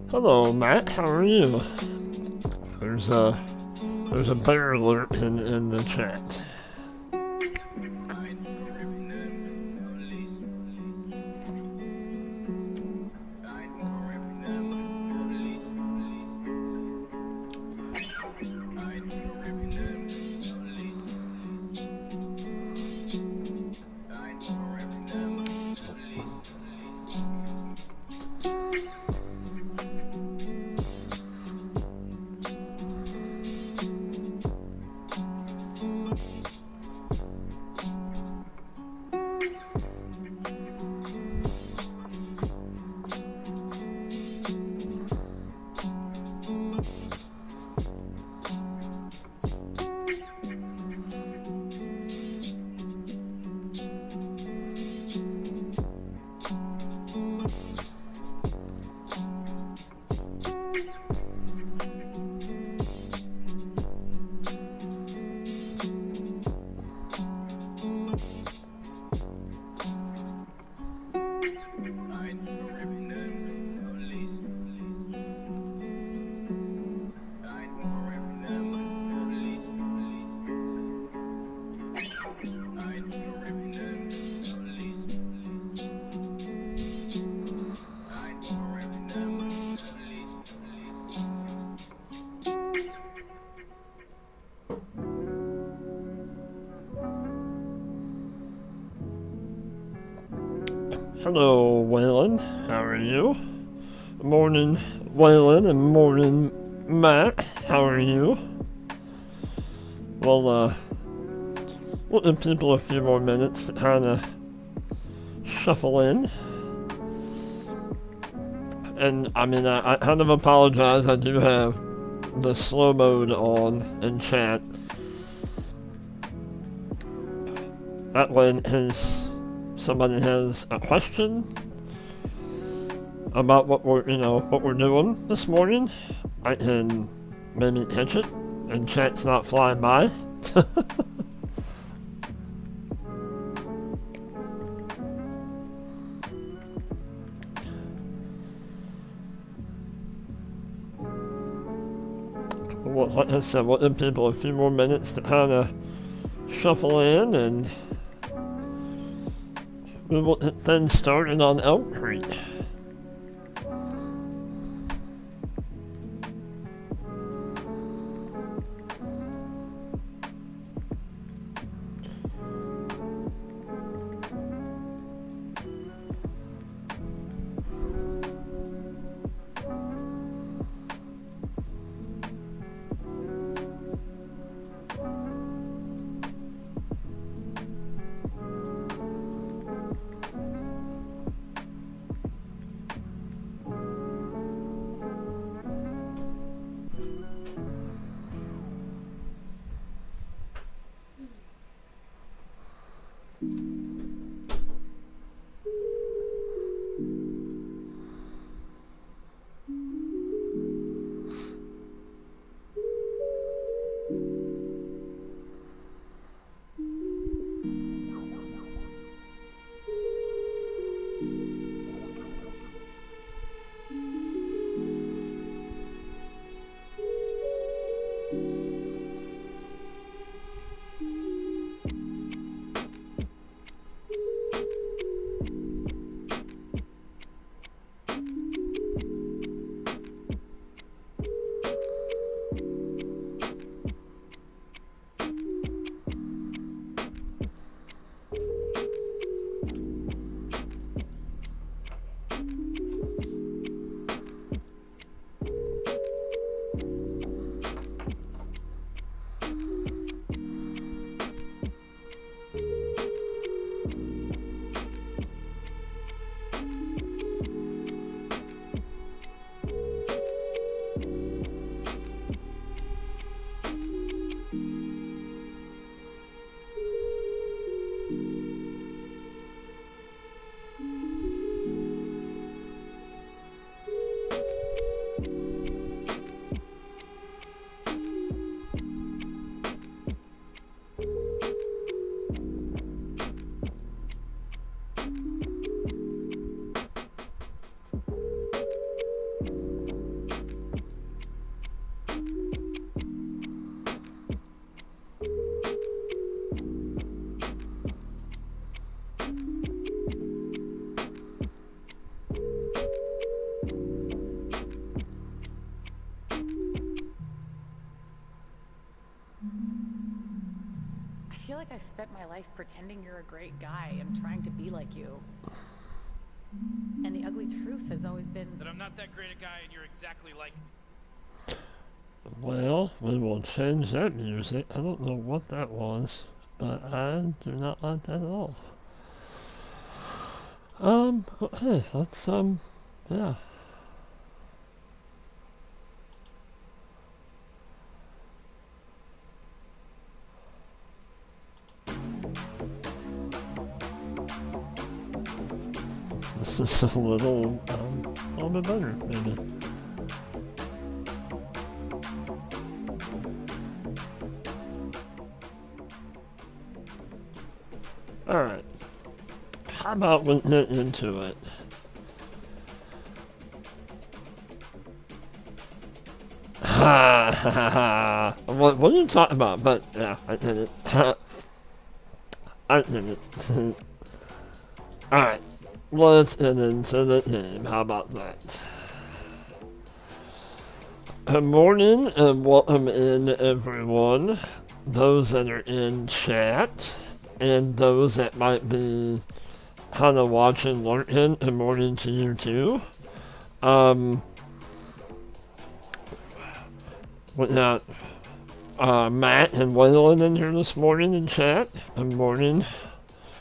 Hello, Matt. How are you? There's a there's a bear alert in the chat. Hello, Waylon. How are you? Morning, Waylon, and morning, Matt. How are you? Well, we'll give people a few more minutes to kind of shuffle in. And, I mean, I kind of apologize. I do have the slow mode on in chat. That way, in case somebody has a question about what we're doing this morning, I can maybe catch it, and chat's not flying by. Well, like I said, we'll give people a few more minutes to kind of shuffle in, and we will get things started on ElmCreek. spent my life pretending you're a great guy and trying to be like you. And the ugly truth has always been that I'm not that great a guy and you're exactly like me. Well, we will change that music. I don't know what that was, but I do not like that at all. Okay, let's, yeah. This is a little bit better, maybe. Alright. How about we get into it? Ha ha ha. What are you talking about? But, yeah, I did it. I did it. Alright. Let's get into the game. How about that? Good morning and welcome in, everyone. Those that are in chat and those that might be kind of watching, lurking. Good morning to you too. We got Matt and Waylon in here this morning in chat. Good morning.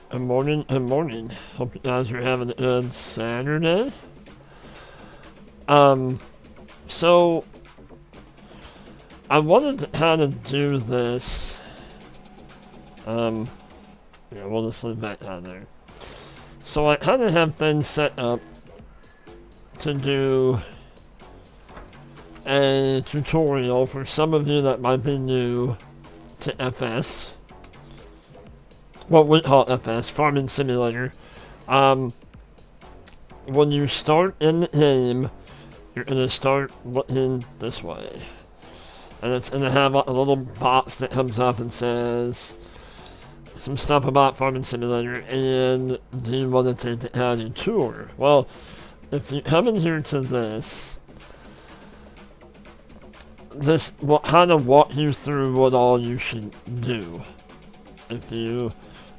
Good morning, good morning. Hope you guys are having a good Saturday. So I wanted to kind of do this. Yeah, we'll just leave that down there. So I kind of have things set up to do a tutorial for some of you that might be new to FS. What we call FS, Farming Simulator. When you start in the game, you're going to start looking this way. And it's going to have a little box that comes up and says some stuff about Farming Simulator, and do you want to take the county tour? Well, if you come in here to this will kind of walk you through what all you should do. If you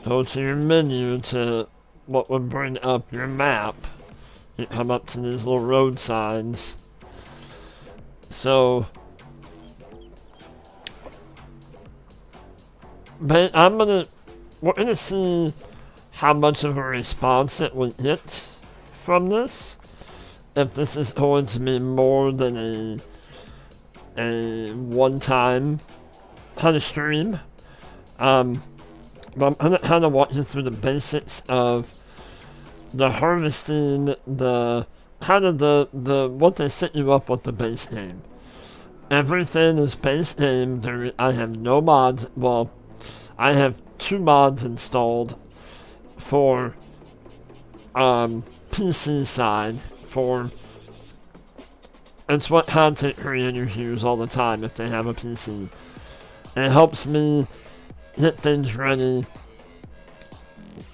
go to your menu to what would bring up your map, you come up to these little road signs. So, but we're gonna see how much of a response it will get from this. If this is going to be more than a one-time kind of stream. But I'm gonna kind of walk you through the basics of the harvesting, what they set you up with the base game. Everything is base game. I have no mods. Well, I have 2 mods installed for PC side for. It's what content creators use all the time if they have a PC. It helps me get things ready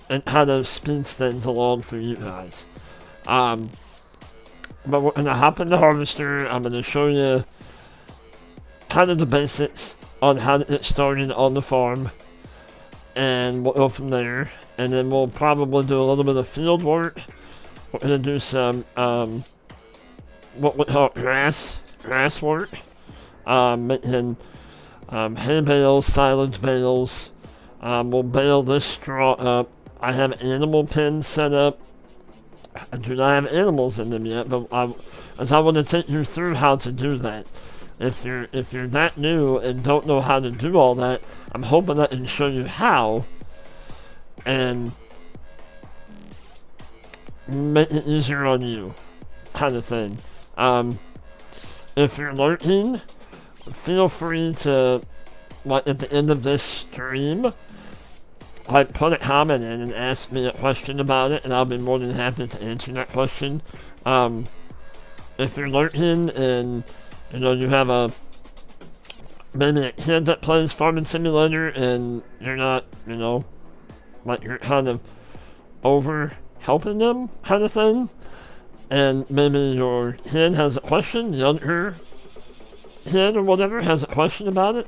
and kind of speeds things along for you guys. But we're going to hop in the harvester. I'm going to show you kind of the basics on how to get started on the farm. And we'll go from there. And then we'll probably do a little bit of field work. We're going to do some what we call grass work. Making hay bales, silage bales. We'll bale this straw up. I have animal pens set up. I do not have animals in them yet, but I want to take you through how to do that. If you're that new and don't know how to do all that, I'm hoping I can show you how and make it easier on you, kind of thing. If you're lurking, feel free to, like, at the end of this stream, like, put a comment in and ask me a question about it, and I'll be more than happy to answer that question. If you're lurking and, you have maybe a kid that plays Farming Simulator and you're not, like, you're kind of over helping them, kind of thing, and maybe your kid has a question, the younger kid or whatever has a question about it,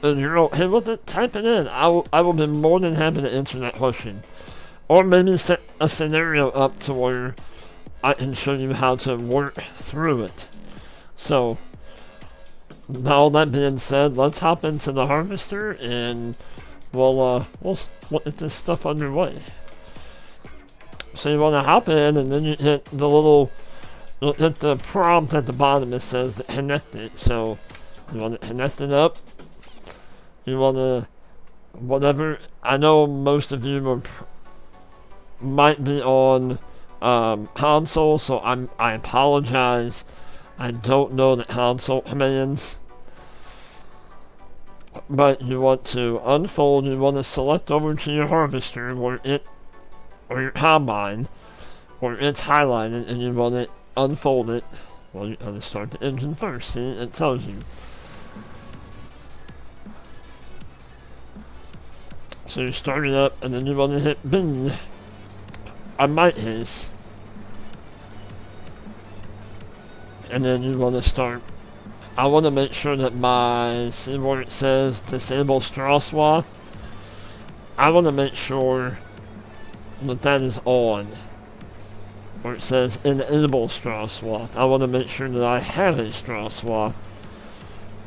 and you're okay with it, type it in. I will be more than happy to answer that question. Or maybe set a scenario up to where I can show you how to work through it. So, all that being said, let's hop into the harvester and we'll get this stuff underway. So you want to hop in and then you hit the little, hit the prompt at the bottom that says to connect it. So you want to connect it up. You want to, whatever, I know most of you might be on console, so I apologize. I don't know the console commands. But you want to unfold, you want to select over to your harvester where it, or your combine, where it's highlighted, and you want to unfold it. Well, you gotta start the engine first, see, it tells you. So you start it up, and then you want to hit B. I might his. And then you want to start. I want to make sure that see where it says disable straw swath. I want to make sure that is on. Where it says enable straw swath. I want to make sure that I have a straw swath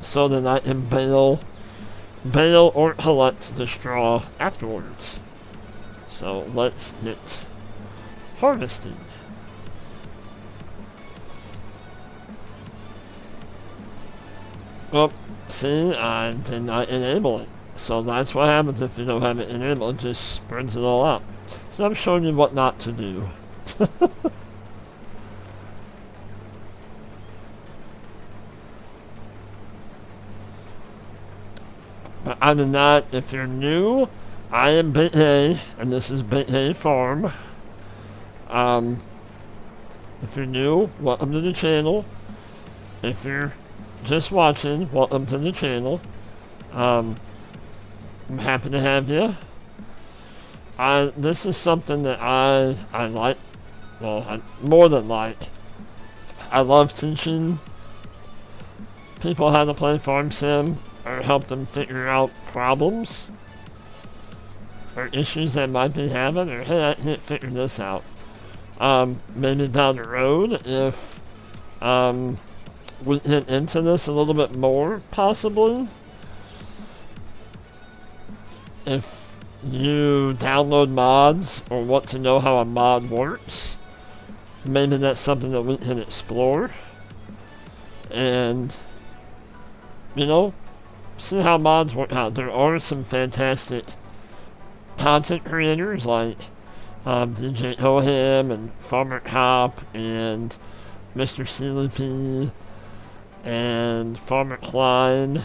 so that I can bale or collect the straw afterwards. So let's get harvesting. Well, see, I did not enable it. So that's what happens if you don't have it enabled. It just spreads it all out. So I'm showing you what not to do. But other than that, if you're new, I am Bit A, and this is Bit A Farm. If you're new, welcome to the channel. If you're just watching, welcome to the channel. I'm happy to have you. This is something that I like. Well, more than like. I love teaching people how to play Farm Sim or help them figure out problems or issues they might be having, or hey, I can't figure this out. Maybe down the road, if we get into this a little bit more, possibly. If you download mods or want to know how a mod works, maybe that's something that we can explore. And, you know, see how mods work out. There are some fantastic content creators like DJ Hoham and Farmer Cop and Mr. Sealy P and Farmer Klein,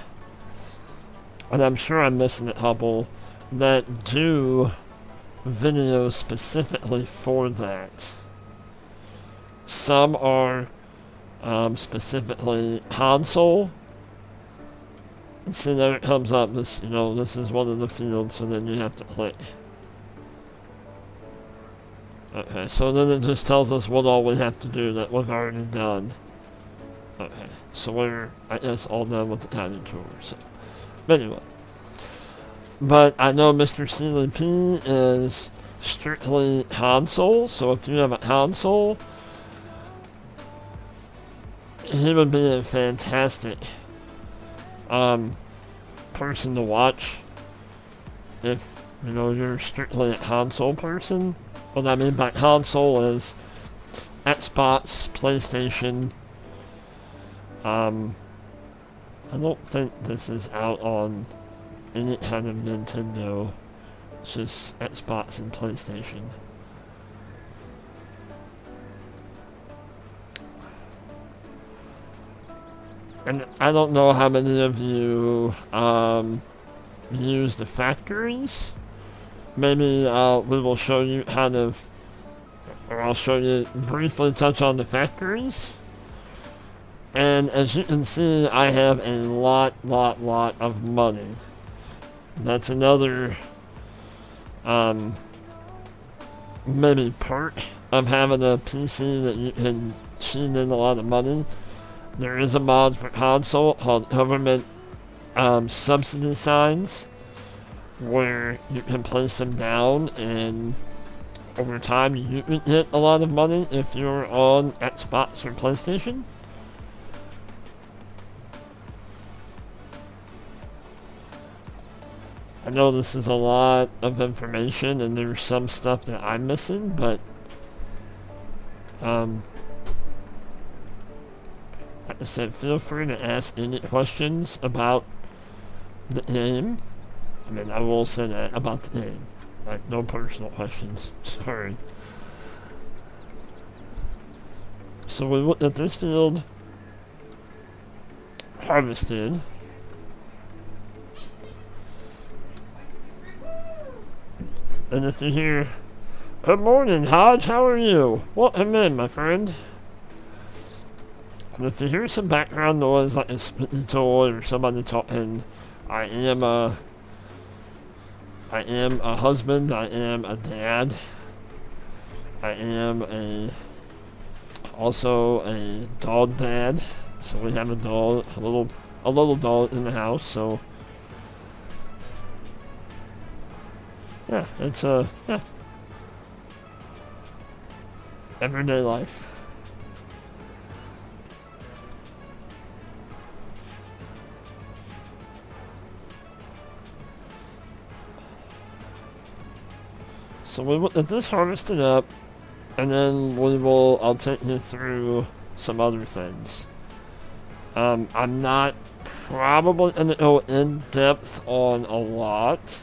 and I'm sure I'm missing a couple that do videos specifically for that. Some are specifically console. And see, there it comes up. This, you know, this is one of the fields, so then you have to click. Okay, so then it just tells us what all we have to do that we've already done. Okay, so we're, I guess, all done with the county tour. So, but anyway. But I know Mr. Sealy P is strictly console, so if you have a console, he would be a fantastic person to watch. If, you know, you're strictly a console person. What I mean by console is Xbox, PlayStation. I don't think this is out on any kind of Nintendo. It's just Xbox and PlayStation. And I don't know how many of you use the factories. Maybe we will show you kind of, or I'll show you briefly touch on the factories. And as you can see, I have a lot of money. That's another maybe perk of having a PC that you can cheat in a lot of money. There is a mod for console called Government subsidy signs where you can place them down, and over time you can get a lot of money if you're on Xbox or PlayStation. I know this is a lot of information and there's some stuff that I'm missing, but like I said, feel free to ask any questions about the game. I mean, I will say that about the game. Like, no personal questions. Sorry. So we looked at this field. Harvested. And if you hear, "Good morning, Hodge, how are you? Welcome in, my friend." And if you hear some background noise like a spinning toy or somebody talking, I am a husband, I am a dad, I am also a dog dad. So we have a dog, a little dog in the house, so yeah, it's everyday life. So we will get this harvested up, and then I'll take you through some other things. I'm not probably gonna go in depth on a lot,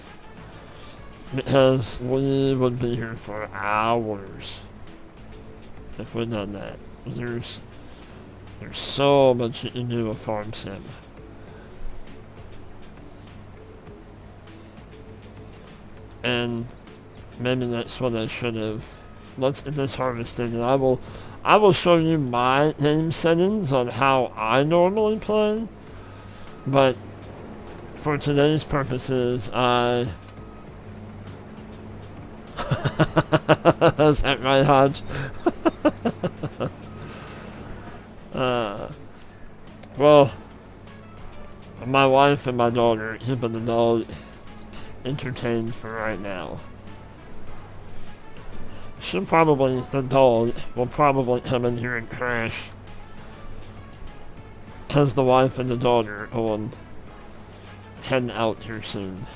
because we would be here for hours if we'd done that. There's so much you can do with Farm Sim. And maybe that's what I should have. Let's get this harvested, and I will show you my game settings on how I normally play. But for today's purposes, is that right, Hodge? Well, my wife and my daughter are keeping the dog entertained for right now. The dog will probably come in here and crash, as the wife and the daughter are heading out here soon.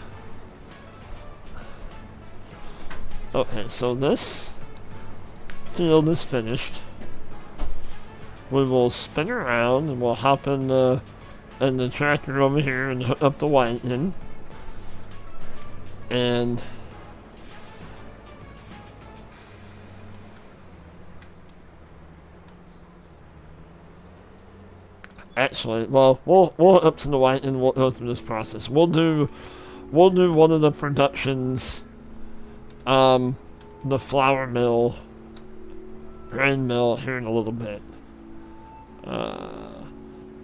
Okay, so this field is finished. We will spin around and we'll hop in the tractor over here and hook up the wagon. And actually, well, we'll hook up to the wagon and we'll go through this process. We'll do one of the productions. The flour mill, grain mill here in a little bit.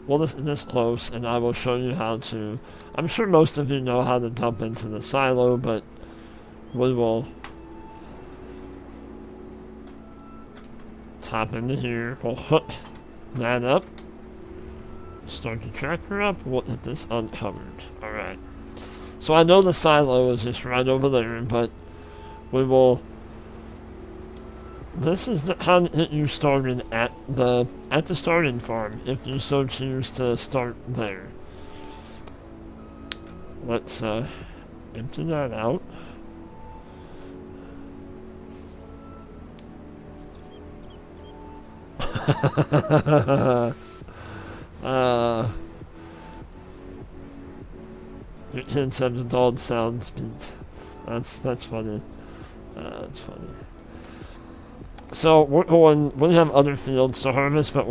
Well, this close, and I will show you how to. I'm sure most of you know how to dump into the silo, but we will top into here. We'll hook that up. Start the tractor up. We'll get this uncovered. All right. So I know the silo is just right over there, but we will. This is how to get you started at the starting farm, if you so choose to start there. Let's empty that out. Your kid said the dog sounds beat. That's funny. That's funny. So we have other fields to harvest, but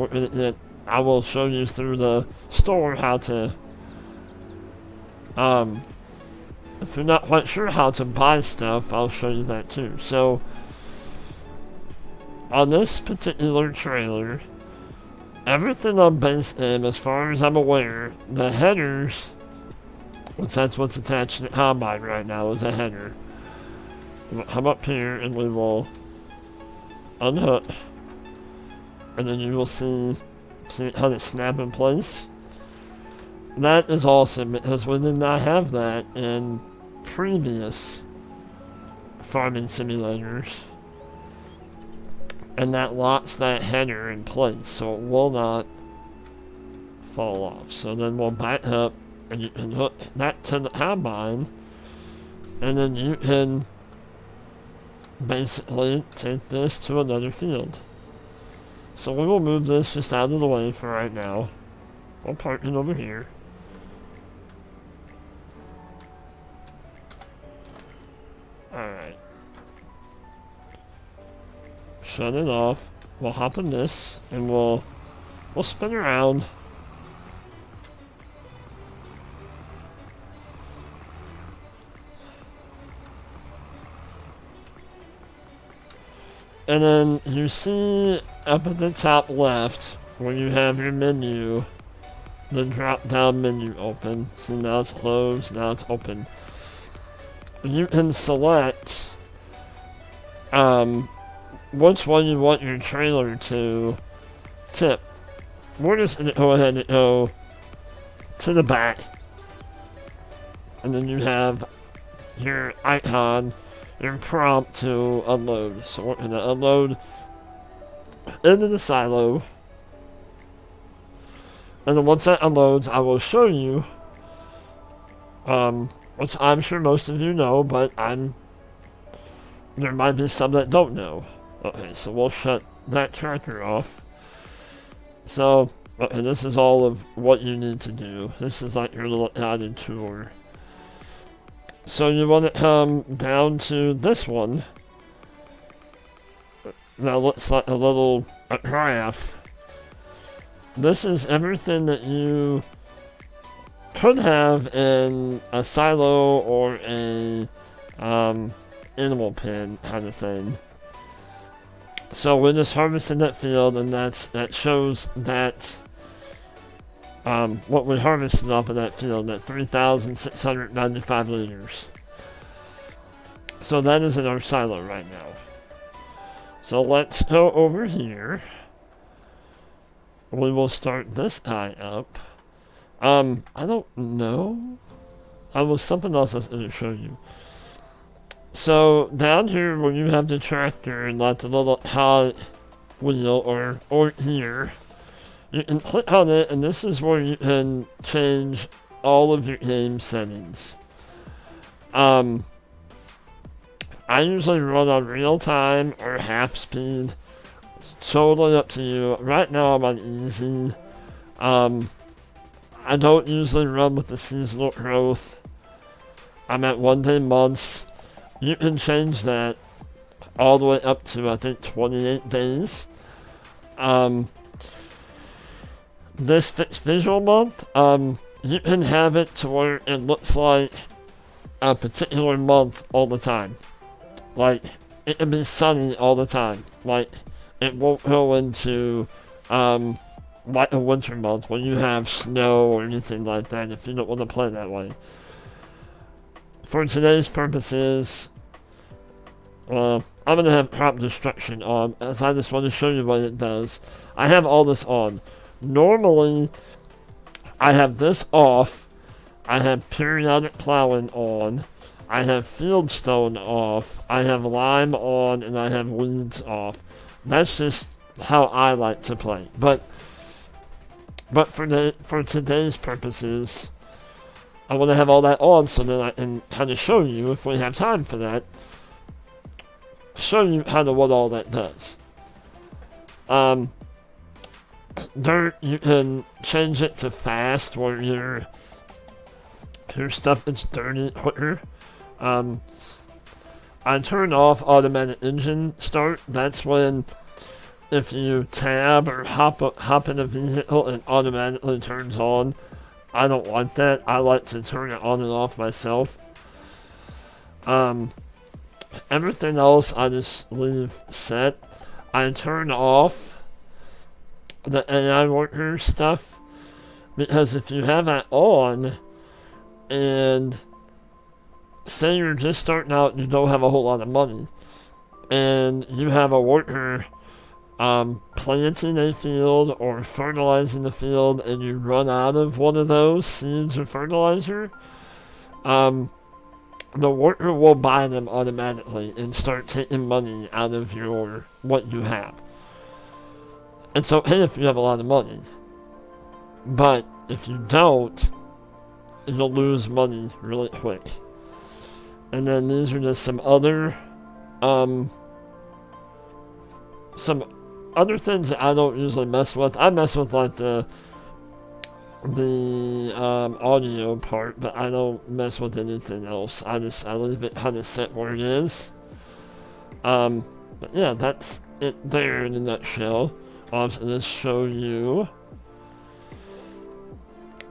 I will show you through the store how to, if you're not quite sure how to buy stuff, I'll show you that too. So, on this particular trailer, everything on base game, as far as I'm aware, the headers, which that's what's attached to the combine right now, is a header. We'll come up here and we will unhook, and then you will see how to snap in place. that is awesome because we did not have that in previous farming simulators. And that locks that header in place so it will not fall off. So then we'll back up and you can hook that to the combine and then you can basically take this to another field. So we will move this just out of the way for right now. We'll park it over here. Alright. Shut it off. We'll hop in this and we'll spin around. And then you see up at the top left where you have your menu, the drop down menu open. See, now it's closed, now it's open. You can select which one you want your trailer to tip. We're just going to go ahead and go to the back. And then you have your icon, your prompt to unload. So we're going to unload into the silo. And then once that unloads, I will show you, which I'm sure most of you know, but there might be some that don't know. Okay, so we'll shut that tractor off. So, okay, this is all of what you need to do. This is like your little guided tour. So you want to come down to this one. That looks like a little graph. This is everything that you could have in a silo or a animal pen kind of thing. So we're just harvesting that field, and that shows that what we harvested off of that field, that 3,695 liters. So that is in our silo right now. So let's go over here. We will start this guy up. I don't know. Was something else I was going to show you. So down here where you have the tractor and like the little cog wheel or here, you can click on it, and this is where you can change all of your game settings. I usually run on real time or half speed. It's totally up to you. Right now I'm on easy. I don't usually run with the seasonal growth. I'm at 1 day months. You can change that all the way up to, I think, 28 days. This fixed visual month, you can have it to where it looks like a particular month all the time. Like, it can be sunny all the time. Like, it won't go into, like a winter month when you have snow or anything like that if you don't want to play that way. For today's purposes, I'm going to have crop destruction on, as I just want to show you what it does. I have all this on. Normally, I have this off. I have periodic plowing on. I have fieldstone off. I have lime on, and I have weeds off. That's just how I like to play. But for today's purposes, I want to have all that on so that I can kind of show you, if we have time for that, show you kind of what all that does. Dirt, you can change it to fast, where your stuff is dirty quicker. I turn off automatic engine start. That's when, if you tab or hop in a vehicle, it automatically turns on. I don't like that. I like to turn it on and off myself. Everything else I just leave set. I turn off the AI worker stuff, because if you have that on and say you're just starting out and you don't have a whole lot of money and you have a worker planting a field or fertilizing the field and you run out of one of those seeds or fertilizer, the worker will buy them automatically and start taking money out of your what you have. It's okay if you have a lot of money, but if you don't, you'll lose money really quick. And then these are just some other things that I don't usually mess with. I mess with like the audio part, but I don't mess with anything else. I leave it kind of set where it is. But yeah, that's it there in a nutshell. I'll just show you.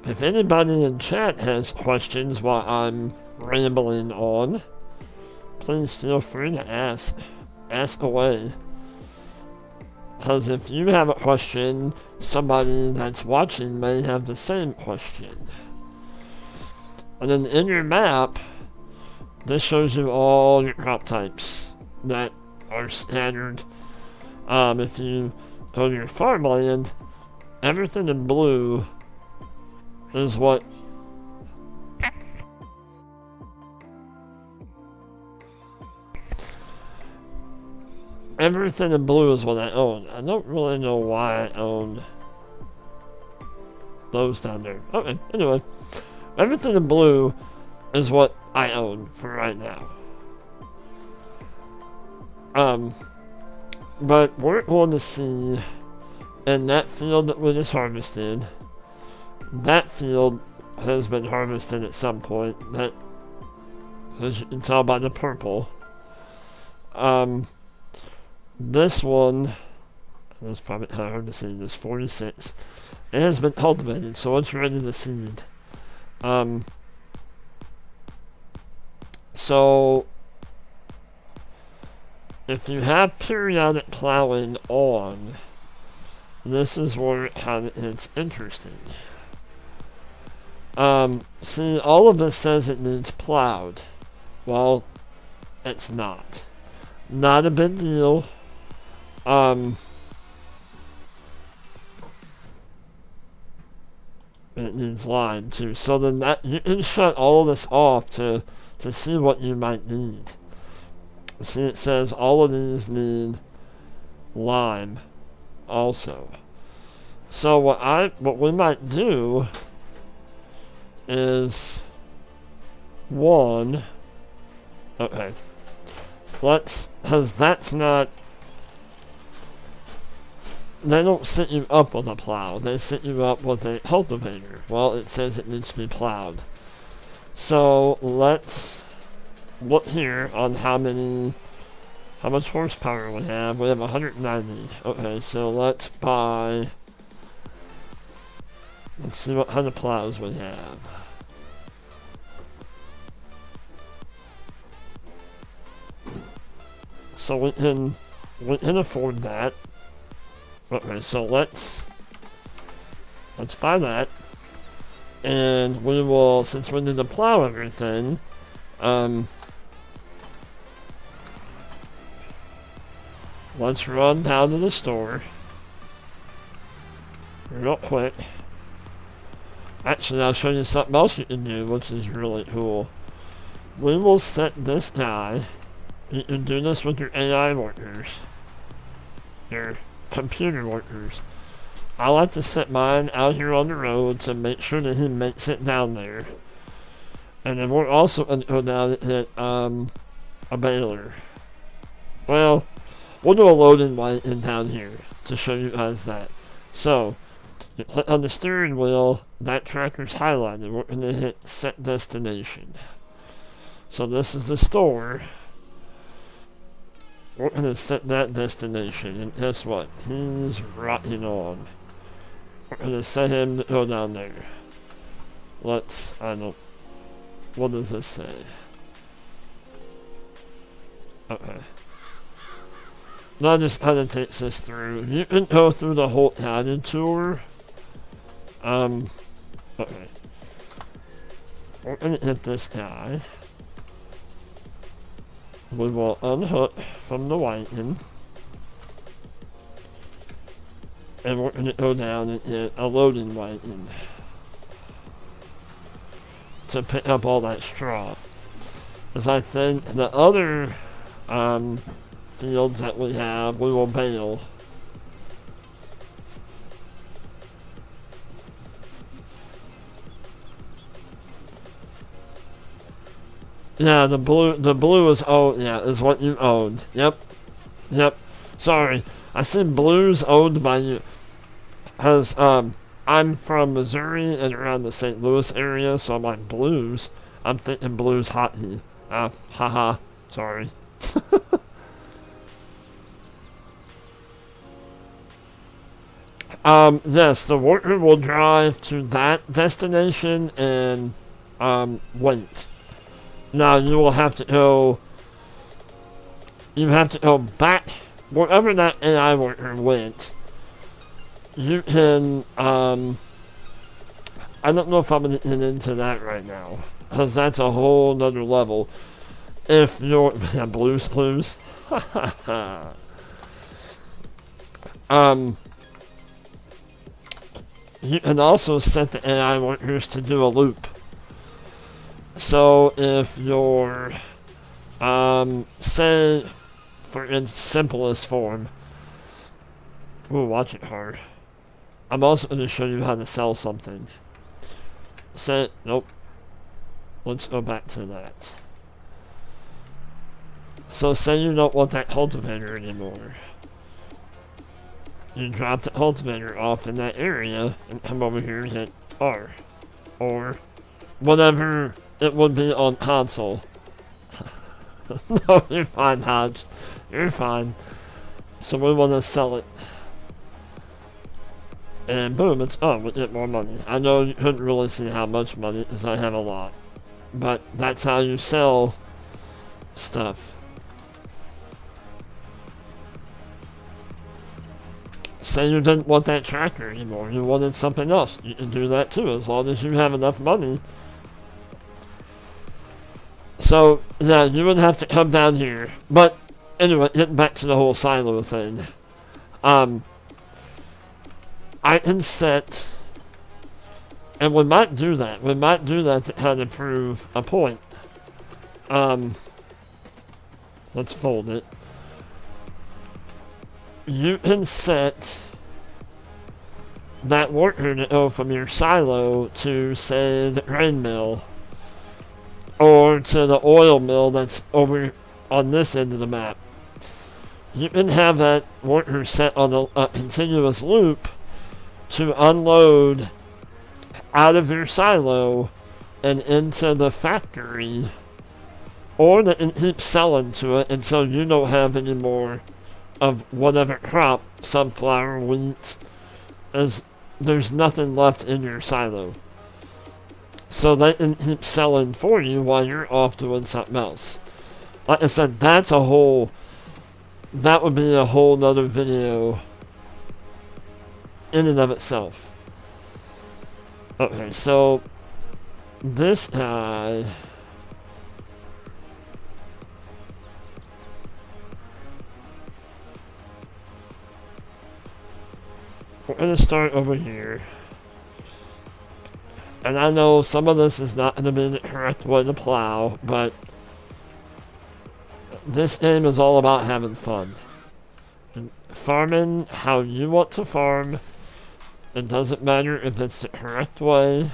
If anybody in chat has questions while I'm rambling on, please feel free to ask away. Because if you have a question, somebody that's watching may have the same question. And then in your map, this shows you all your crop types that are scattered. If you go to your farmland, everything in blue is what everything in blue is what I own. I don't really know why I own those down there. Okay, anyway. Everything in blue is what I own for right now. But we're going to see in that field that we just harvested, that field has been harvested at some point. That, as you can tell by the purple. This one, that's probably hard to see, this 46. It has been cultivated, so it's ready to seed. So, if you have periodic plowing on, this is where it kind of gets interesting. See, all of this says it needs plowed. Well, it's not. Not a big deal. It needs lime too. So then that you can shut all of this off to see what you might need. See, it says all of these need lime also. So what we might do is one. Okay. Because that's not. They don't set you up with a plow, they set you up with a cultivator. Well, it says it needs to be plowed. So let's look here on how much horsepower we have. We have 190. Okay, so let's see what kind of plows we have. So we can afford that. Okay, so let's buy that, and we will, since we need to plow everything, let's run down to the store real quick. Actually, I'll show you something else you can do, which is really cool. We will set this guy. You can do this with your AI workers, your computer workers. I like to set mine out here on the road to make sure that he makes it down there. And then we're also going to go down and hit a baler. Well, we'll do a loading light in down here to show you guys that. So, you click on the steering wheel, that tracker's highlighted. We're going to hit set destination. So this is the store. We're going to set that destination, and guess what? He's rocking on. We're going to set him to go down there. What does this say? Okay. That just kind of takes us through. You can go through the whole guided tour. Okay. We're going to hit this guy. We will unhook from the wagon. And we're gonna go down and get a loading wagon to pick up all that straw. As I think the other fields that we have, we will bale. Yeah, the blue is is what you owned. Yep. Sorry, I said blues owned by you, cause I'm from Missouri and around the St. Louis area, so I'm like blues. I'm thinking blues hockey. Haha. Sorry. Yes, the worker will drive to that destination and wait. Now you will have to go. You have to go back wherever that AI worker went. You can. I don't know if I'm gonna get into that right now, because that's a whole nother level. If you're Blue's Clues, you can also set the AI workers to do a loop. So if you're, say, for its simplest form, ooh, watch it hard. I'm also going to show you how to sell something. Say, nope. Let's go back to that. So say you don't want that cultivator anymore. You drop the cultivator off in that area and come over here and hit R. Or whatever it would be on console. No, you're fine, Hodge. You're fine. So we want to sell it. And boom, it's we get more money. I know you couldn't really see how much money, because I have a lot. But that's how you sell stuff. Say you didn't want that tractor anymore, you wanted something else. You can do that too, as long as you have enough money. So, yeah, you would have to come down here. But, anyway, getting back to the whole silo thing. I can set... And we might do that. We might do that to kind of prove a point. Let's fold it. You can set that worker to go from your silo to, say, the grain mill. Or to the oil mill that's over on this end of the map. You can have that worker set on a continuous loop to unload out of your silo and into the factory, or they can keep selling to it until you don't have any more of whatever crop, sunflower, wheat, as there's nothing left in your silo. So they can keep selling for you while you're off doing something else. Like I said, that would be a whole nother video in and of itself. Okay, so this guy... We're going to start over here. And I know some of this is not going to be the correct way to plow, but this game is all about having fun. And farming how you want to farm. It doesn't matter if it's the correct way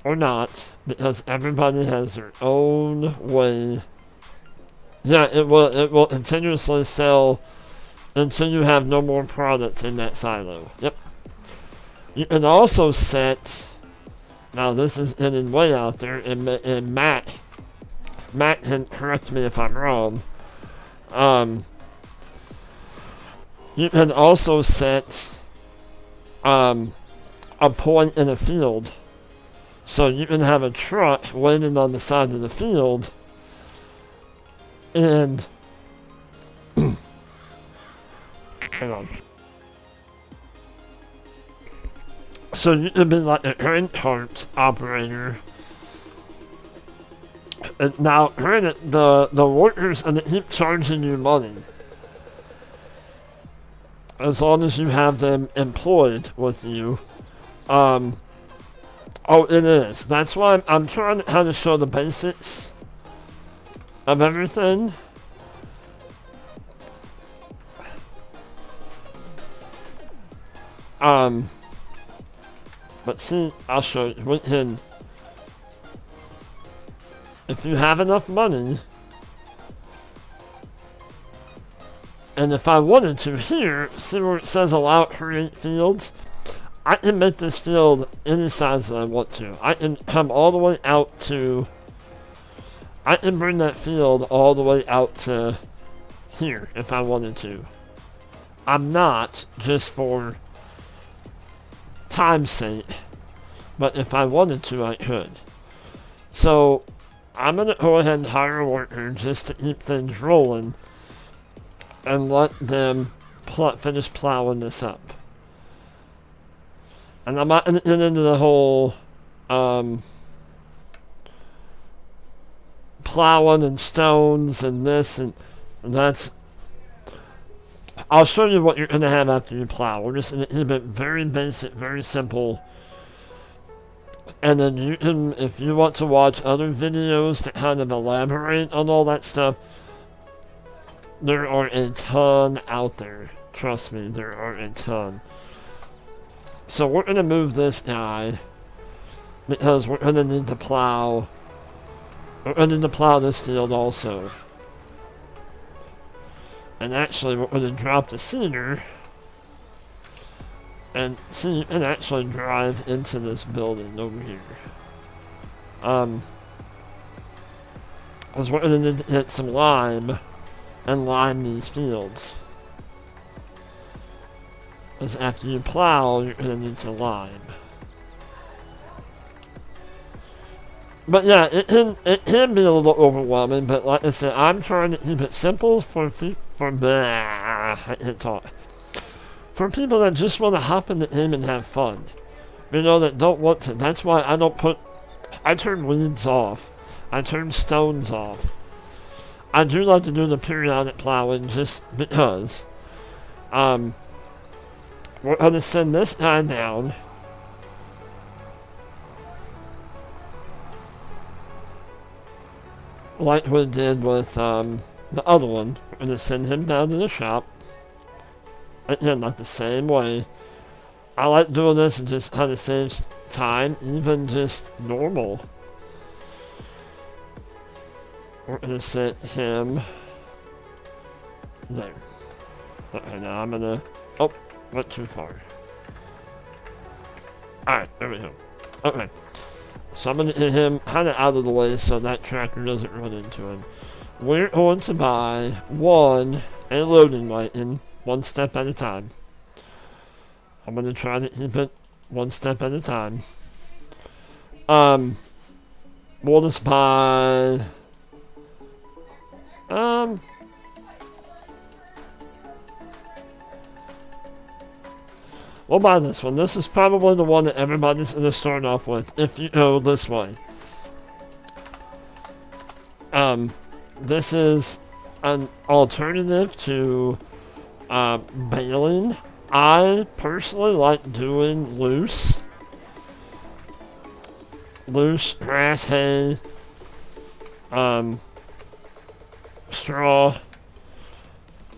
or not, because everybody has their own way. Yeah, it will continuously sell until you have no more products in that silo. Yep. You can also set... Now this is getting way out there, and Matt can correct me if I'm wrong. You can also set a point in a field. So you can have a truck waiting on the side of the field, and hang on. So you can be like a grain cart operator. And now, granted, the workers and they keep charging you money. as long as you have them employed with you. Oh, it is. That's why I'm trying to kind of show the basics of everything. But see, I'll show you. We can, if you have enough money, and if I wanted to here, see where it says allow create fields? I can make this field any size that I want to. I can come all the way out to, I can bring that field all the way out to here if I wanted to. I'm not, just for time's sake, but if I wanted to, I could. So I'm gonna go ahead and hire a worker just to keep things rolling and let them finish plowing this up. And I'm not gonna get into the whole plowing and stones and this and that's. I'll show you what you're gonna have after you plow. We're just gonna keep it very basic, very simple. And then you can, if you want to watch other videos that kind of elaborate on all that stuff, there are a ton out there. Trust me, there are a ton. So we're gonna move this guy because we're gonna need to plow. We're gonna need to plow this field also. And actually, we're going to drop the cedar. And see, you can actually drive into this building over here. Because we're going to need to get some lime and lime these fields. Because after you plow, you're going to need to lime. But yeah, it can be a little overwhelming, but like I said, I'm trying to keep it simple for I can't talk. For people that just want to hop in the game and have fun. You know, that don't want to. That's why I turn weeds off. I turn stones off. I do like to do the periodic plowing just because. We're going to send this guy down. Like we did with the other one. We're going to send him down to the shop. Again, like the same way. I like doing this, and just kind of saves time, even just normal. We're going to set him there. Okay, now I'm going to... Oh, went too far. Alright, there we go. Okay. So I'm going to get him kind of out of the way so that tractor doesn't run into him. We're going to buy a loading wagon, one step at a time. I'm going to try to keep it one step at a time. We'll just buy... We'll buy this one. This is probably the one that everybody's going to start off with, if you go this way. This is an alternative to baling. I personally like doing loose grass, hay, straw.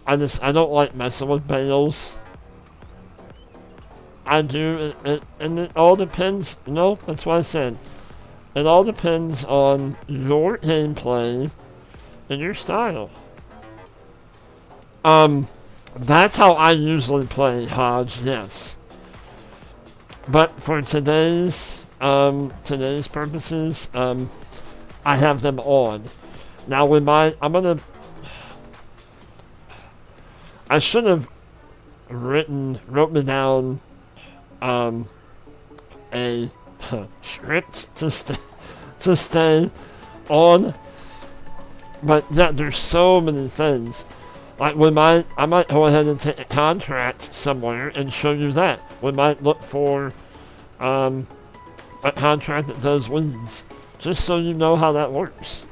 I don't like messing with bales. I do, and it all depends, that's why I said, it all depends on your gameplay and your style. That's how I usually play Hodge, yes. But for today's purposes, I have them on. Now I should have wrote me down a script to stay on, but yeah, there's so many things. Like I might go ahead and take a contract somewhere and show you that. We might look for a contract that does weeds, just so you know how that works.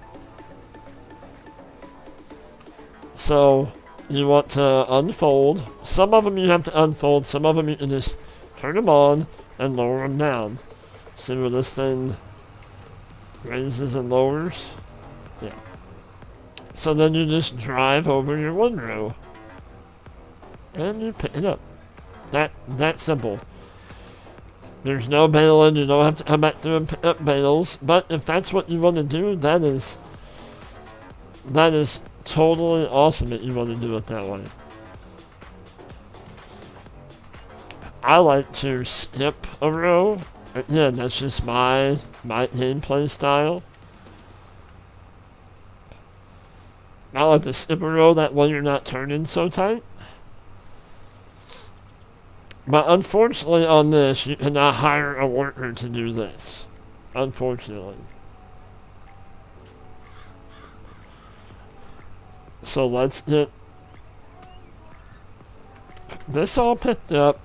So you want to unfold. Some of them you have to unfold, some of them you can just turn them on and lower them down. See where this thing raises and lowers? Yeah. So then you just drive over your window. And you pick it up. That simple. There's no bailing, you don't have to come back through and pick up bales. But if that's what you want to do, that is totally awesome that you want to do it that way. I like to skip a row. Again, that's just my gameplay style. I like to skip a row, that way you're not turning so tight. But unfortunately on this, you cannot hire a worker to do this. Unfortunately. So let's get this all picked up.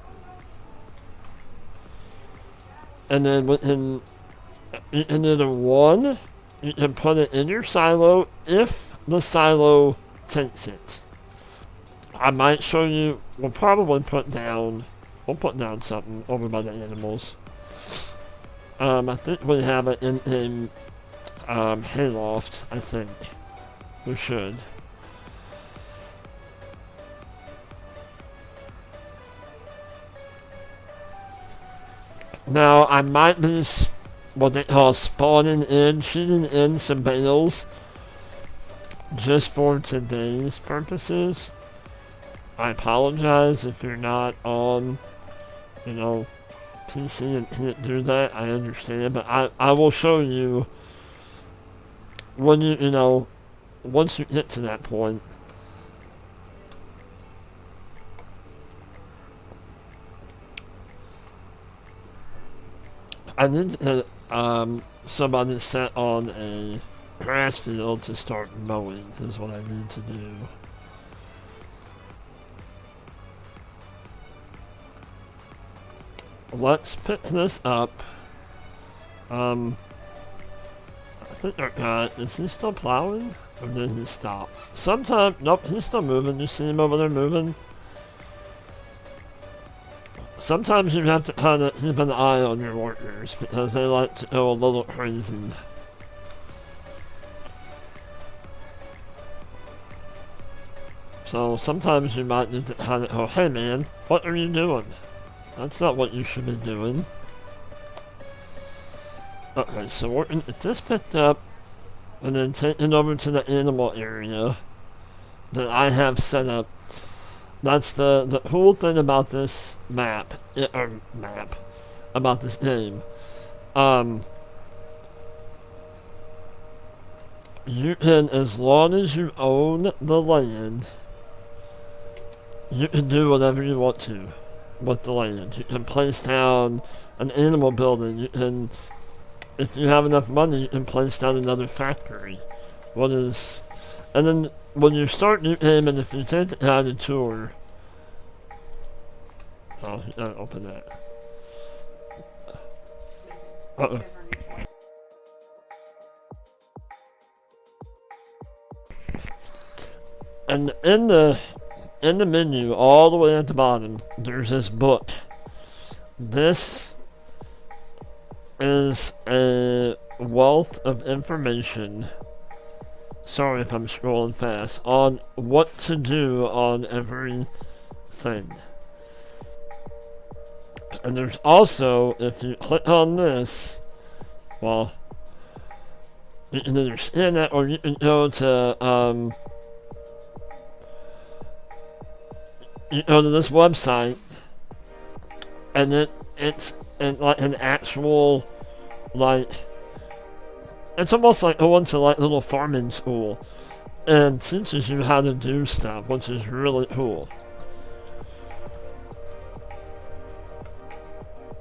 And then you can either one, you can put it in your silo if the silo takes it. I might show you, we'll probably put down something over by the animals. I think we have it in hayloft, I think. We should. Now, I might be what they call cheating in some bales just for today's purposes. I apologize if you're not on, PC and can't do that. I understand, but I will show you when once you get to that point. I need to somebody set on a grass field to start mowing is what I need to do. Let's pick this up. I think our guy, is he still plowing? Or did he stop? Nope, he's still moving. You see him over there moving? Sometimes you have to kind of keep an eye on your workers because they like to go a little crazy. So sometimes you might need to kind of go, hey man, what are you doing? That's not what you should be doing. Okay, so we're going to get this picked up and then taken over to the animal area that I have set up. That's the cool thing about this about this game. You can, as long as you own the land, you can do whatever you want to with the land. You can place down an animal building. You can, if you have enough money, you can place down another factory. And then when you start new game, and if you take the guided tour, oh, you gotta open that. Uh-oh. And in the menu, all the way at the bottom, there's this book. This is a wealth of information. Sorry if I'm scrolling fast. On what to do on everything. And there's also, if you click on this, well, you can either scan that or you can go to, you go to this website, and it's like an actual, it's almost like going to like little farming school, and teaches you how to do stuff, which is really cool.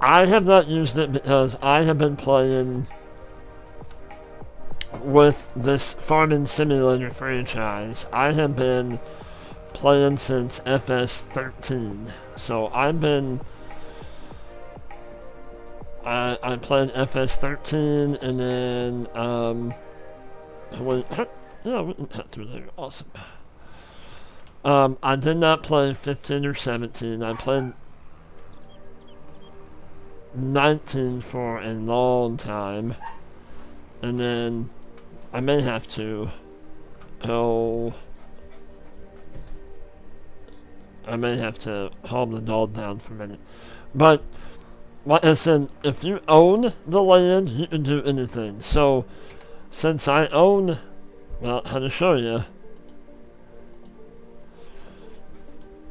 I have not used it because I have been playing with this farming simulator franchise. I have been playing since FS13. So I've been I played FS13 and then we can cut through there. Awesome. I did not play 15 or 17. I played 19 for a long time. And then I may have to. I may have to calm the dog down for a minute. But, like I said, if you own the land, you can do anything. So, since I own, well, how to show you.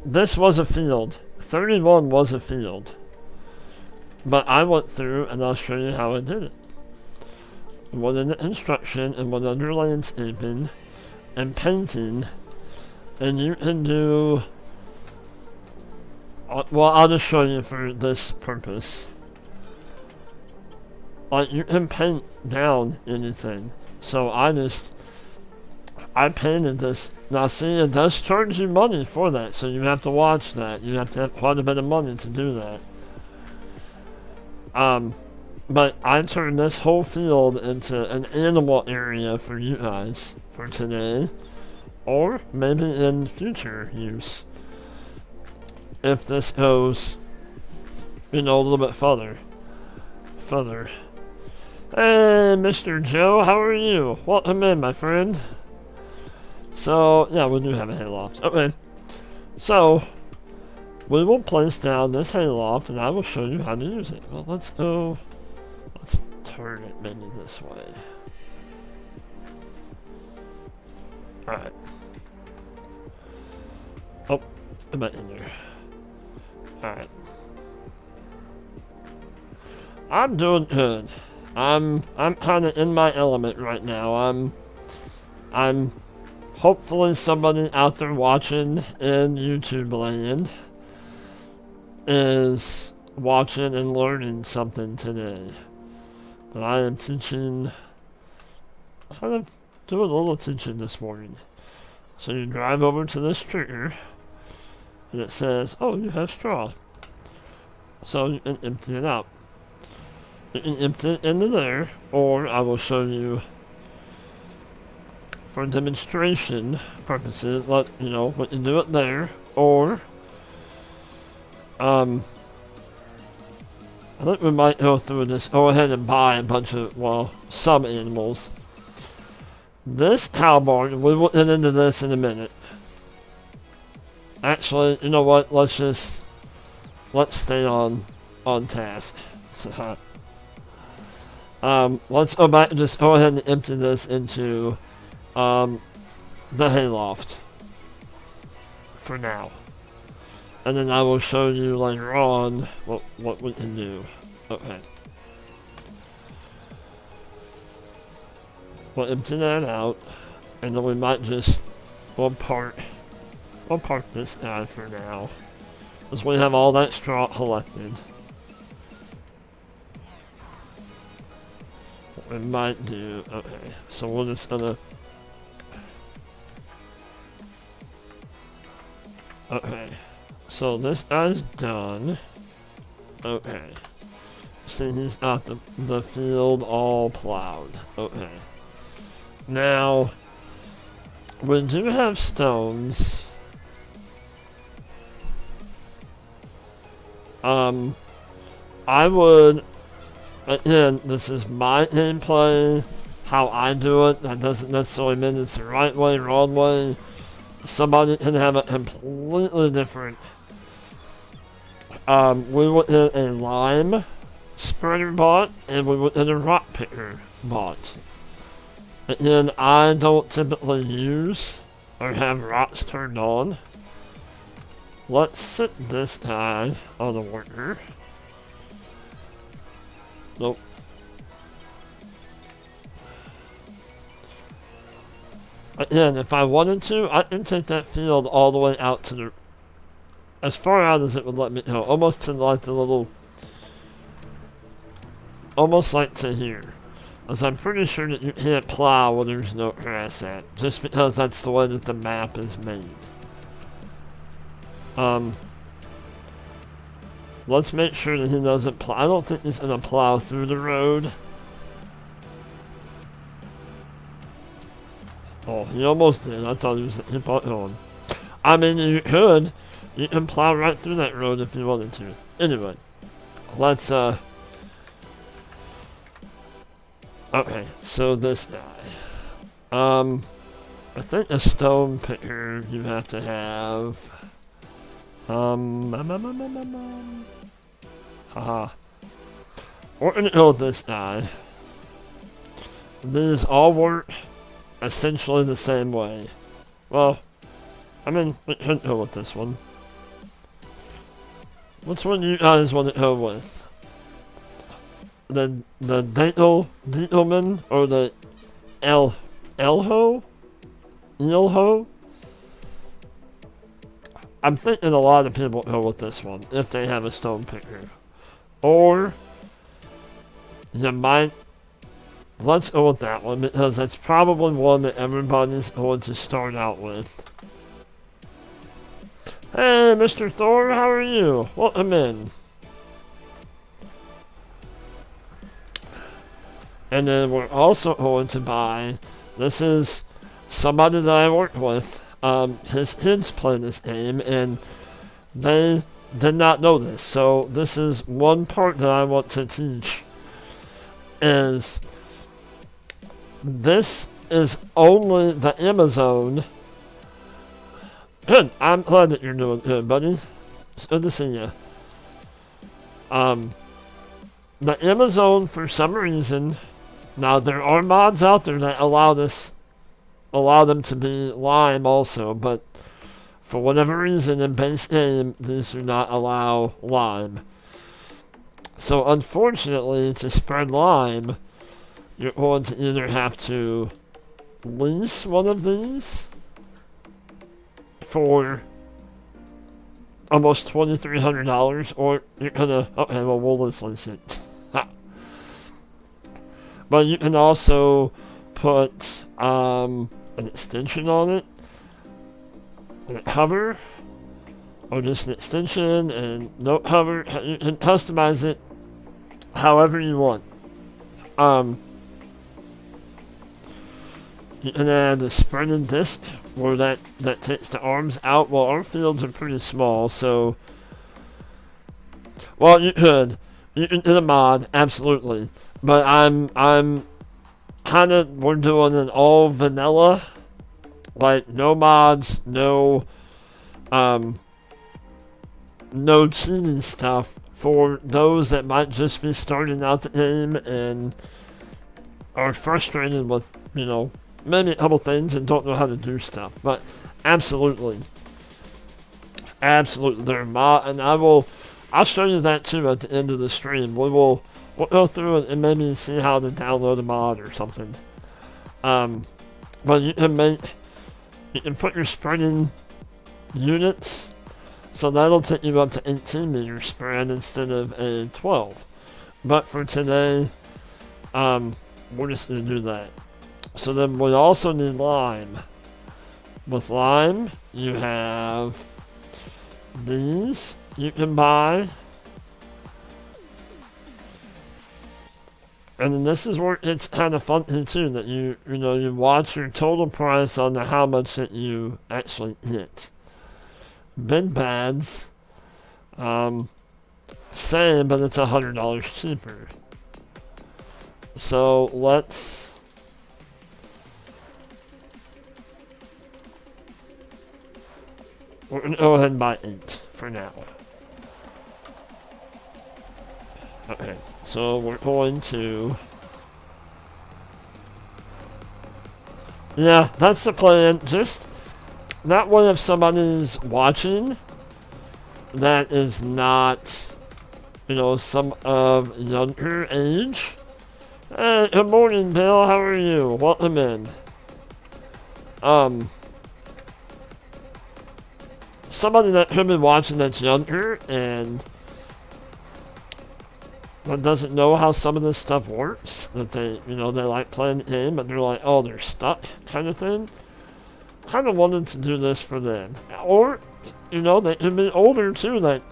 This was a field. 31 was a field. But I went through and I'll show you how I did it. Went into construction and went under landscaping and painting. And you can do... Well, I'll just show you for this purpose. Like, you can paint down anything. So I painted this. Now see, it does charge you money for that, so you have to watch that. You have to have quite a bit of money to do that. But I turned this whole field into an animal area for you guys for today. Or maybe in future use. If this goes, a little bit further. Hey, Mr. Joe, how are you? Welcome in, my friend. So, yeah, we do have a hayloft. Okay. So, we will place down this hayloft, and I will show you how to use it. Well, let's turn it maybe this way. Alright. Oh, I'm not in there. Alright. I'm doing good. I'm kinda in my element right now. I'm hopefully somebody out there watching in YouTube land is watching and learning something today. But I am teaching, kind of doing a little teaching this morning. So you drive over to this trigger and it says, oh, you have straw. So you can empty it out. You can empty it into there, or I will show you for demonstration purposes, we can do it there, or I think we might go through this, go ahead and buy a bunch of, some animals. This halberd, we will get into this in a minute. Actually, you know what, let's stay on task. Let's go back and just go ahead and empty this into the hayloft for now. And then I will show you later on what we can do. Okay. We'll empty that out, and then we might just we'll park this guy for now, because we have all that straw collected. What we might do, okay, so we're just gonna, okay, so this guy's done. Okay, see, he's got the field all plowed. Okay, now we do have stones. I would, again, this is my gameplay, how I do it. That doesn't necessarily mean it's the right way, wrong way. Somebody can have a completely different. We would get a lime spreader bot, and we would get a rock picker bot. Again, I don't typically use or have rocks turned on. Let's sit this guy on the worker. Nope. Again, if I wanted to, I can take that field all the way out to the... as far out as it would let me go. Almost to like the little... almost like to here. As I'm pretty sure that you can't plow when there's no grass at. Just because that's the way that the map is made. Let's make sure that he doesn't plow. I don't think he's gonna plow through the road. Oh, he almost did. I thought he was going. I mean, you could. You can plow right through that road if you wanted to. Anyway, let's, okay, so this guy. I think a stone picker you have to have. Haha. We're gonna go with this guy. These all work essentially the same way. Well, I mean, we could go with this one. Which one do you guys want to go with? The Deitelman or the Elho? Elho? I'm thinking a lot of people go with this one if they have a stone picker. Or you might. Let's go with that one because that's probably one that everybody's going to start out with. Hey, Mr. Thor, how are you? Welcome in. And then we're also going to buy. This is somebody that I work with. His kids play this game, and they did not know this. So this is one part that I want to teach. Is this is only the Amazon. Good. I'm glad that you're doing good, buddy. It's good to see you. The Amazon, for some reason, now there are mods out there that allow them to be lime also, but for whatever reason in base game, these do not allow lime. So unfortunately, to spread lime, you're going to either have to lease one of these for almost $2,300, or you're gonna, okay, well, we'll lease it. But you can also put an extension on it, and a hover, or just an extension and no hover. You can customize it however you want. You can add a spreading disc where that takes the arms out. Well, our fields are pretty small, so well, you can do a mod, absolutely. But I'm we're doing an all vanilla, like no mods, no cheating stuff for those that might just be starting out the game and are frustrated with, maybe a couple things and don't know how to do stuff. But absolutely, there are mod, and I'll show you that too at the end of the stream. We'll go through it and maybe see how to download a mod or something. But you can put your spreading units, so that'll take you up to 18 meter spread instead of a 12. But for today, we're just gonna do that. So then we also need lime. With lime, you have these you can buy. And then this is where it's kind of funky too, that you watch your total price on how much that you actually get. Big bads, same, but it's $100 cheaper. So we're gonna go ahead and buy 8 for now. Okay, so we're going to... Yeah, that's the plan. Just that way if somebody's watching that is not, some of younger age. Hey, good morning, Bill. How are you? Welcome in. Somebody that could be watching that's younger and that doesn't know how some of this stuff works, that they like playing the game, but they're like, oh, they're stuck, kind of thing. Kind of wanted to do this for them. Or, they could be older too, that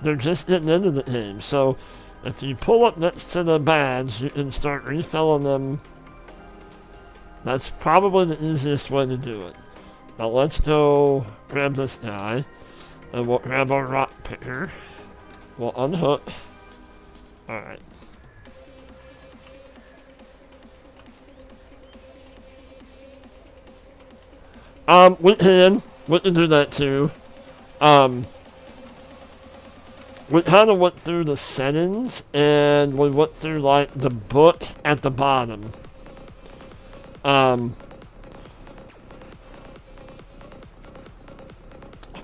they're just getting into the game. So, if you pull up next to the badge, you can start refilling them. That's probably the easiest way to do it. Now let's go grab this guy. And we'll grab our rock picker. We'll unhook. Alright. We can do that too. We kind of went through the settings, and we went through, like, the book at the bottom.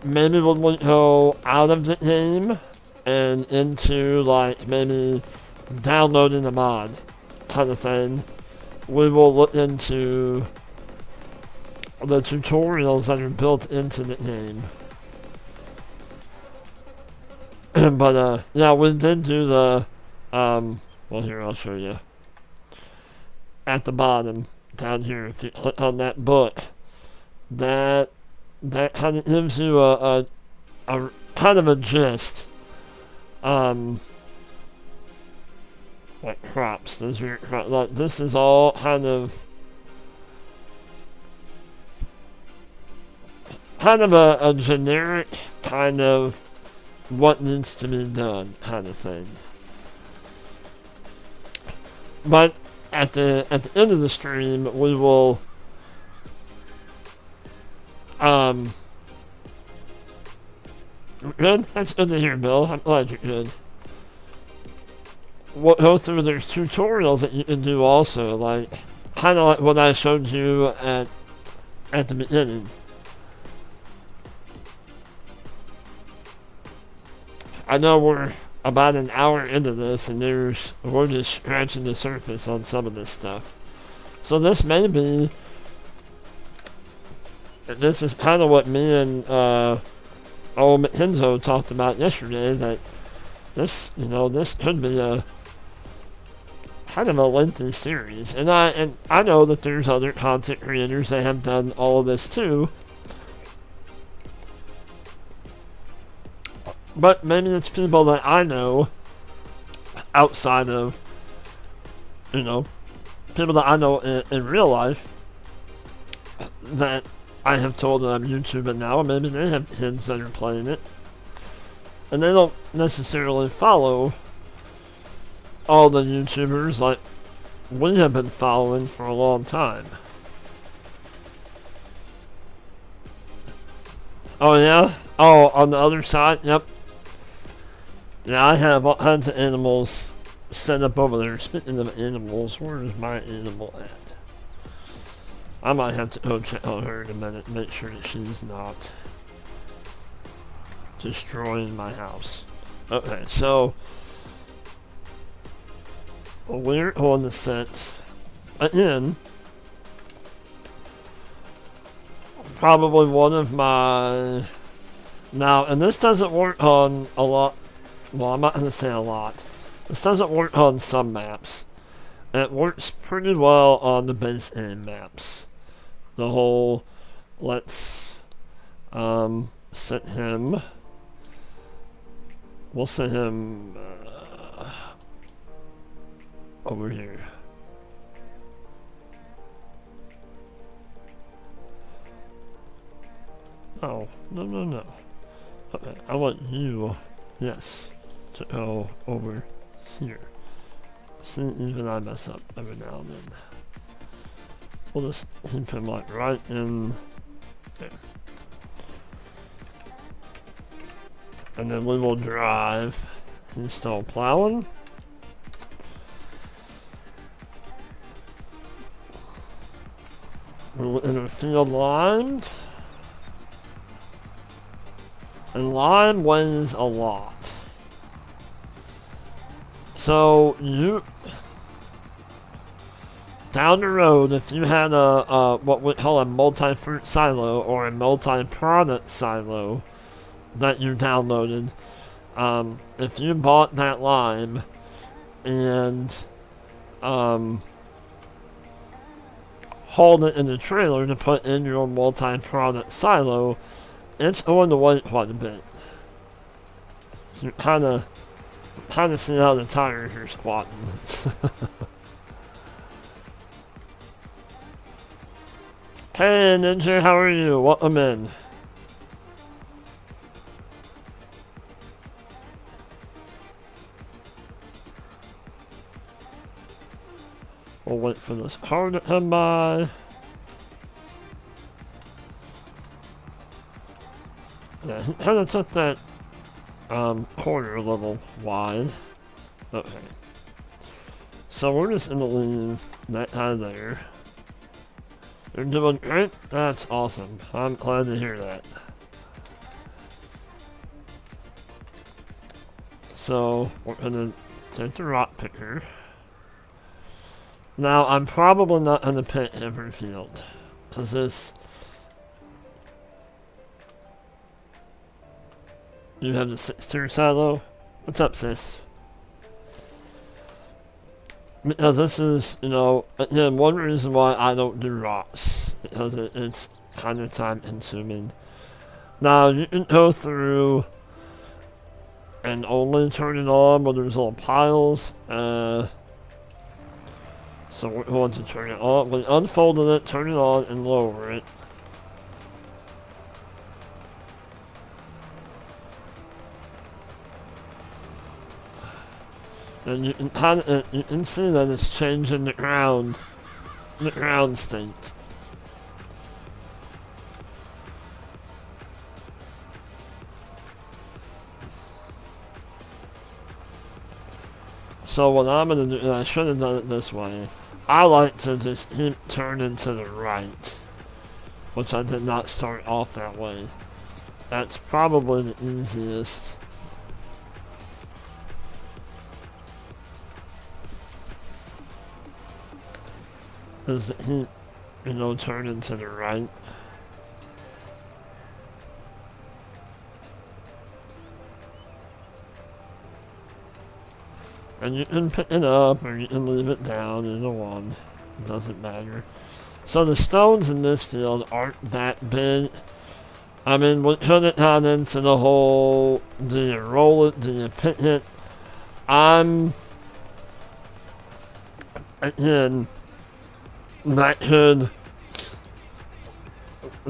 Maybe when we go out of the game and into, like, maybe downloading a mod kind of thing, we will look into the tutorials that are built into the game. But, yeah, we did do the, well, here, I'll show you. At the bottom, down here, if you click on that book, that kind of gives you a kind of a gist. Like crops, those are like, this is all kind of a generic kind of what needs to be done kind of thing. But at the end of the stream, we will good? That's good to hear, Bill. I'm glad you're good. We'll go through, there's tutorials that you can do also, like kind of like what I showed you at the beginning. I know we're about an hour into this, and we're just scratching the surface on some of this stuff. So this is kind of what me and Enzo talked about yesterday, that this could be a kind of a lengthy series. And I know that there's other content creators that have done all of this too. But maybe it's people that I know outside of, people that I know in real life that I have told that I'm YouTubing now, and maybe they have kids that are playing it. And they don't necessarily follow all the YouTubers like we have been following for a long time. Oh yeah? Oh, on the other side? Yep. Yeah, I have all kinds of animals set up over there. Speaking of animals, where is my animal at? I might have to go check on her in a minute, make sure that she's not destroying my house. Okay, so we're on the set again. Probably one of my now, and this doesn't work on a lot. Well, I'm not going to say a lot. This doesn't work on some maps. It works pretty well on the base game maps. The whole, let's set him. We'll set him over here. Oh, no. Okay, I want you, yes, to go over here. See, even I mess up every now and then. We'll just keep him like right in there. And then we will drive, install plowing. We'll enter field lines. And lime weighs a lot. So down the road, if you had a what we call a multi-fruit silo or a multi-product silo that you downloaded, if you bought that lime and hauled it in the trailer to put in your multi-product silo, it's going to weigh quite a bit. So you kind of see how the tires are squatting. Hey Ninja, how are you? Welcome in. We'll wait for this car to come by. Yeah, he kind of took that corner a little wide. Okay. So we're just gonna leave that guy there. You're doing great? That's awesome. I'm glad to hear that. So we're gonna take the rock picker. Now I'm probably not gonna pick every field. Cause this... You have the 6-tier silo? What's up, sis? Because this is, you know, again, one reason why I don't do rocks. Because it's kind of time consuming. Now, you can go through and only turn it on when there's little piles. So we're going to turn it on. When unfolding it, turn it on and lower it. And you can see that it's changing the ground state. So what I'm gonna do, and I should have done it this way, I like to just keep turning to the right, which I did not start off that way. That's probably the easiest. Is that he, you know, turning to the right. And you can pick it up or you can leave it down, either one. It doesn't matter. So the stones in this field aren't that big. I mean, we could have gone into the whole, do you roll it, do you pick it? Again, that could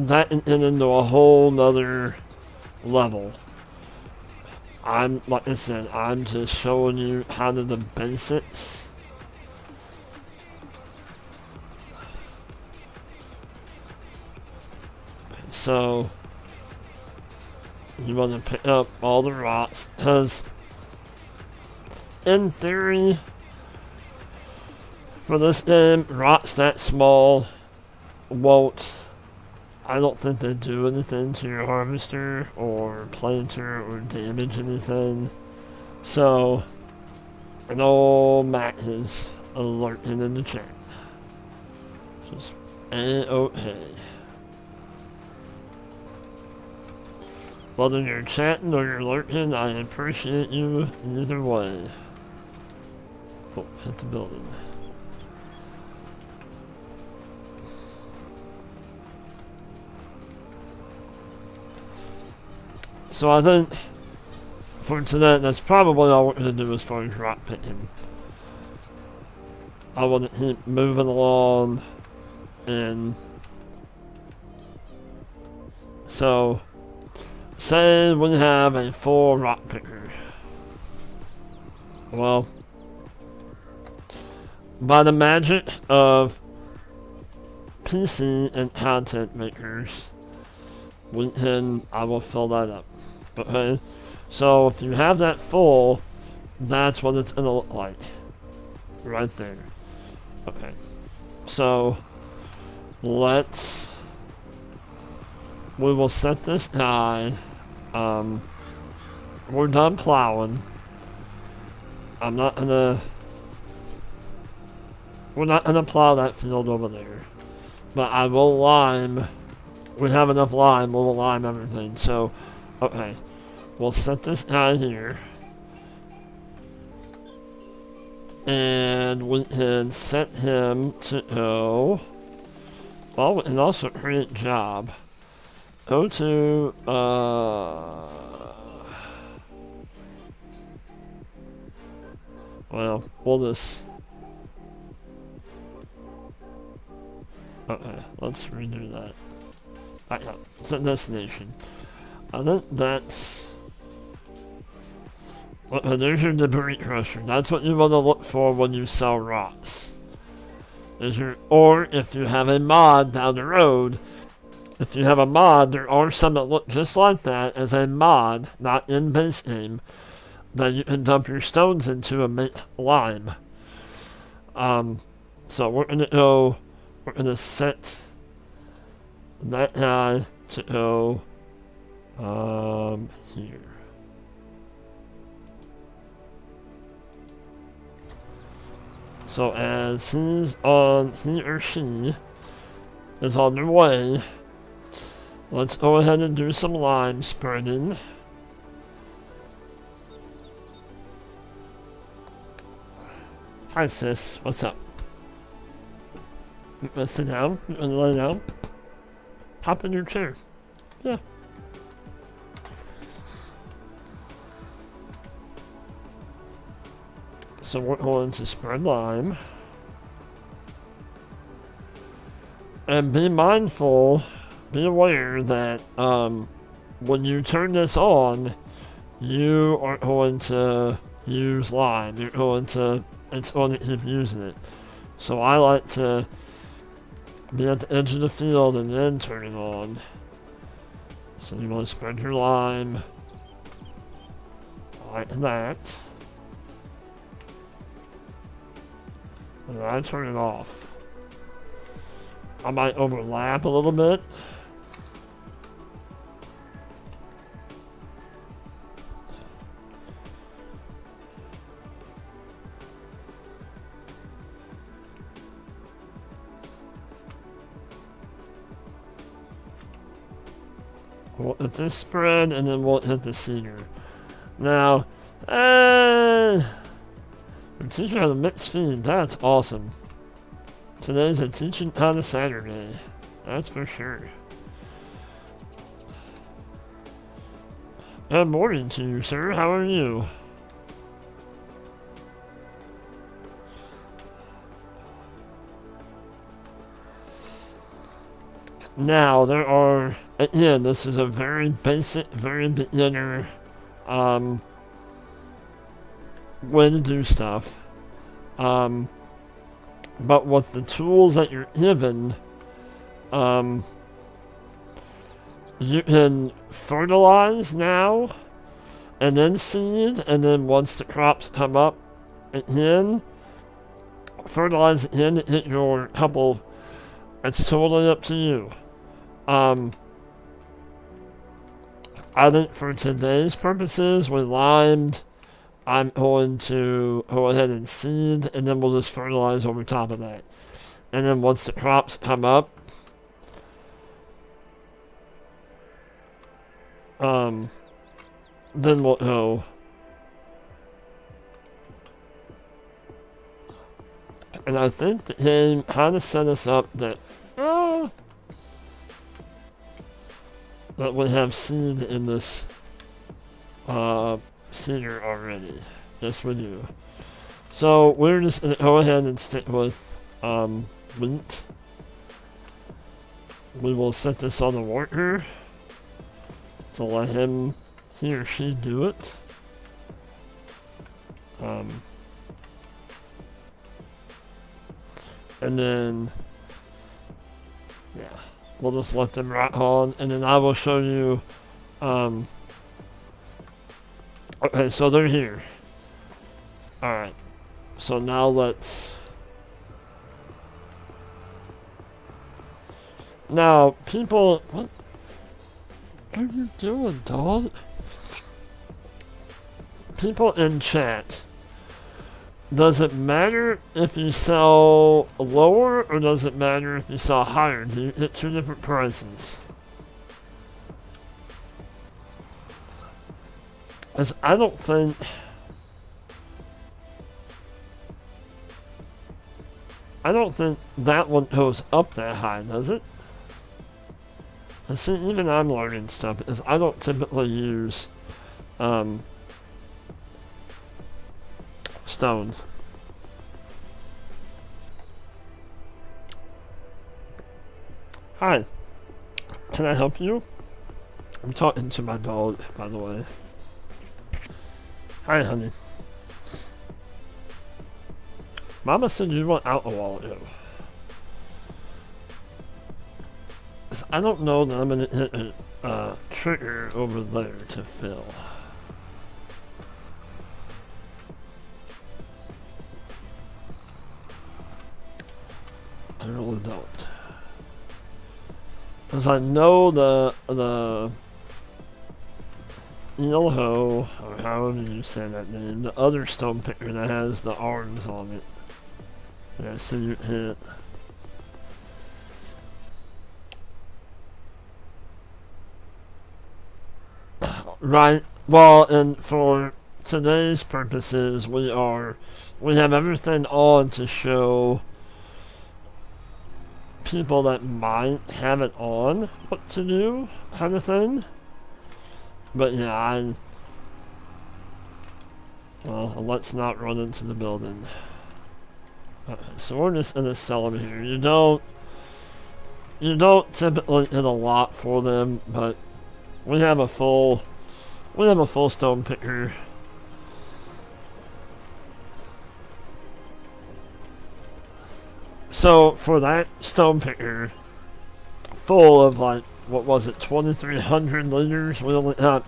get into a whole nother level. Like I said, I'm just showing you how to the basics. So, you want to pick up all the rocks, because in theory, for this game, rocks that small won't, I don't think they do anything to your harvester or planter or damage anything. So, an old Mac is alerting in the chat. Just A-okay. Whether you're chatting or you're lurking, I appreciate you either way. Oh, hit the building. So I think for today, that's probably all we're going to do as far as rock picking. I want to keep moving along, and so say we have a full rock picker. Well, by the magic of PC and content makers, I will fill that up. Okay, so if you have that full, that's what it's gonna look like. Right there. Okay, so we will set this guy, we're done plowing. We're not gonna plow that field over there. But I will lime, we have enough lime, we'll lime everything, so, okay. We'll set this guy here. And we can set him to go. Well, we can also create job. Go to, well, we'll just... Okay, let's redo that. Yeah, set destination. I think that's... Okay, there's your debris crusher. That's what you want to look for when you sell rocks. Or if you have a mod down the road, if you have a mod, there are some that look just like that as a mod, not in base game, that you can dump your stones into and make lime. So we're gonna set that guy to go, here. So as he or she is on their way, let's go ahead and do some lime spreading. Hi sis, what's up? You wanna sit down? You wanna lay down? Hop in your chair. Yeah. So we're going to spread lime. And be mindful, be aware that when you turn this on, you are going to use lime. It's going to keep using it. So I like to be at the edge of the field and then turn it on. So you want to spread your lime like that. And then I turn it off. I might overlap a little bit. We'll hit this spread and then we'll hit the cedar. Now, we're teaching how to mix feed. That's awesome. Today's a teaching how to Saturday. That's for sure. Good morning to you, sir. How are you? Now, there are, again, this is a very basic, very beginner way to do stuff. But with the tools that you're given, you can fertilize now, and then seed, and then once the crops come up again, fertilize again to hit your couple. It's totally up to you. I think for today's purposes, with limed, I'm going to go ahead and seed, and then we'll just fertilize over top of that. And then once the crops come up, then we'll go. And I think the game kind of set us up that that we have seed in this cedar already. Yes, we do. So we're just gonna go ahead and stick with wheat. We will set this on the worker to let he or she do it. And then we'll just let them rock on, and then I will show you. Okay, so they're here. Alright. So now let's. Now, people. What are you doing, dog? People in chat. Does it matter if you sell lower, or does it matter if you sell higher? Do you get two different prices? As I don't think that one goes up that high, does it? And see, even I'm learning stuff, because I don't typically use stones. Hi. Can I help you? I'm talking to my dog, by the way. Hi, honey. Mama said you went out a while ago. I don't know that I'm gonna hit a trigger over there to fill. I really don't. Because I know the Ilho, or however you say that name, the other stone picker that has the arms on it. Yeah, so you hit. Right. Well, and for today's purposes, we have everything on to show people that might have it on what to do, kind of thing. But yeah, well, let's not run into the building. So we're just gonna sell them here. You don't typically hit a lot for them, but we have a full stone picker. So for that stone picker, full of like, what was it, 2,300 liters, we only got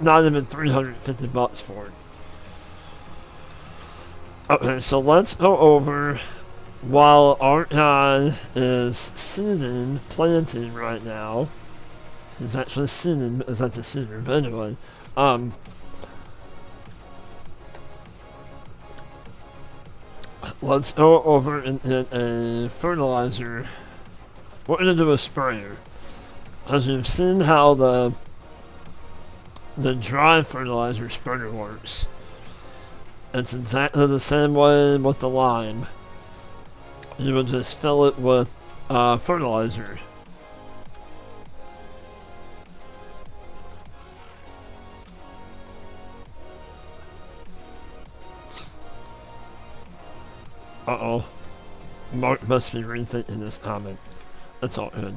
not even $350 for it. Okay, so let's go over, while our guy is seeding, planting right now. He's actually seeding because that's a seeder, but anyway, let's go over and hit a fertilizer. We're gonna do a sprayer. As you've seen how the dry fertilizer sprayer works. It's exactly the same way with the lime. You would just fill it with fertilizer. Uh-oh. Mark must be rethinking this comment. That's all good.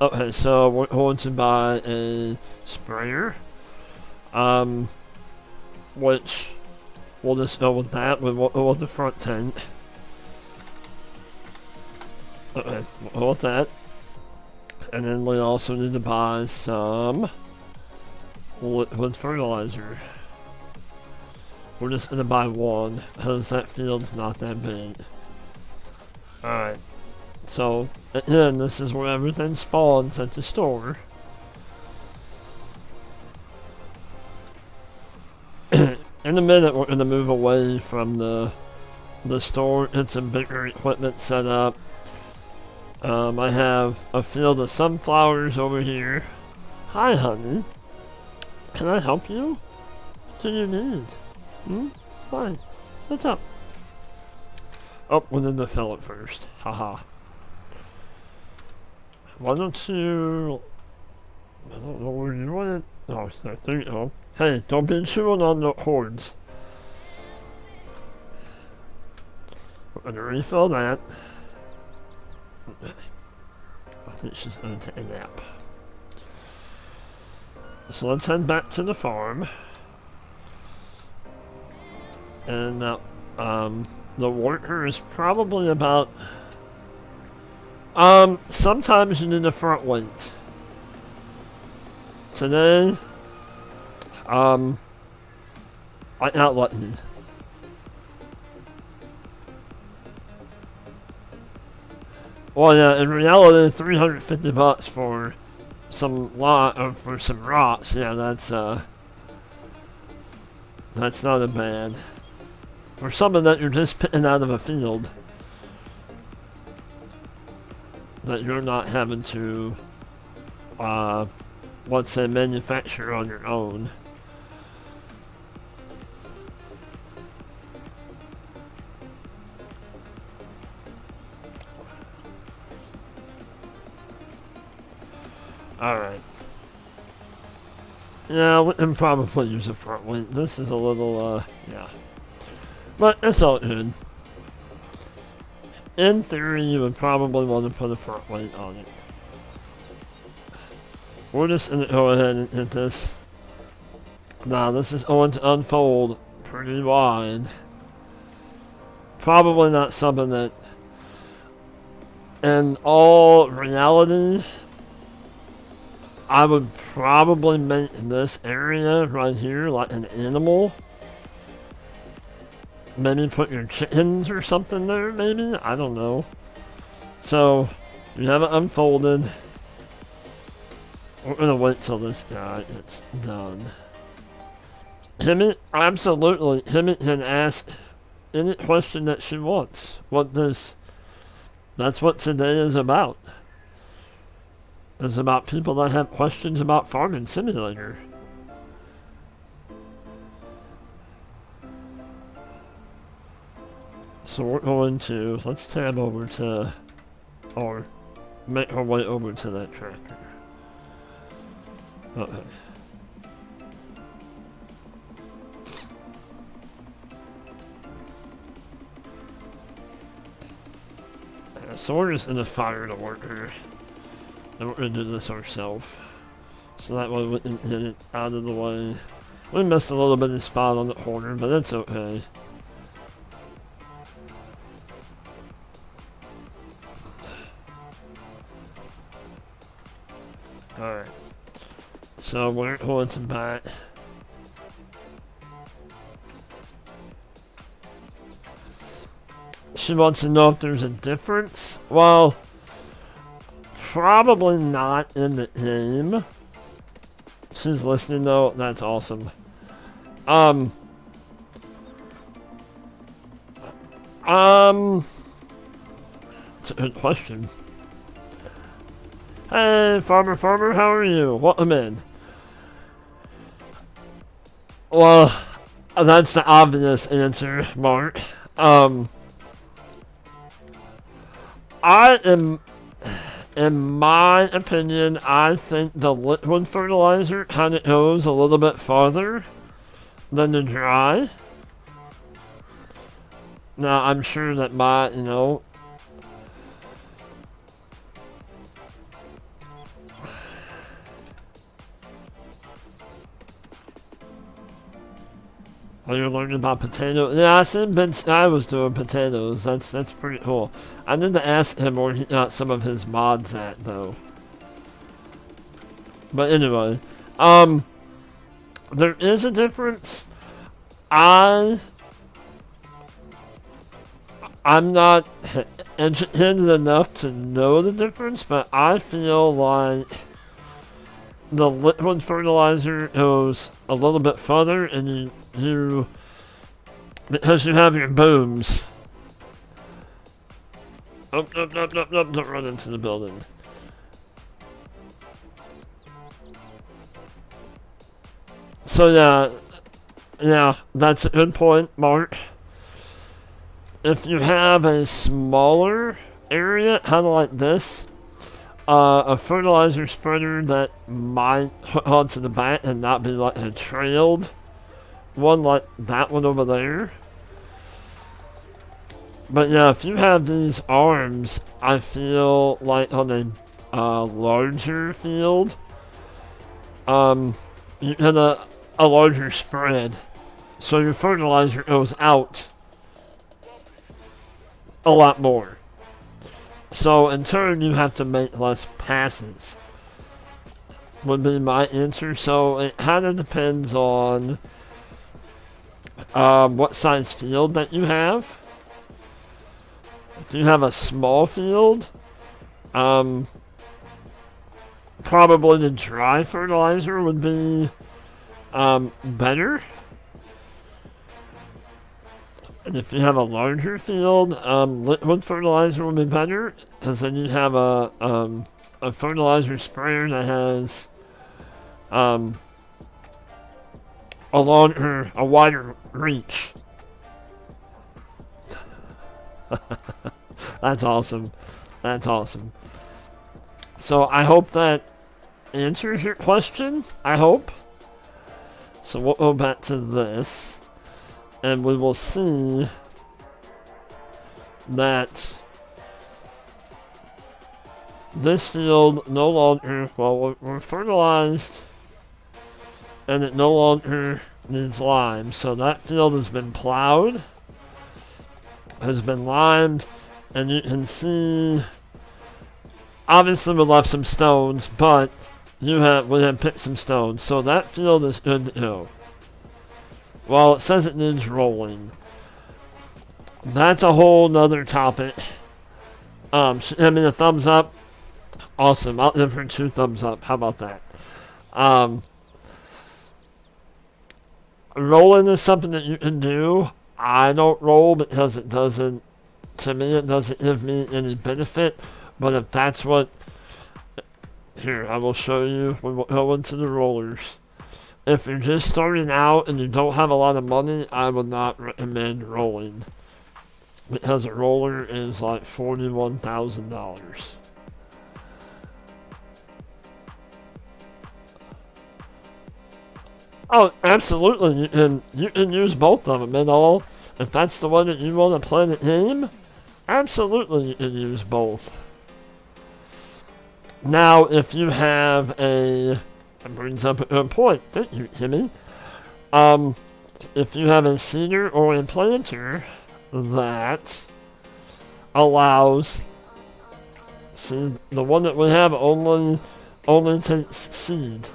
Okay, so we're going to buy a sprayer. Which we'll just go with that with the front tank. Okay, we'll go with that. And then we also need to buy some liquid fertilizer. We're just gonna buy one because that field's not that big. Alright. So, again, this is where everything spawns at the store. In a minute, we're going to move away from the store. It's some bigger equipment set up. I have a field of sunflowers over here. Hi, honey. Can I help you? What do you need? Hi. What's up? Oh, we need to fill it first. Haha. Why don't you... I don't know where you want it. Oh, there you go. Hey, don't be chewing on the horns. We're gonna refill that. I think she's gonna take a nap. So let's head back to the farm. And the worker is probably about... sometimes you need a front weight. Today, I got lucky. Well, yeah, in reality, $350 for some for some rocks. Yeah, that's not a bad. For something that you're just picking out of a field, that you're not having to, let's say, manufacture on your own. Alright. Yeah, we can probably use a front weight. This is a little, yeah. But it's all good. in theory, you would probably want to put a front weight on it. We're just going to go ahead and hit this. Now, this is going to unfold pretty wide. Probably not something that, in all reality, I would probably make this area right here like an animal. Maybe put your chickens or something there, maybe? I don't know. So, you have it unfolded. We're gonna wait till this guy gets done. Timmy, absolutely, Timmy can ask any question that she wants. That's what today is about. It's about people that have questions about Farming Simulator. So we're going to, let's tab over to, or make our way over to that tractor. Okay. So we're just gonna fire the worker, and we're gonna do this ourselves. So that way we can get it out of the way. We missed a little bit of spot on the corner, but it's okay. Alright. So we're going to back. She wants to know if there's a difference. Well, probably not in the game. She's listening though. That's awesome. It's a good question. Hey, farmer, how are you? Welcome in. Well, that's the obvious answer, Mark. In my opinion, I think the liquid fertilizer kind of goes a little bit farther than the dry. Now, I'm sure that my, Oh, you're learning about potatoes? Yeah, I seen Ben Sky was doing potatoes. That's pretty cool. I need to ask him where he got some of his mods at, though. But anyway, there is a difference. I'm not educated enough to know the difference, but I feel like the liquid fertilizer goes a little bit further, and you because you have your booms. Oh, don't run into the building. So yeah, that's a good point, Mark. If you have a smaller area, kind of like this, a fertilizer spreader that might hook onto the back and not be like a trailed one like that one over there. But yeah, if you have these arms, I feel like on a larger field, you get a larger spread, so your fertilizer goes out a lot more. So in turn, you have to make less passes, would be my answer. So it kind of depends on what size field that you have. If you have a small field, probably the dry fertilizer would be better. And if you have a larger field, liquid fertilizer would be better, because then you have a fertilizer sprayer that has a wider reach. That's awesome. That's awesome. So I hope that answers your question. I hope. So we'll go back to this, and we will see that this field no longer, well, we're fertilized, and it no longer needs lime. So that field has been plowed, has been limed, and you can see, obviously we left some stones, but we have picked some stones. So that field is good to go. Well, it says it needs rolling. That's a whole nother topic. Send me a thumbs up. Awesome. I'll give her 2 thumbs up. How about that? Rolling is something that you can do. I don't roll because it doesn't, to me, it doesn't give me any benefit. But if that's what, here, I will show you. We will go into the rollers. If you're just starting out and you don't have a lot of money, I would not recommend rolling. Because a roller is like $41,000. Oh, absolutely. You can use both of them and all. If that's the one that you want to play the game, absolutely you can use both. Now, if you have that brings up a good point. Thank you, Timmy. If you have a seeder or a planter that allows, see, the one that we have only takes seed.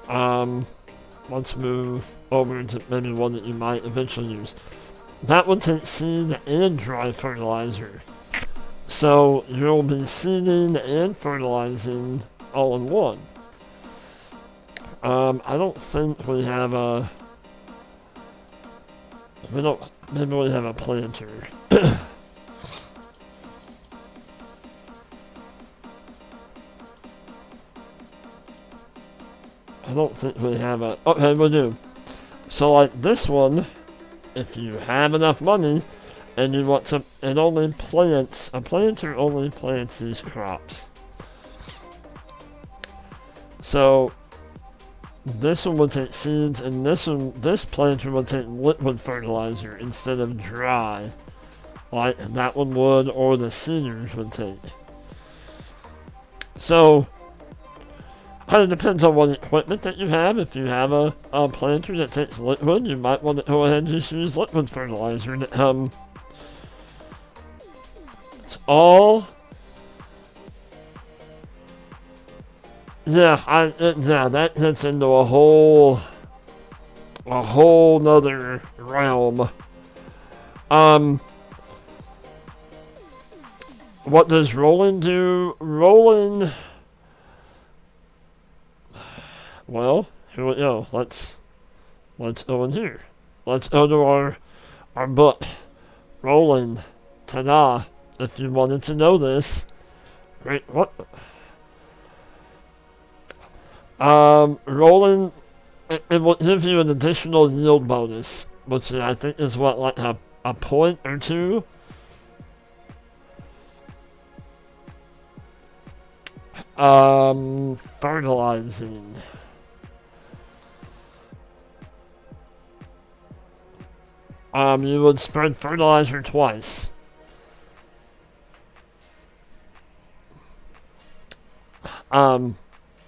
Let's move over to maybe one that you might eventually use. That one takes seed and dry fertilizer. So you'll be seeding and fertilizing all in one. I don't think we have a... Maybe we have a planter. I don't think we have a... Okay, we do. So like this one, if you have enough money and you want to... It only plants... A planter only plants these crops. So this one would take seeds, and this planter would take liquid fertilizer instead of dry, like that one would, or the seeders would take. So, kind of depends on what equipment that you have. If you have a planter that takes liquid, you might want to go ahead and just use liquid fertilizer. It's all... Yeah, that gets into a whole nother realm. What does Roland do? Roland, well, here we go. Let's go in here. Let's go to our book. Roland, ta-da! If you wanted to know this, right? What? Rolling, it will give you an additional yield bonus, which I think is what, like a point or 2? Fertilizing. You would spread fertilizer twice.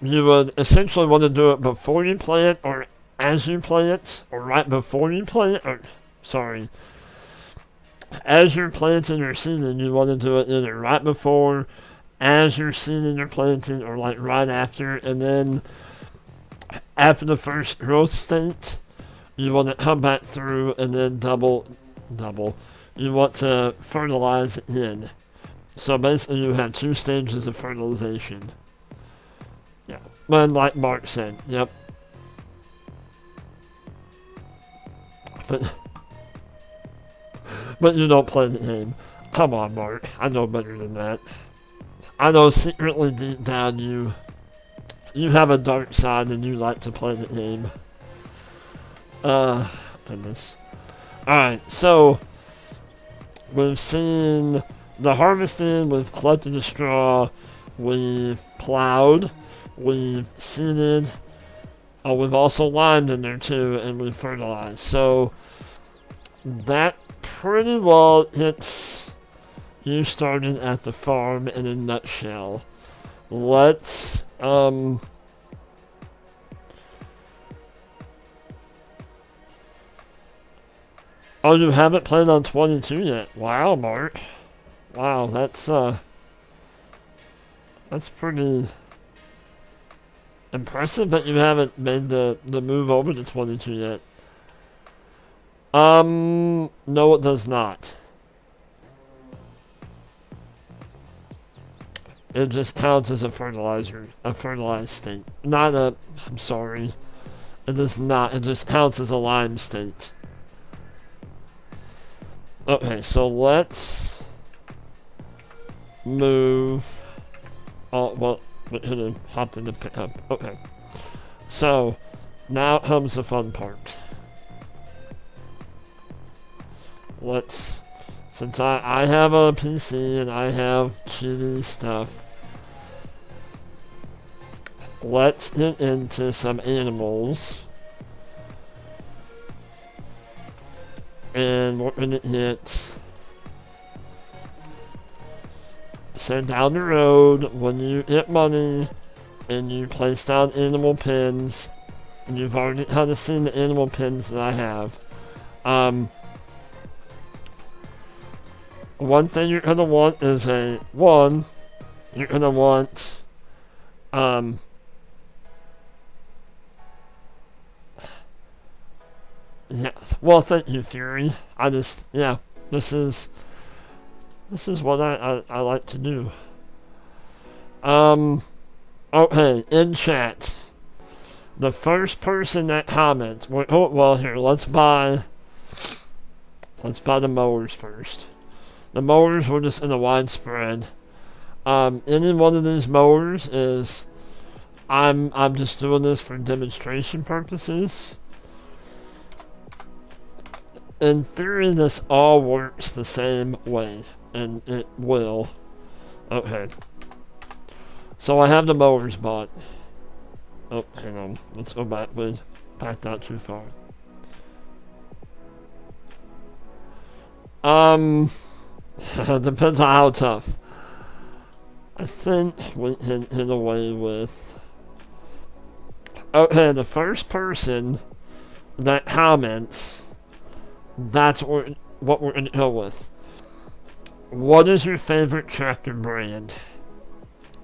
You would essentially want to do it before you plant, or as you plant, or right before you plant, or, sorry. As you're planting or seeding, you want to do it either right before, as you're seeding or planting, or like right after, and then after the first growth state, you want to come back through and then double. You want to fertilize it in. So basically you have 2 stages of fertilization. Yeah, and like Mark said, yep. But you don't play the game. Come on, Mark. I know better than that. I know secretly deep down you have a dark side and you like to play the game. Goodness. Alright, so we've seen the harvesting, we've collected the straw, we've plowed, we've seeded, we've also limed in there too, and we've fertilized. So that pretty well hits You started at the farm in a nutshell. Let's, oh, you haven't played on 22 yet. Wow, Mark. Wow, that's pretty impressive that you haven't made the move over to 22 yet. No, it does not. It just counts as a fertilizer, a fertilized state. Not a, I'm sorry. It does not, it just counts as a lime state. Okay, so let's move. Oh, well, we could have hopped into pickup. Okay. So, now comes the fun part. Let's, since I have a PC and I have cheaty stuff, let's get into some animals. And we're gonna hit send down the road when you hit money and you place down animal pins, and you've already kind of seen the animal pins that I have. One thing you're gonna want is you're gonna want yeah, well, thank you, Fury. This is what I like to do. Okay, in chat, the first person that comments, here, let's buy the mowers first. The mowers were just in a widespread. Any one of these mowers is, I'm just doing this for demonstration purposes. In theory, this all works the same way, and it will. Okay. So I have the mowers bought. Oh, hang on. Let's go back. We backed out too far. Depends on how tough. I think we can get away with. Okay, the first person that comments, that's what we're gonna go with. What is your favorite tractor brand?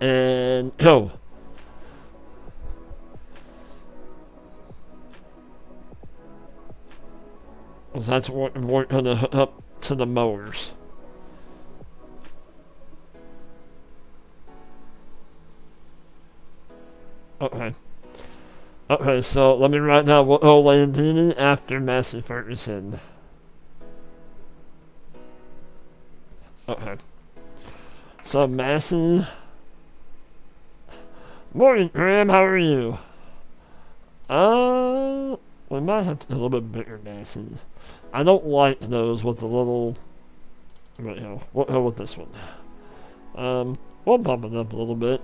And go. That's what we're gonna hook up to the mowers. Okay. Okay, so let me write down Landini after Massey Ferguson. Okay. So Massey. Morning, Graham. How are you? We might have to do a little bit bigger Massey. I don't like those with the little. Right here. We'll go with this one. We'll bump it up a little bit.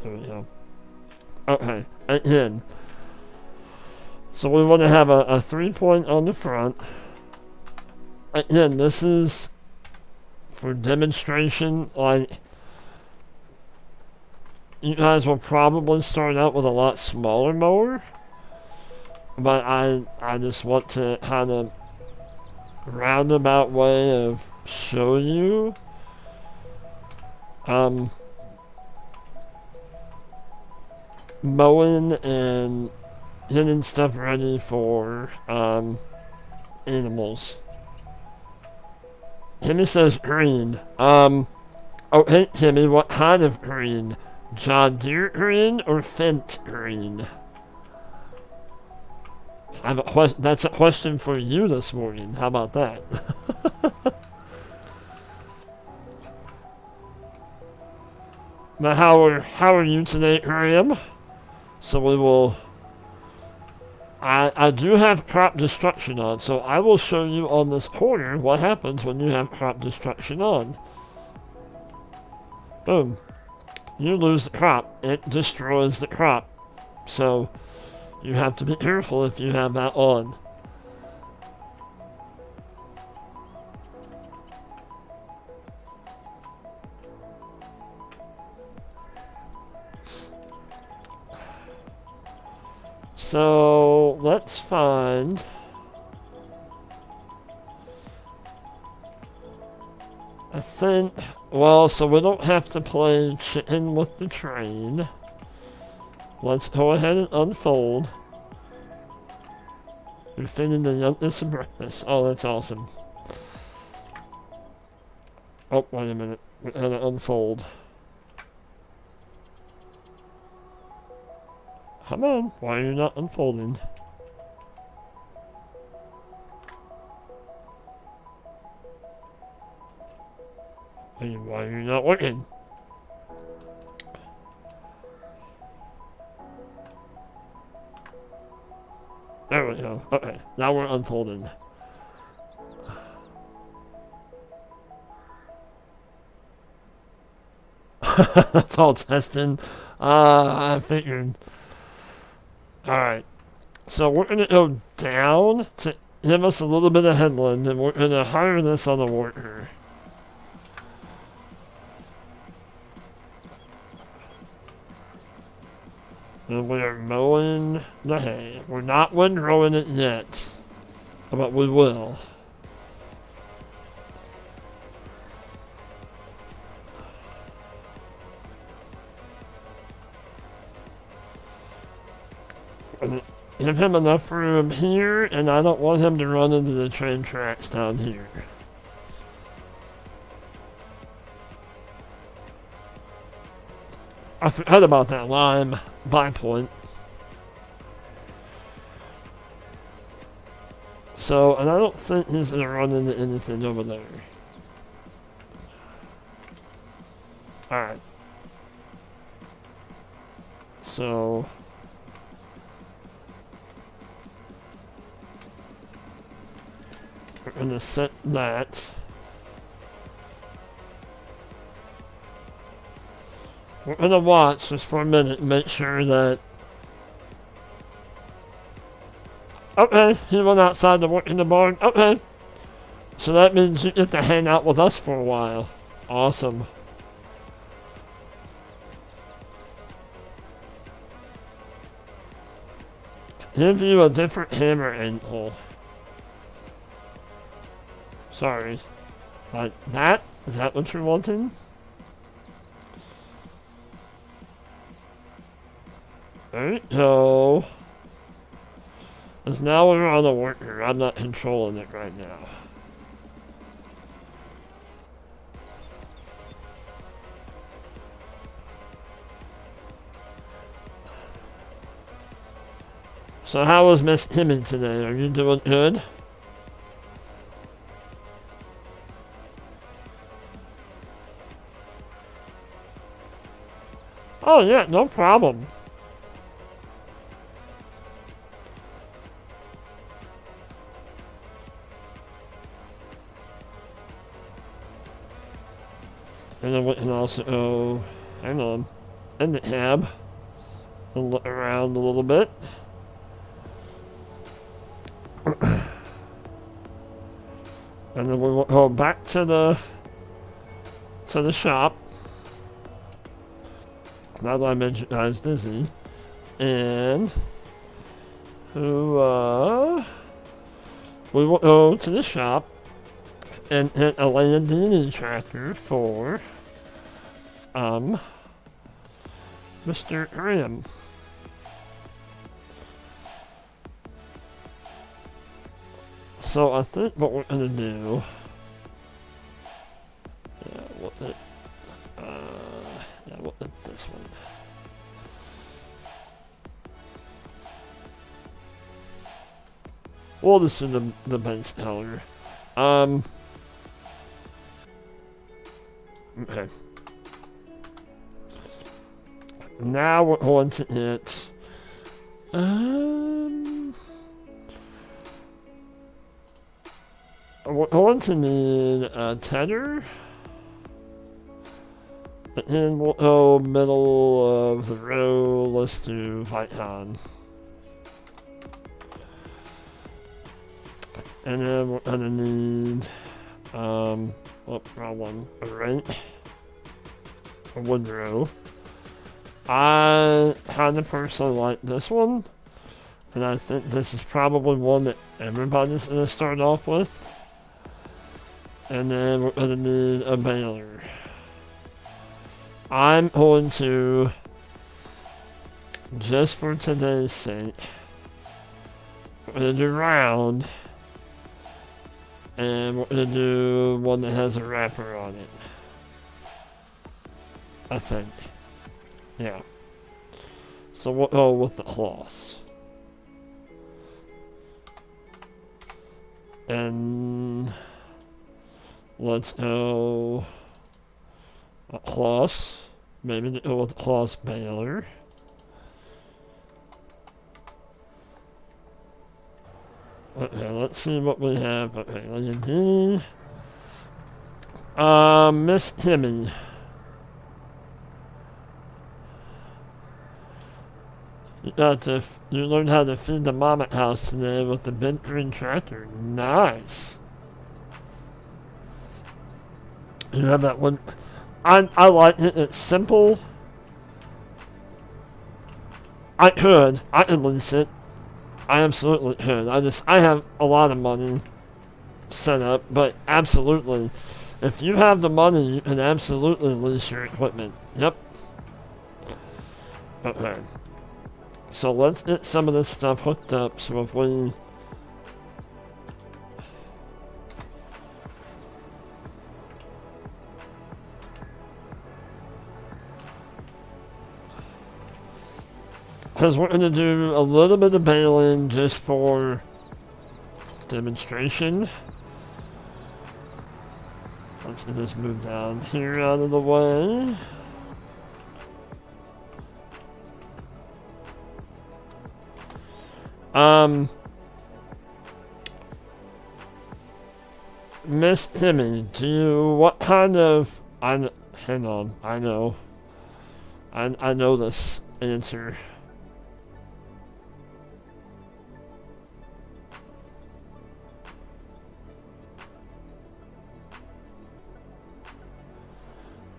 There we go. Okay, again. So we want to have a 3-point on the front. Again, this is for demonstration. Like, you guys will probably start out with a lot smaller mower, but I just want to kind of roundabout way of show you. Mowing and getting stuff ready for animals. Timmy says green. Oh, hey Timmy, what kind of green? John Deere green or Fendt green? I have a question. That's a question for you this morning. How about that? But how are you today, Graham? So we will. I do have crop destruction on, so I will show you on this corner what happens when you have crop destruction on. Boom. You lose the crop. It destroys the crop. So you have to be careful if you have that on. So let's find. I think. Well, so we don't have to play chicken with the train. Let's go ahead and unfold. You're feeding the youngest of breakfast. Oh, that's awesome. Oh, wait a minute. We're gonna unfold. Come on, why are you not unfolding? Why are you not working? There we go. Okay, now we're unfolding. That's all testing. I figured. Alright. So we're gonna go down to give us a little bit of headland, and we're gonna hire this on a worker. And we are mowing the hay. We're not windrowing it yet, but we will. And give him enough room here, and I don't want him to run into the train tracks down here. I forgot about that lime buy point. So, and I don't think he's gonna run into anything over there. Alright. So... we're gonna set that. We're gonna watch just for a minute and make sure that... Okay, he went outside to work in the barn. Okay. So that means you get to hang out with us for a while. Awesome. Give you a different hammer angle. Sorry. Like that? Is that what you're wanting? There you go. Because now we're on a worker. I'm not controlling it right now. So how was Miss Timmy today? Are you doing good? Oh yeah, no problem. And then we can also go, hang on, in the cab and look around a little bit. And then we will go back to the shop. Now that I mentioned I was dizzy. And we will go to the shop and hit a landing tracker for Mr. Graham. So I think what we're gonna do, we'll hit this one. We'll just do the base color. Okay. Now we're going to hit we're going to need a tether. And then we'll go middle of the row. Let's do Vicon. And then we're gonna need wrong one. Alright. A woodrow. I kind of personally like this one. And I think this is probably one that everybody's going to start off with. And then we're going to need a baler. I'm going to, just for today's sake, we're going to do round. And we're going to do one that has a wrapper on it. I think. Yeah. So we'll go with the cloths. And let's go a cloths. Maybe go with the cloths baler. Okay, let's see what we have. Okay, Lady D. Miss Timmy. You learned how to feed the Mama house today with the bent green tractor. Nice. You have that one. I like it. It's simple. I could lease it. I absolutely could. I have a lot of money set up, but absolutely, if you have the money, you can absolutely lease your equipment. Yep. Okay. So let's get some of this stuff hooked up. So if we because we're going to do a little bit of baling just for demonstration. Let's get this moved down here out of the way. Miss Timmy, what kind of, hang on, I know this answer.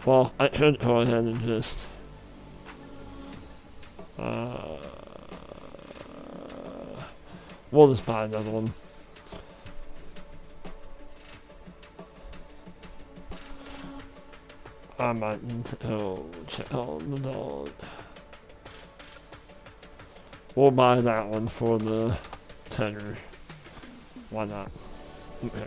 Well, I could go ahead and just, we'll just buy another one. I might need to go check on the dog. We'll buy that one for the tenor. Why not? Okay.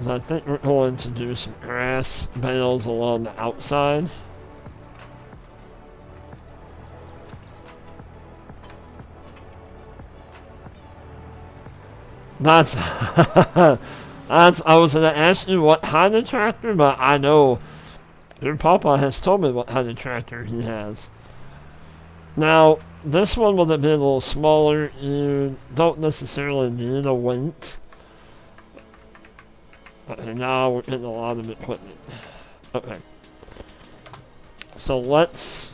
I think we're going to do some grass bales along the outside. That's I was gonna ask you what kind of tractor, but I know your papa has told me what kind of tractor he has. Now, this one will be a little smaller. You don't necessarily need a weight. Okay, now we're getting a lot of equipment. Okay. So let's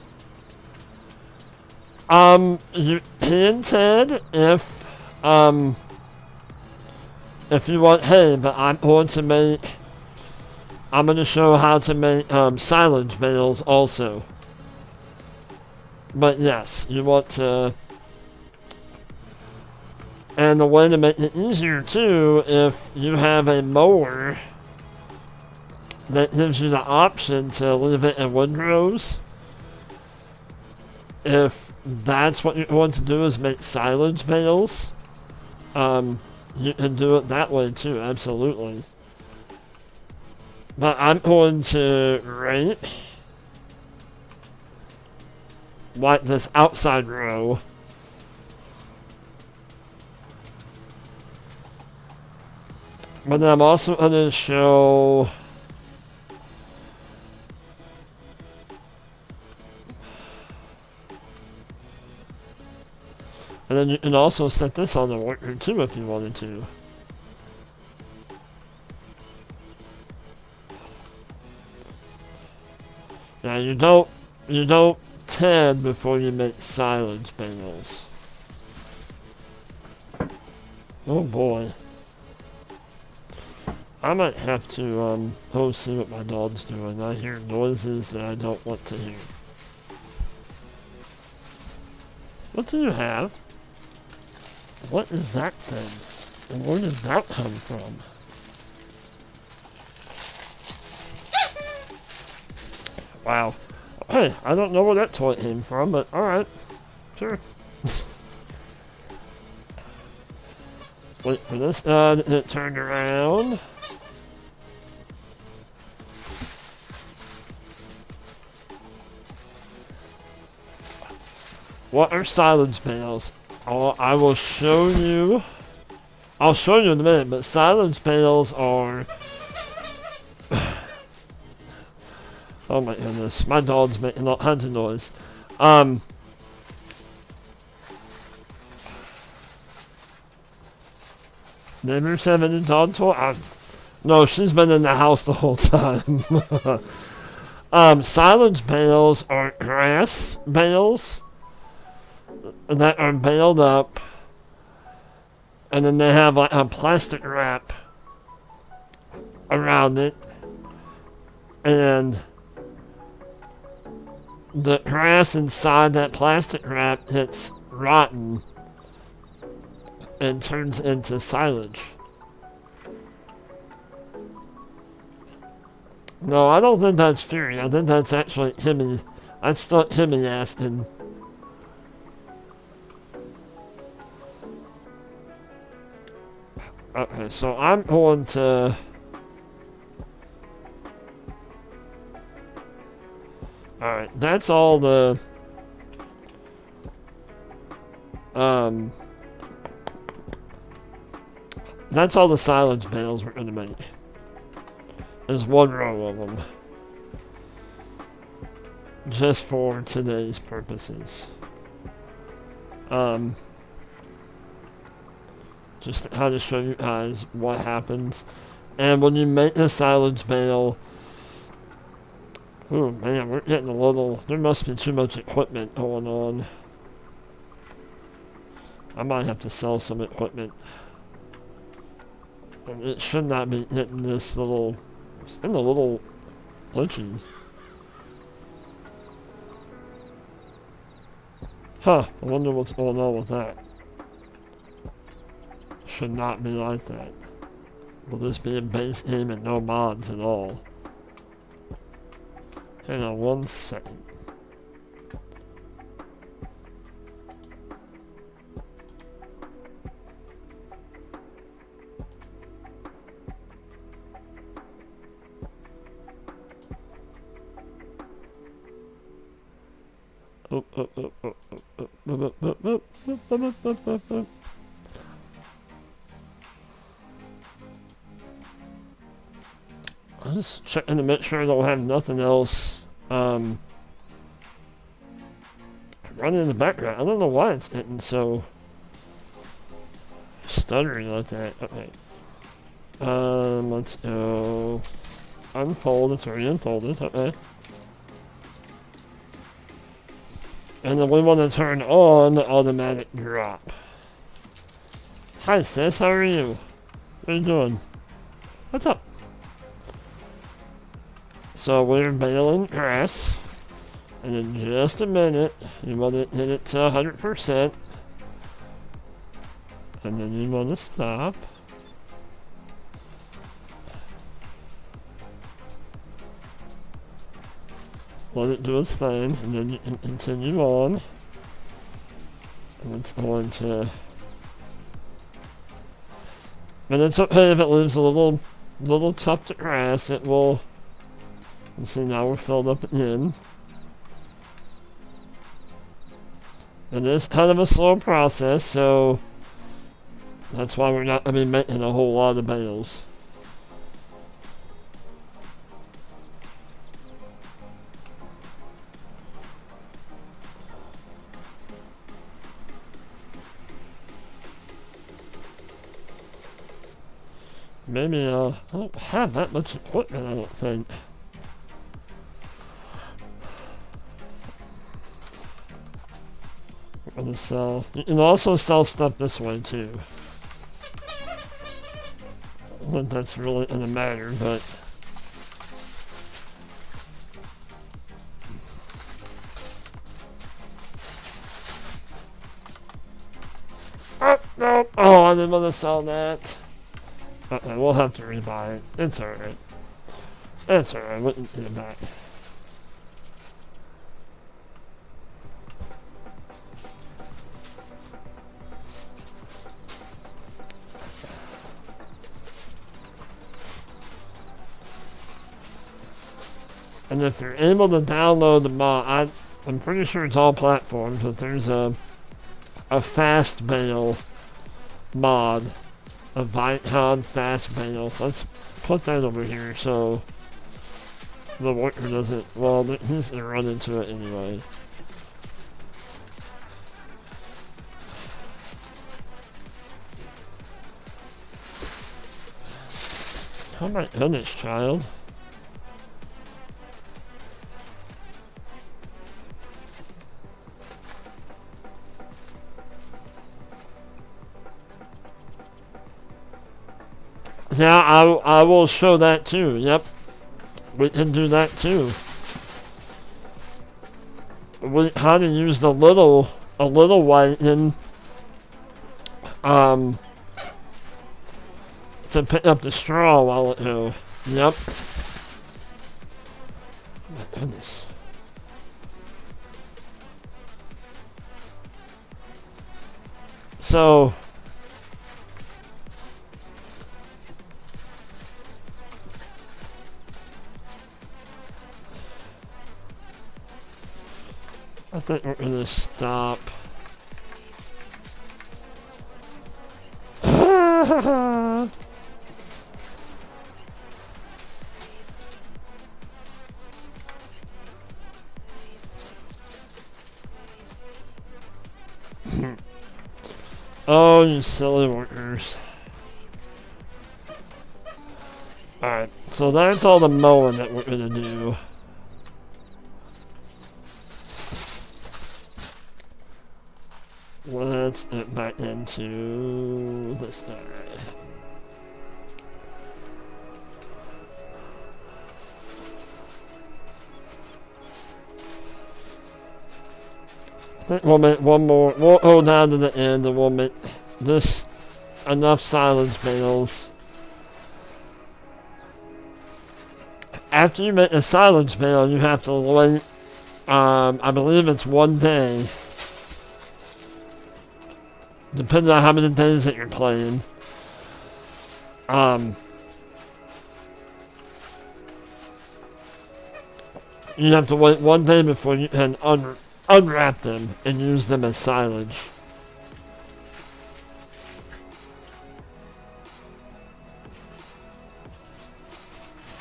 you can, Ted, if you want, hey, but I'm going to show how to make silage bales also. But yes, you want to, and the way to make it easier too, if you have a mower that gives you the option to leave it in windrows, if that's what you want to do is make silage bales, you can do it that way too, absolutely. But I'm going to rate like this outside row. But then I'm also going to show and then you can also set this on the worker too if you wanted to. Now you don't tend before you make silage bales. Oh boy. I might have to go see what my dog's doing. I hear noises that I don't want to hear. What do you have? What is that thing? And where did that come from? Wow. Hey, I don't know where that toy came from, but alright. Sure. Wait for this to get turned around. What are silence panels? Oh, I will show you. I'll show you in a minute, but silence panels are... Oh my goodness, my dog's making all kinds of noise. Neighbors having a dog toy? No, she's been in the house the whole time. Silence panels are grass bales that are baled up, and then they have like a plastic wrap around it, and the grass inside that plastic wrap gets rotten and turns into silage. No, I don't think that's Fury. I think that's actually Kimmy. That's still Kimmy asking. Okay, so I'm going to... Alright, that's all the... That's all the silage panels we're going to make. There's one row of them. Just for today's purposes. Just how to show you guys what happens. And when you make the silage bale... Oh man, we're getting a little... There must be too much equipment going on. I might have to sell some equipment. And it should not be hitting this little... It's in the little glitchy. Huh, I wonder what's going on with that. Should not be like that. Will this be a base game and no mods at all? Hang on 1 second. I'm just checking to make sure I don't have nothing else running in the background. I don't know why it's getting so stuttering like that. Okay. Let's go unfold. It's already unfolded. Okay. And then we want to turn on the automatic drop. Hi sis, how are you? What are you doing? What's up? So we're baling grass. And in just a minute, you want to hit it to 100%. And then you want to stop. Let it do its thing, and then you can continue on. And it's going to... And it's okay if it leaves a little tuft of grass, it will... And see, now we're filled up again. It is kind of a slow process, so... That's why we're not going to be making a whole lot of bales. Maybe, I don't have that much equipment, I don't think. We're gonna sell... You can also sell stuff this way, too. that that's really gonna matter, but... Oh, no! Oh, I didn't want to sell that. Okay, we'll have to rebuy it. It's alright. It's alright, we can get it back. And if you're able to download the mod, I'm pretty sure it's all platforms, but there's a fast bail mod. A Vitehon fast bail. Let's put that over here so the worker doesn't, well, he's gonna run into it anyway. Oh my goodness, child. Yeah, I will show that too. Yep, we can do that too. How to use the little wagon to pick up the straw while it go. Yep. My goodness. So. I think we're gonna stop. Oh, you silly workers. Alright, so that's all the mowing that we're gonna do. Let's get back into this guy. I think we'll make one more. We'll go down to the end and we'll make this enough silence bales. After you make a silence bale, you have to wait, I believe it's 1 day. Depending on how many days that you're playing. You have to wait 1 day before you can unwrap them and use them as silage.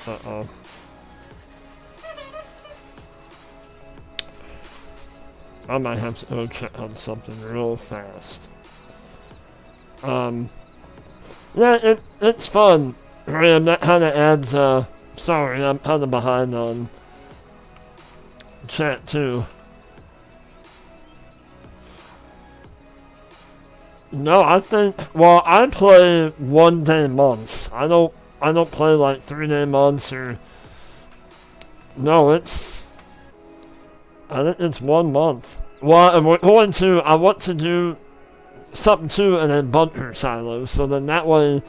Uh-oh. I might have to go check on something real fast. Yeah, it's fun. Graham, that kind of adds, sorry, I'm kind of behind on chat too. No, I think, well, I play 1 day months. I don't play like 3 day months or, no, I think it's 1 month. Well, and I want to do something too and then bunker silos, so then that way,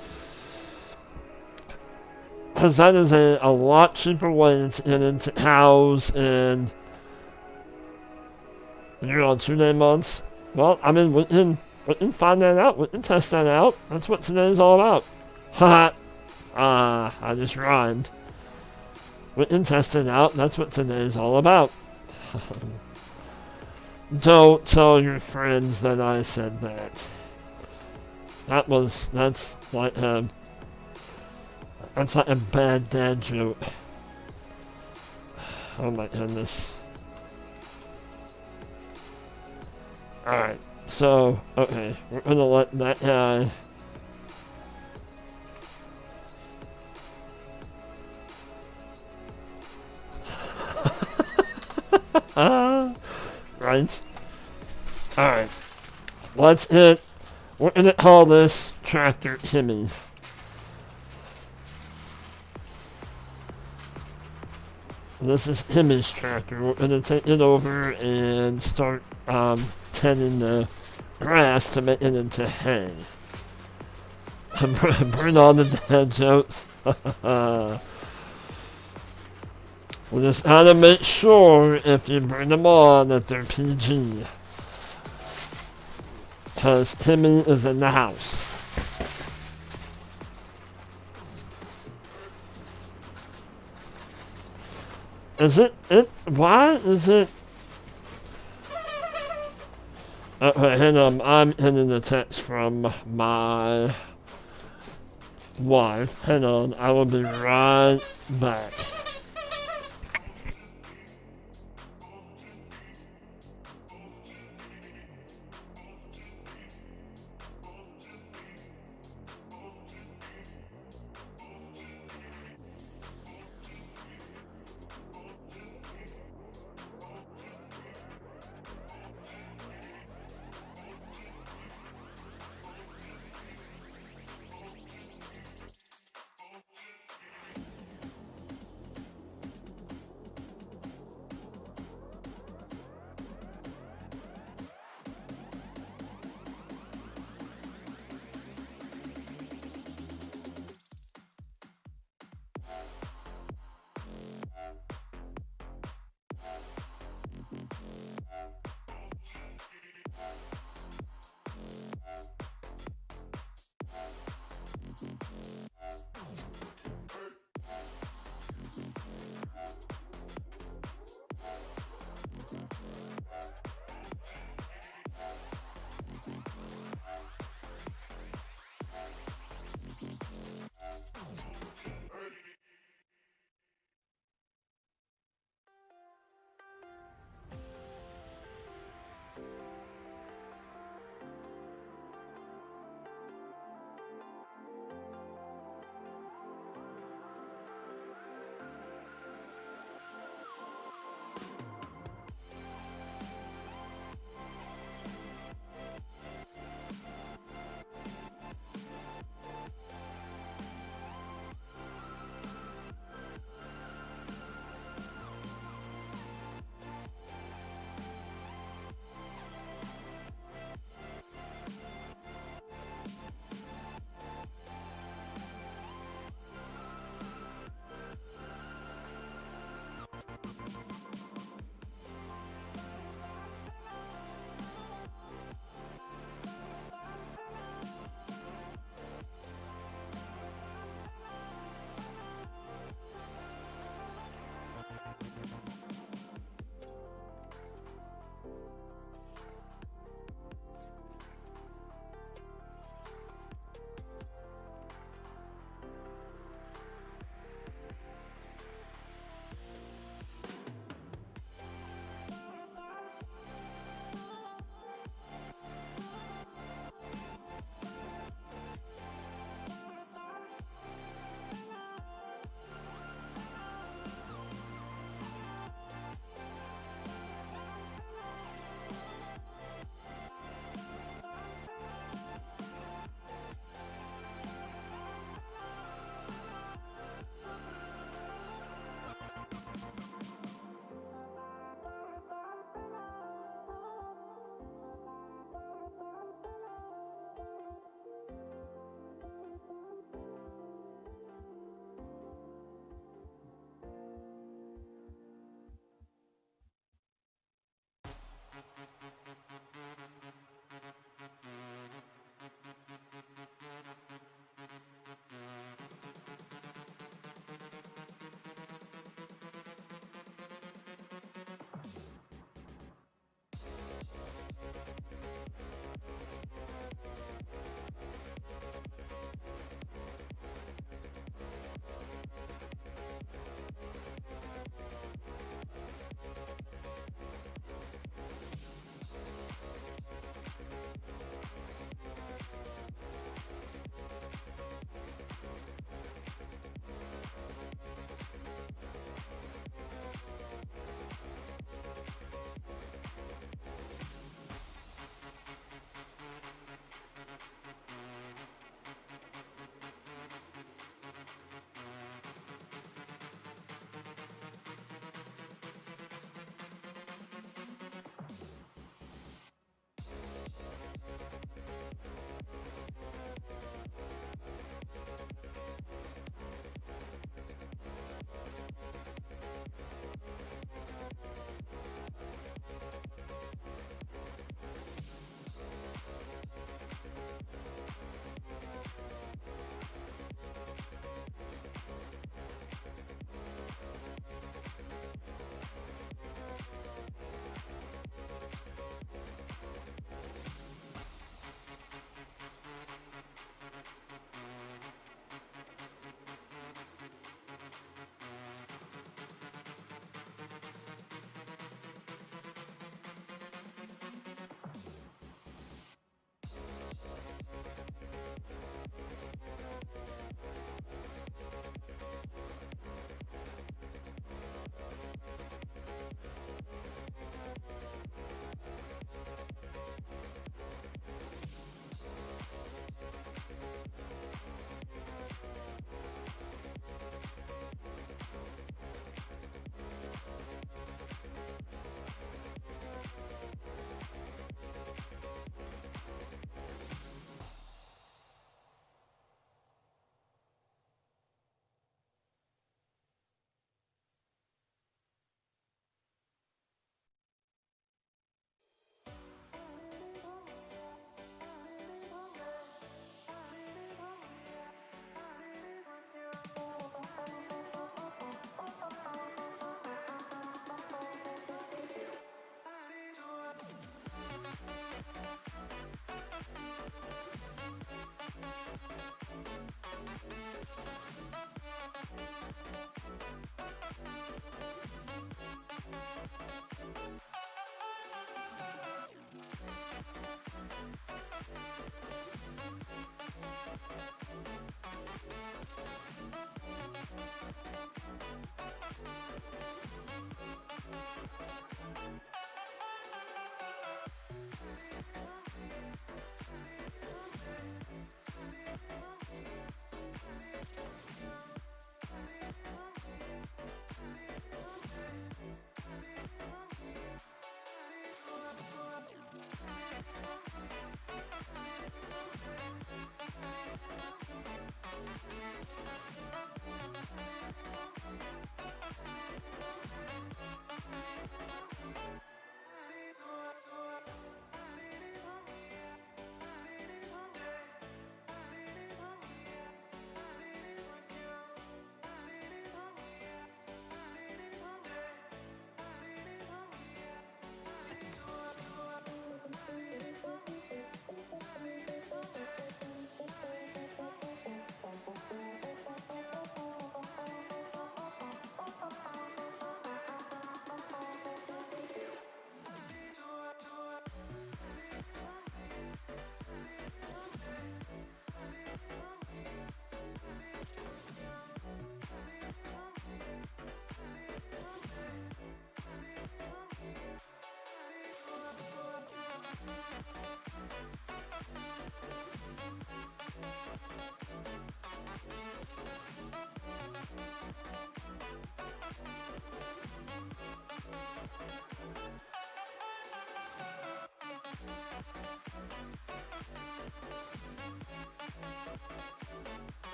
because that is a lot cheaper way to get into cows, and you're on 2 day months. Well, I mean, we can find that out, we can test that out. That's what today's all about. Haha. I just rhymed. We can test it out, that's what today's all about. Don't tell your friends that I said that. That's like a bad dad joke. Oh my goodness. Alright, so, okay, we're gonna let that guy. Right. Alright. We're gonna call this Tractor Timmy. This is Himmy's tractor. We're gonna take it over and start tending the grass to make it into hay. Bring on the dad jokes. We just gotta make sure if you bring them on that they're PG. Because Timmy is in the house. Is it? Why is it? Okay, hang on. I'm getting a text from my wife. Hang on. I will be right back.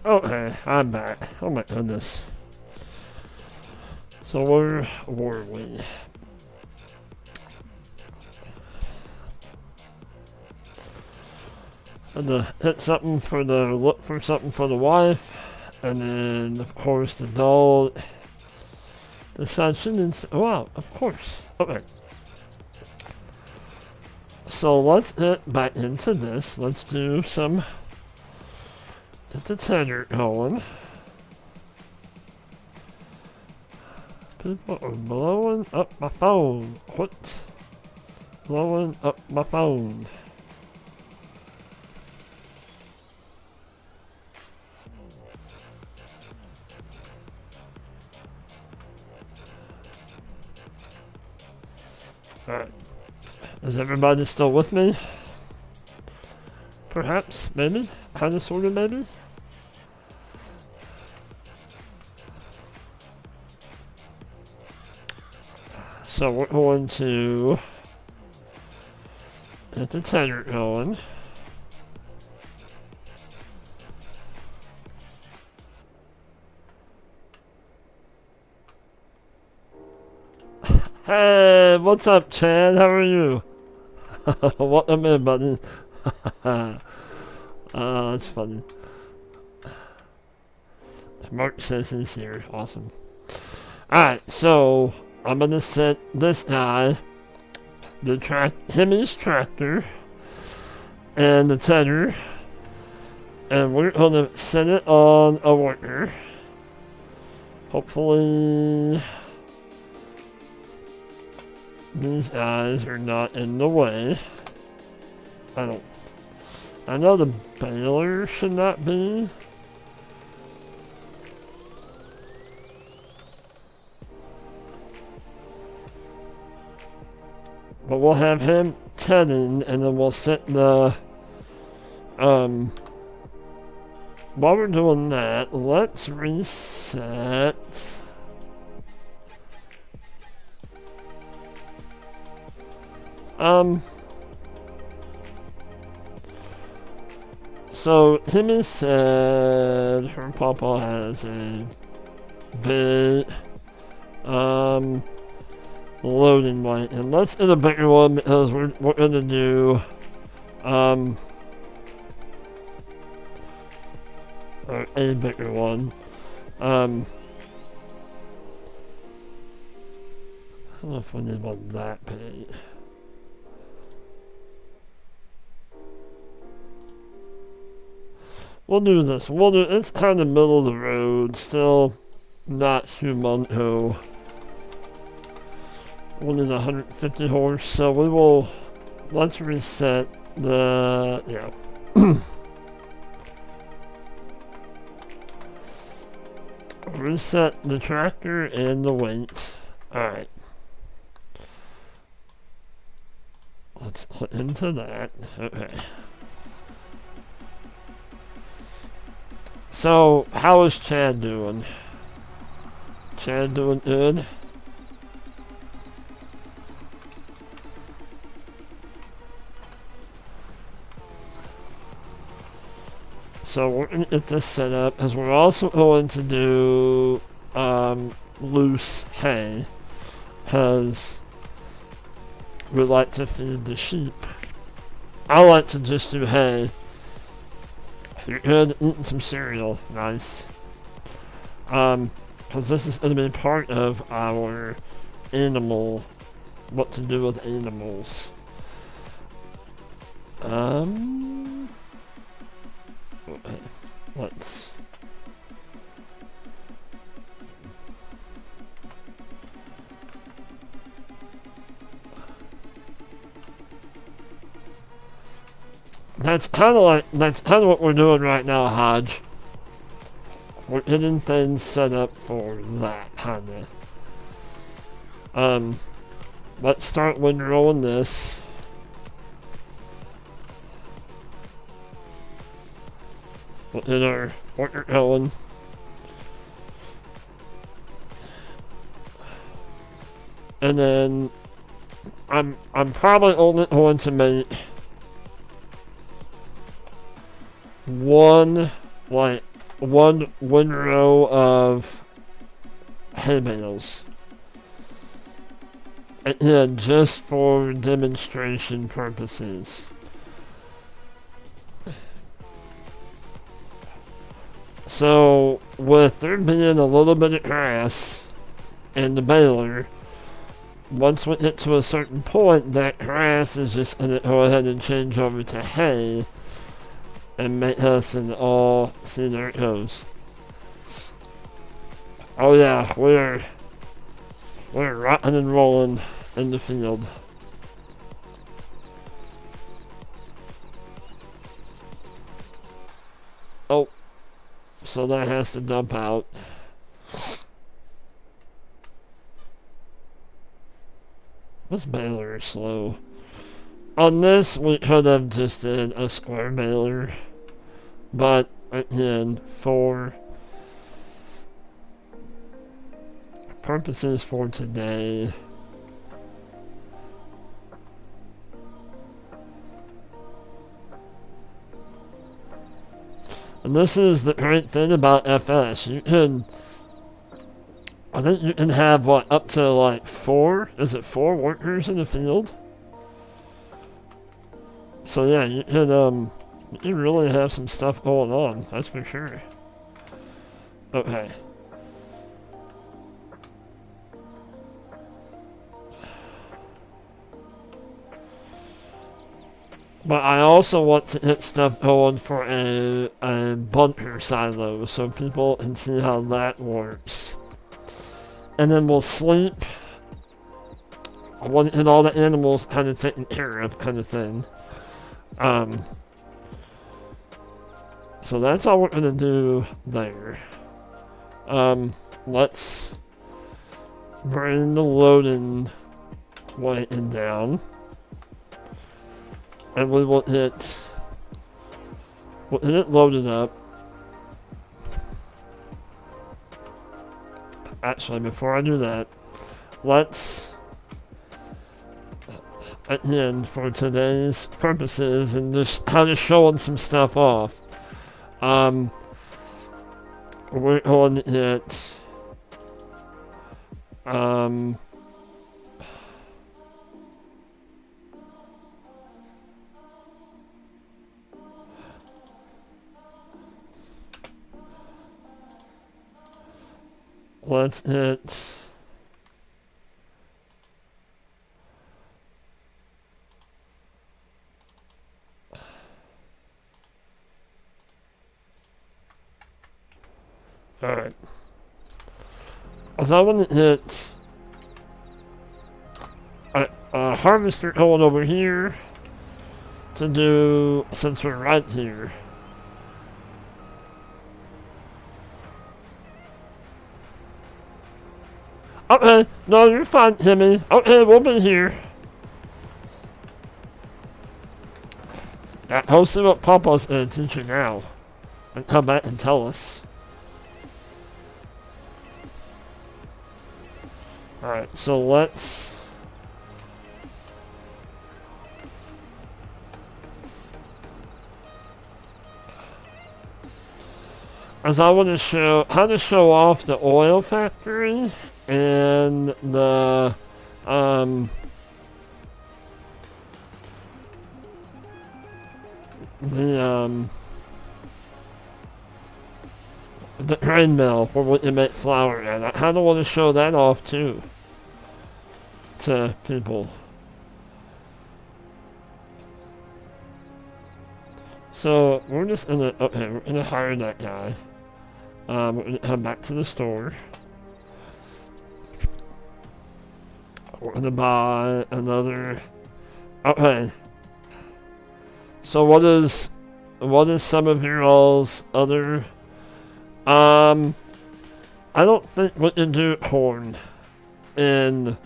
Okay, I'm back. Oh my goodness. So where were we? And hit something for the look for something for the wife, and then of course the dog decides she needs. Oh, wow, of course. Okay. So let's get back into this. Let's do some. Get the tenor going. People are blowing up my phone. What? Blowing up my phone. Alright. Is everybody still with me? Perhaps? Maybe? Kinda sorta maybe? So we're going to get the tenor going. Hey, what's up, Chad? How are you? Welcome in, buddy. That's funny. Mark says he's here. Awesome. Alright, so I'm gonna set this guy, Timmy's tractor, and the tenor, and we're gonna set it on a worker. Hopefully these guys are not in the way. I know the baler should not be. But we'll have him tending, and then we'll set the, while we're doing that, let's reset. So, Timmy said her papa has a big, loading light, and let's get a bigger one because we're gonna do or a bigger one. I don't know if we need one that big. We'll do this. It's kind of middle of the road, still not humongous. One is 150 horse, so we will. Let's reset the. Yeah. Reset the tractor and the weight. Alright. Let's put into that. Okay. So, how is Chad doing? Chad doing good? So we're going to get this set up, as we're also going to do loose hay, because we like to feed the sheep. I like to just do hay. You're good, eating some cereal, nice. Because this is going to be part of our animal, what to do with animals. Okay, let's. That's kind of what we're doing right now, Hodge. We're getting things set up for that, kinda. Let's start windrolling this. We'll get our worker going. And then I'm probably only going to make one, like, one windrow of hay bales. Again, just for demonstration purposes. So, with there being a little bit of grass in the baler, once we get to a certain point, that grass is just going to go ahead and change over to hay and make us and all see there it goes. Oh yeah, we're rocking and rolling in the field. Oh, so that has to dump out. This baler is slow. On this, we could have just did a square baler, but again, for purposes for today, and this is the great thing about FS, you can, I think you can have what, up to like 4 workers in the field? So yeah, you can really have some stuff going on, that's for sure. Okay. But I also want to get stuff going for a bunker silo so people can see how that works. And then we'll sleep. I want to get all the animals kind of taken care of, kind of thing. So that's all we're going to do there. Let's bring the loading weighting down. And we will hit it loaded up. Actually, before I do that, let's, again, for today's purposes and just kind of showing some stuff off, we're going to hit, let's hit alright. So I'm gonna hit a harvester going over here to do, since we're right here. Okay, no, you're fine, Timmy. Okay, we'll be here. Yeah, go see what Papa's gonna teach you now. And come back and tell us. Alright, so let's... As I want to show, how to show off the oil factory and the grain mill where we can make flour at. I kind of want to show that off too to people. So we're just gonna, okay, we're gonna hire that guy. We're gonna come back to the store. We're gonna buy another, okay. So what is some of your all's other, I don't think we can do corn in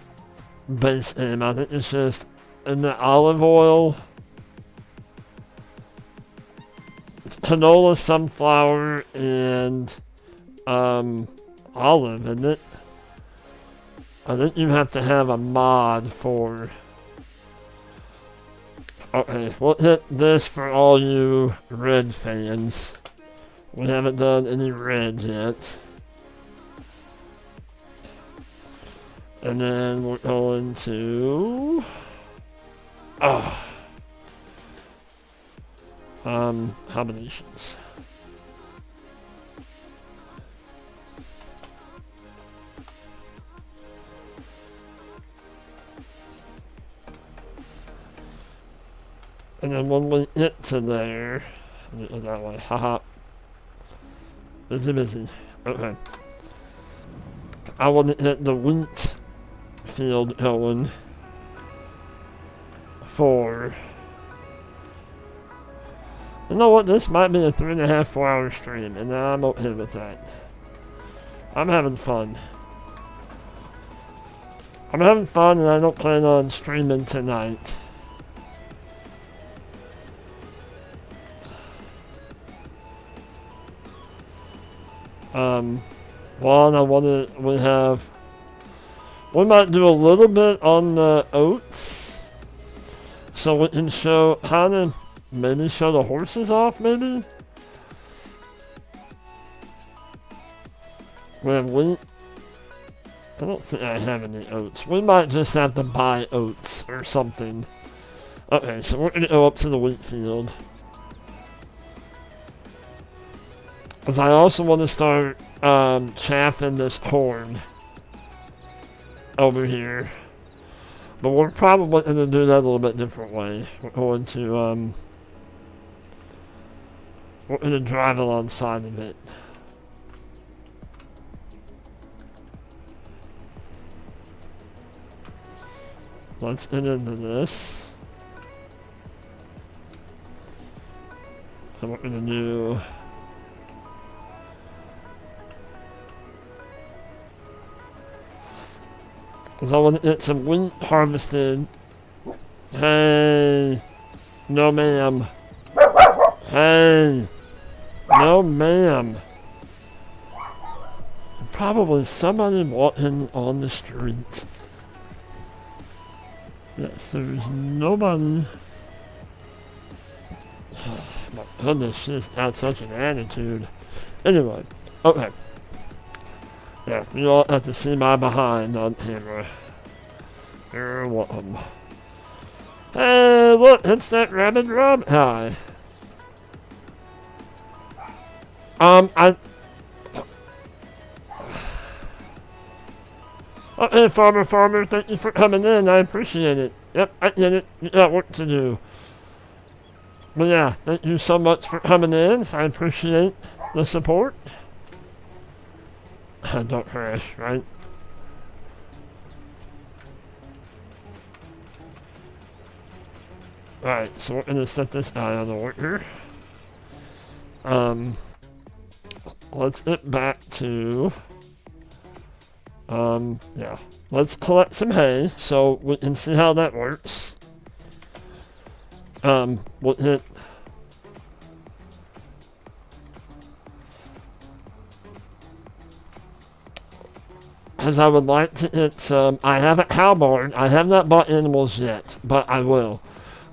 base game. I think it's just in the olive oil. It's canola, sunflower, and olive, isn't it? I think you have to have a mod for... Okay, we'll hit this for all you red fans. We haven't done any red yet. And then we're going to... combinations. And then when we get to there, that way, haha. Busy. Okay. I want to get the wheat field going for... You know what, this might be a 3.5, 4 hour stream, and I'm okay with that. I'm having fun. I'm having fun, and I don't plan on streaming tonight. We might do a little bit on the oats, so we can show how to maybe show the horses off, maybe? We have wheat. I don't think I have any oats. We might just have to buy oats or something. Okay, so we're gonna go up to the wheat field. Because I also want to start chaffing this corn over here. But we're probably going to do that a little bit different way. We're going to drive alongside of it. Let's get into this. So what we're going to do... Because I want to get some wheat harvested. Hey. No, ma'am. Hey. No, ma'am. Probably somebody walking on the street. Yes, there's nobody. My goodness, she's got such an attitude. Anyway, okay. Yeah, you all have to see my behind on camera. You're welcome. Hey, look, it's that Rabid Rob. Hi. Okay, Farmer, thank you for coming in. I appreciate it. Yep, I get it. You got work to do. But yeah, thank you so much for coming in. I appreciate the support. Don't crash, right? Alright, so we're gonna set this guy on the worker. Let's get back to... yeah. Let's collect some hay, so we can see how that works. We'll hit... Because I would like to get some... I have a cow barn. I have not bought animals yet, but I will.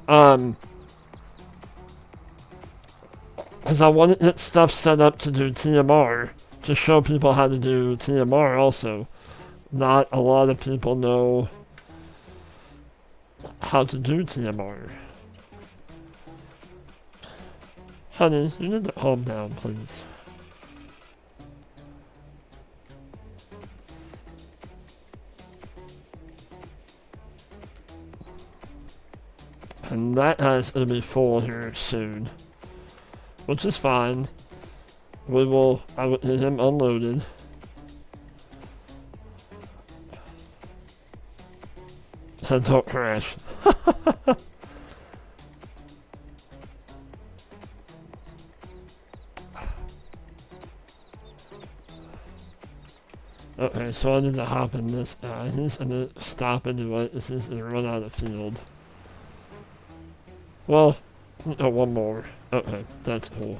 Because I want to get stuff set up to do TMR. To show people how to do TMR also. Not a lot of people know how to do TMR. Honey, you need to calm down, please. And that guy's gonna be full here soon. Which is fine. I will get him unloaded. So don't crash. Okay, so I need to hop in this guy. He's gonna stop anyway. This is gonna run out of field. Well, one more. Okay, that's cool.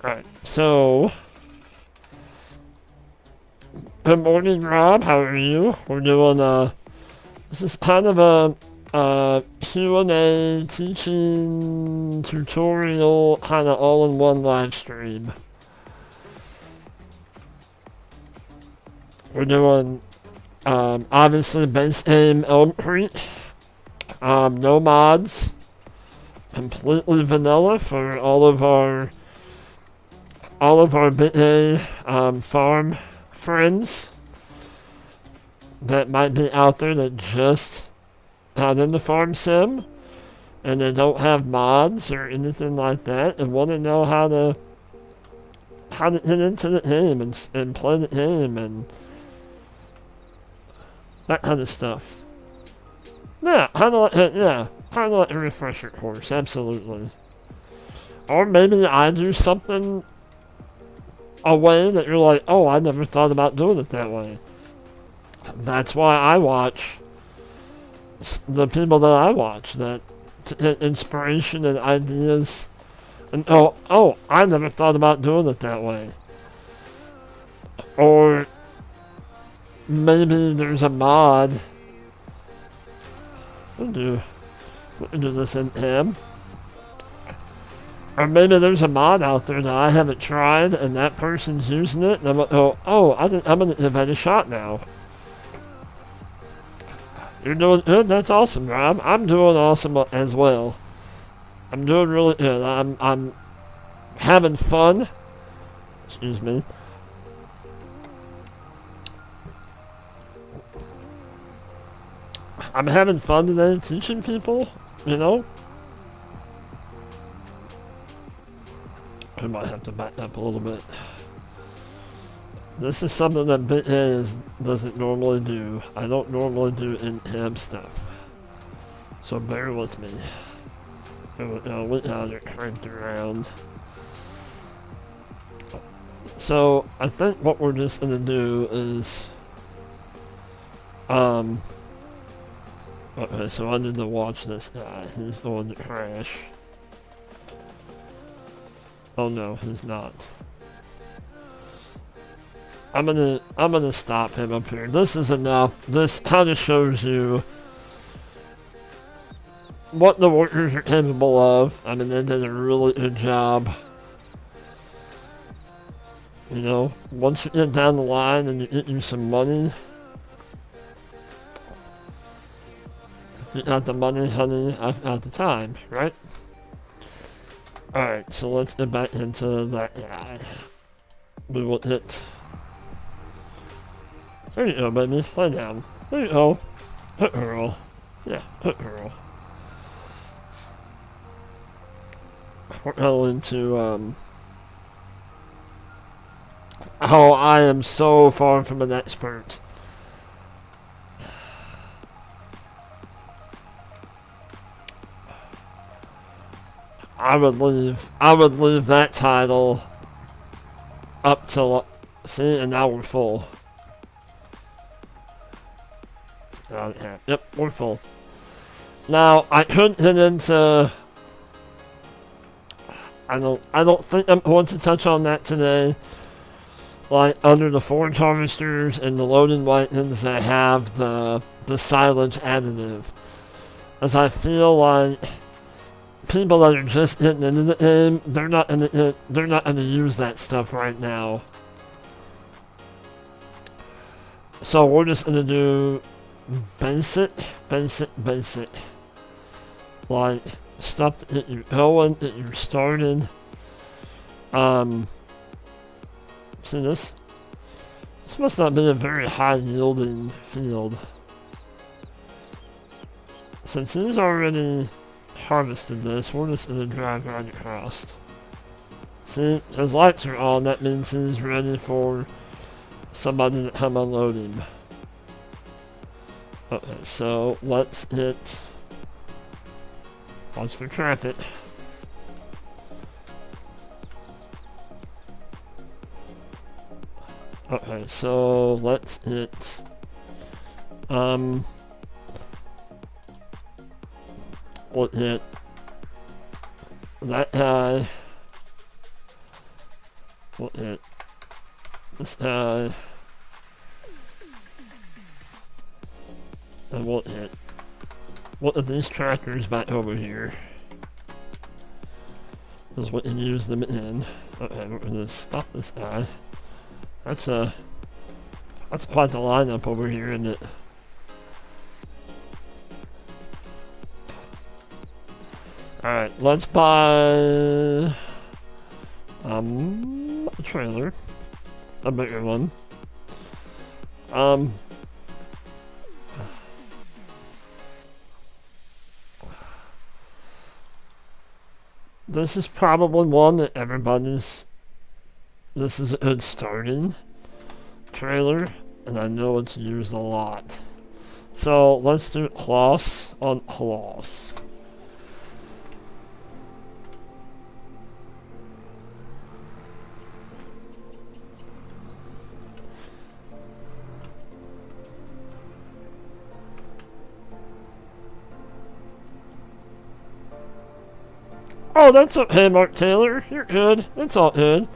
Alright, so... Good morning, Rob. How are you? We're doing, this is kind of Q&A teaching tutorial kind of all-in-one live stream. We're doing obviously base game ElmCreek, no mods, completely vanilla for all of our Bit A farm friends that might be out there that just got into Farm Sim and they don't have mods or anything like that and want to know how to get into the game and play the game and that kind of stuff. Yeah, kind of like a refresher course, absolutely. Or maybe I do something a way that you're like, oh, I never thought about doing it that way. That's why I watch the people that I watch, that to get inspiration and ideas. And oh, I never thought about doing it that way. Or maybe there's a mod. We'll do this in ham. Or maybe there's a mod out there that I haven't tried and that person's using it and I'm like, I'm gonna give that a shot now. You're doing good, that's awesome, Rob. I'm doing awesome as well. I'm doing really good. I'm having fun. Excuse me. I'm having fun today teaching people, you know? I might have to back up a little bit. This is something that Bit A doesn't normally do. I don't normally do in-cam stuff. So bear with me. We got it cranked around. So I think what we're just gonna do is okay, so I need to watch this guy. He's going to crash. Oh no, he's not. I'm gonna stop him up here. This is enough. This kind of shows you what the workers are capable of. I mean, they did a really good job. You know, once you get down the line and you get you some money, if you got the money, honey, I've got the time, right? Alright, so let's get back into that guy. We will hit. There you go, baby. Lay down. There you go. Hit girl. Yeah, hit girl. We're going to, oh, I am so far from an expert. I would leave that title up till, see, and now we're full. Yep, we're full. Now, I couldn't get into, I don't think I'm going to touch on that today. Like, under the forage harvesters and the loading wagons that have the silage additive. As I feel like people that are just getting into the game, they're not gonna use that stuff right now. So we're just gonna do basic. Like stuff to get you going, get you started. See this must not be a very high yielding field. Since he's already harvested this, we're just gonna drive right across. See, his lights are on, that means he's ready for somebody to come unload him. Okay, so let's hit, watch for traffic. Okay, so let's hit, we'll hit that guy, we'll hit this guy, and we'll hit one of these trackers back over here. Is what you use them in. Okay, we're gonna stop this guy. That's quite the lineup over here, isn't it? Alright, let's buy a trailer. A bigger one. This is probably one that everybody's... This is a good starting trailer, and I know it's used a lot. So let's do Klaus on Klaus. Oh, that's okay, Mark Taylor. You're good. It's all good.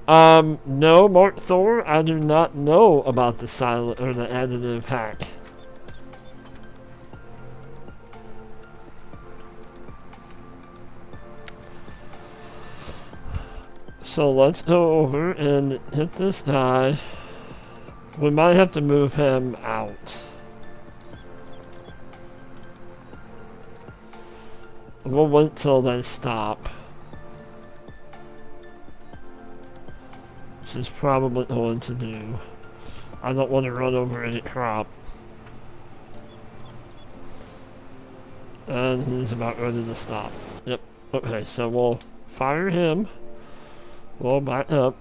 No, Mark Thor, I do not know about the silent or the additive hack. So let's go over and hit this guy. We might have to move him out. We'll wait till they stop. Which is probably going to do. I don't want to run over any crop. And he's about ready to stop. Yep. Okay, so we'll fire him. We'll back up.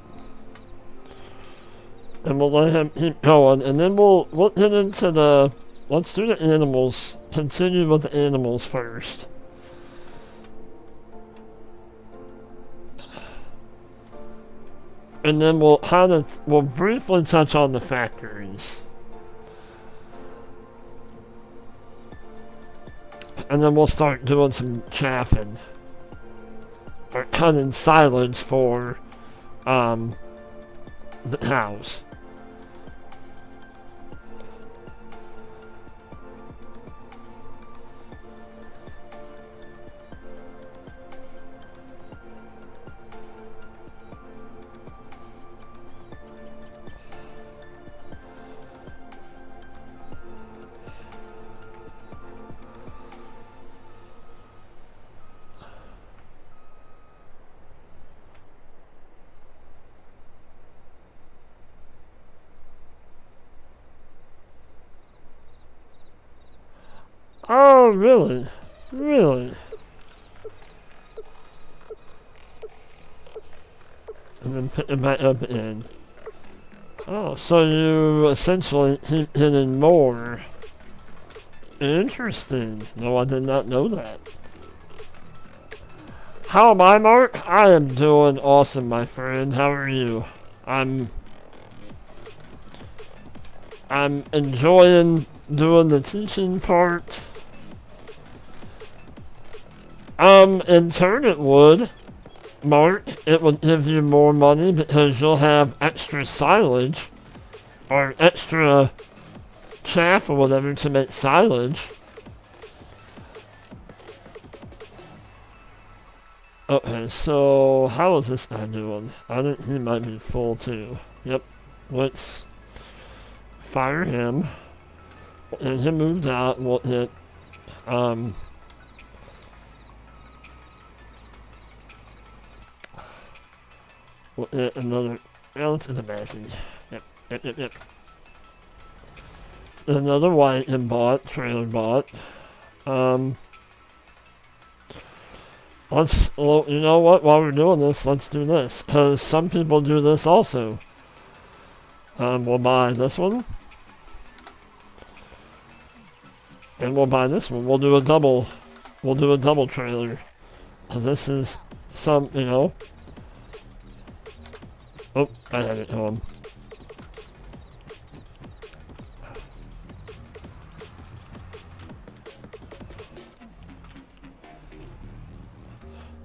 And we'll let him keep going. And then we'll get into the... Let's do the animals. Continue with the animals first. And then we'll briefly touch on the factories. And then we'll start doing some chaffing. Or cutting silage for, the cows. Oh, really? Really? And then put it back up in. Oh, so you essentially keep getting more. Interesting. No, I did not know that. How am I, Mark? I am doing awesome, my friend. How are you? I'm enjoying doing the teaching part. In turn it would, Mark, it would give you more money because you'll have extra silage or extra chaff or whatever to make silage. Okay, so how is this guy doing? I think he might be full too. Yep, let's fire him. And he moved out and we'll hit, we'll hit another, yeah, let's hit a Massey. Yep. Another white and bought, trailer bought. Well, you know what, while we're doing this, let's do this. Because some people do this also. We'll buy this one. And we'll buy this one. We'll do a double trailer. Because this is some, you know. Oh, I had it home.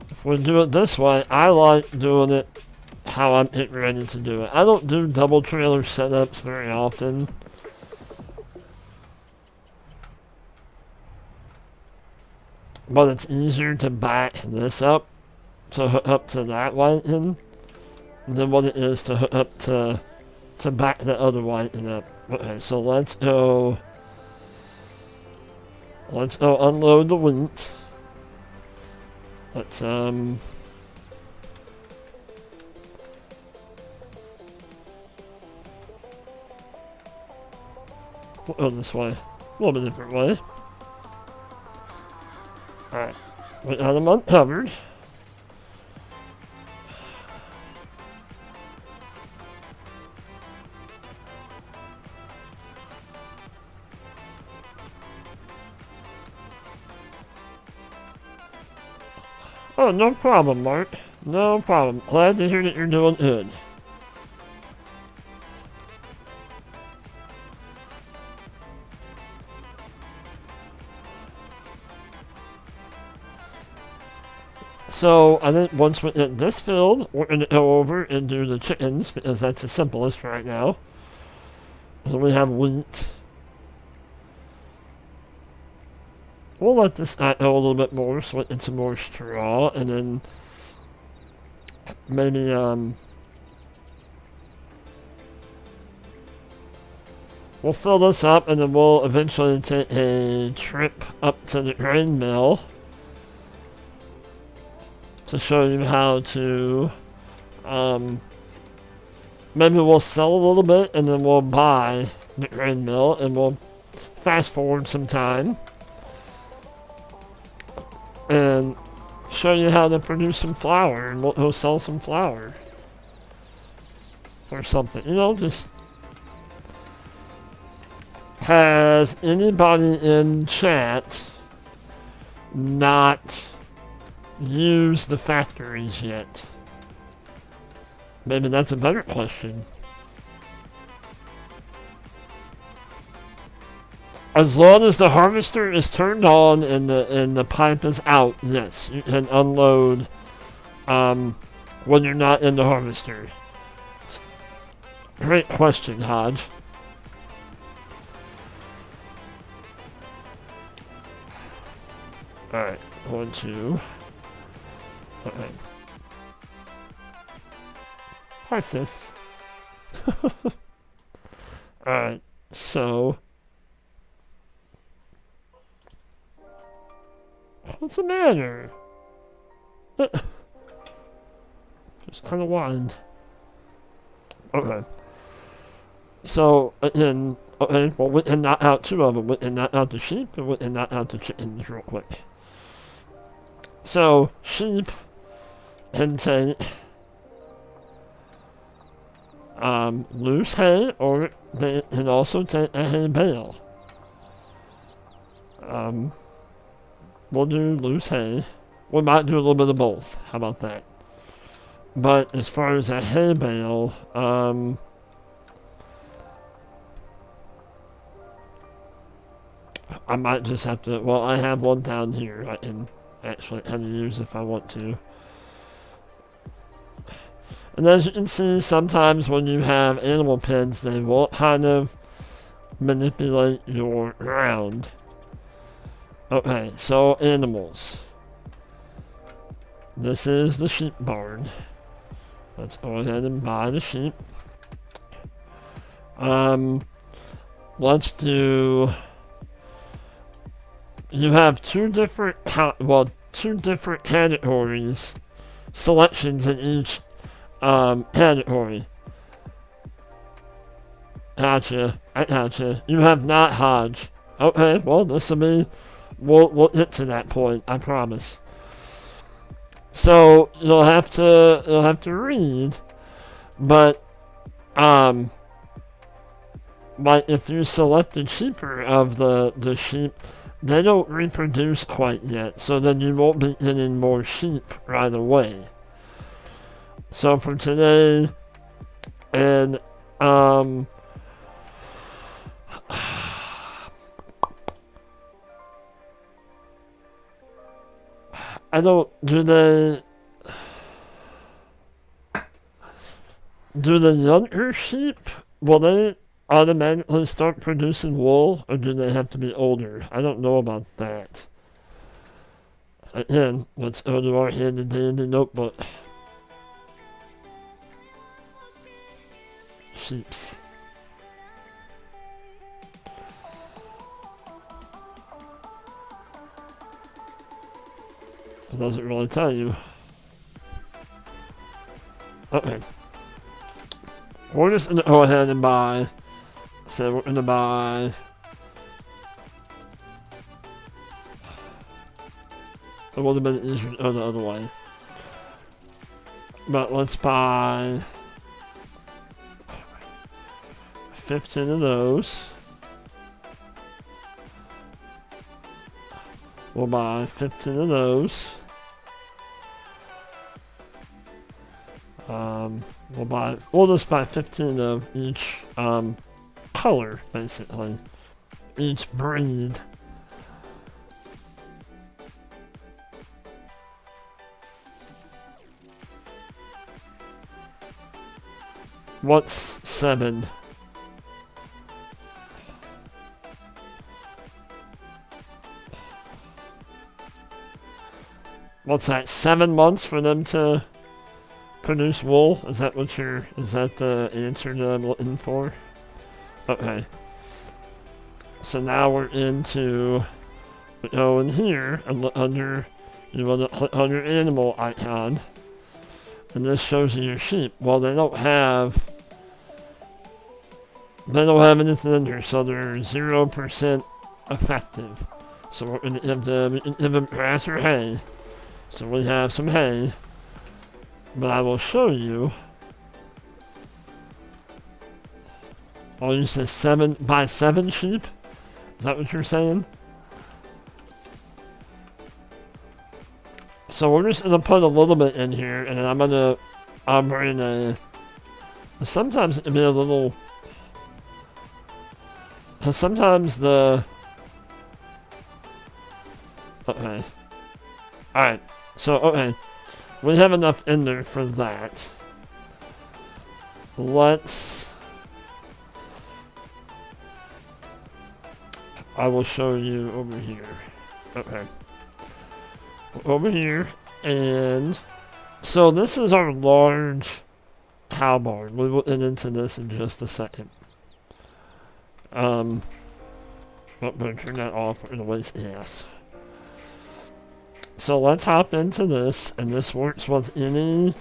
If we do it this way, I like doing it how I'm getting ready to do it. I don't do double trailer setups very often. but it's easier to back this up to hook up to that lighting than what it is to hook up to back the other lighting up. Okay, so let's go unload the wheat. Let's we'll go this way. A little bit different way. Alright. We got them uncovered. Oh, no problem, Mark. No problem. Glad to hear that you're doing good. So, I think once we get this filled, we're going to go over and do the chickens, because that's the simplest right now. So we have wheat. We'll let this go a little bit more, so we get some more straw, and then maybe, we'll fill this up, and then we'll eventually take a trip up to the grain mill to show you how to, maybe we'll sell a little bit, and then we'll buy the grain mill, and we'll fast forward some time and show you how to produce some flour, and we'll go sell some flour or something. You know, just, has anybody in chat not used the factories yet? Maybe that's a better question. As long as the harvester is turned on and the pipe is out, yes, you can unload when you're not in the harvester. Great question, Hodge. Alright, 1, 2. Okay. Hi, sis. Alright, so what's the matter? Just kind of whined. Okay. So, again, okay, well, we can knock out 2 of them. We can knock out the sheep, and we can knock out the chickens real quick. So, sheep can take loose hay, or they can also take a hay bale. We'll do loose hay. We might do a little bit of both. How about that? But as far as a hay bale, I might just have to, well, I have one down here I can actually kind of use if I want to. And as you can see, sometimes when you have animal pens, they will kind of manipulate your ground. Okay, so animals. This is the sheep barn. Let's go ahead and buy the sheep. Let's do... You have two different categories, selections in each category. Gotcha, I gotcha. You have not Hodge. Okay, well, this will be... We'll get to that point, I promise. So you'll have to read, but like if you select the cheaper of the sheep, they don't reproduce quite yet, so then you won't be getting more sheep right away. So for today, and I don't, do the younger sheep, will they automatically start producing wool, or do they have to be older? I don't know about that. Again, let's go to our handy dandy notebook. Sheeps. It doesn't really tell you. Okay. We're just gonna go ahead and buy. So we're gonna buy. It would have been easier to go the other way. But let's buy 15 of those. We'll buy 15 of those. We'll just buy 15 of each color, basically. Each breed. What's 7? What's that? 7 months for them to produce wool? Is that the answer that I'm looking for? Okay. So now we're into, go in here and look under, you want to click on your animal icon. And this shows you your sheep. Well, they don't have anything in here, so they're 0% effective. So we're going to give them grass or hay. So we have some hay. But I will show you. Oh, you said buy 7 sheep? Is that what you're saying? So we're just gonna put a little bit in here, and then I'm bring a. Sometimes it can be a little. Cause sometimes the. Okay. Alright. So, okay. We have enough in there for that. I will show you over here. Okay. Over here, and so this is our large cow barn. We will get into this in just a second. I'm going to turn that off. We're going to waste gas. So let's hop into this, and this works with any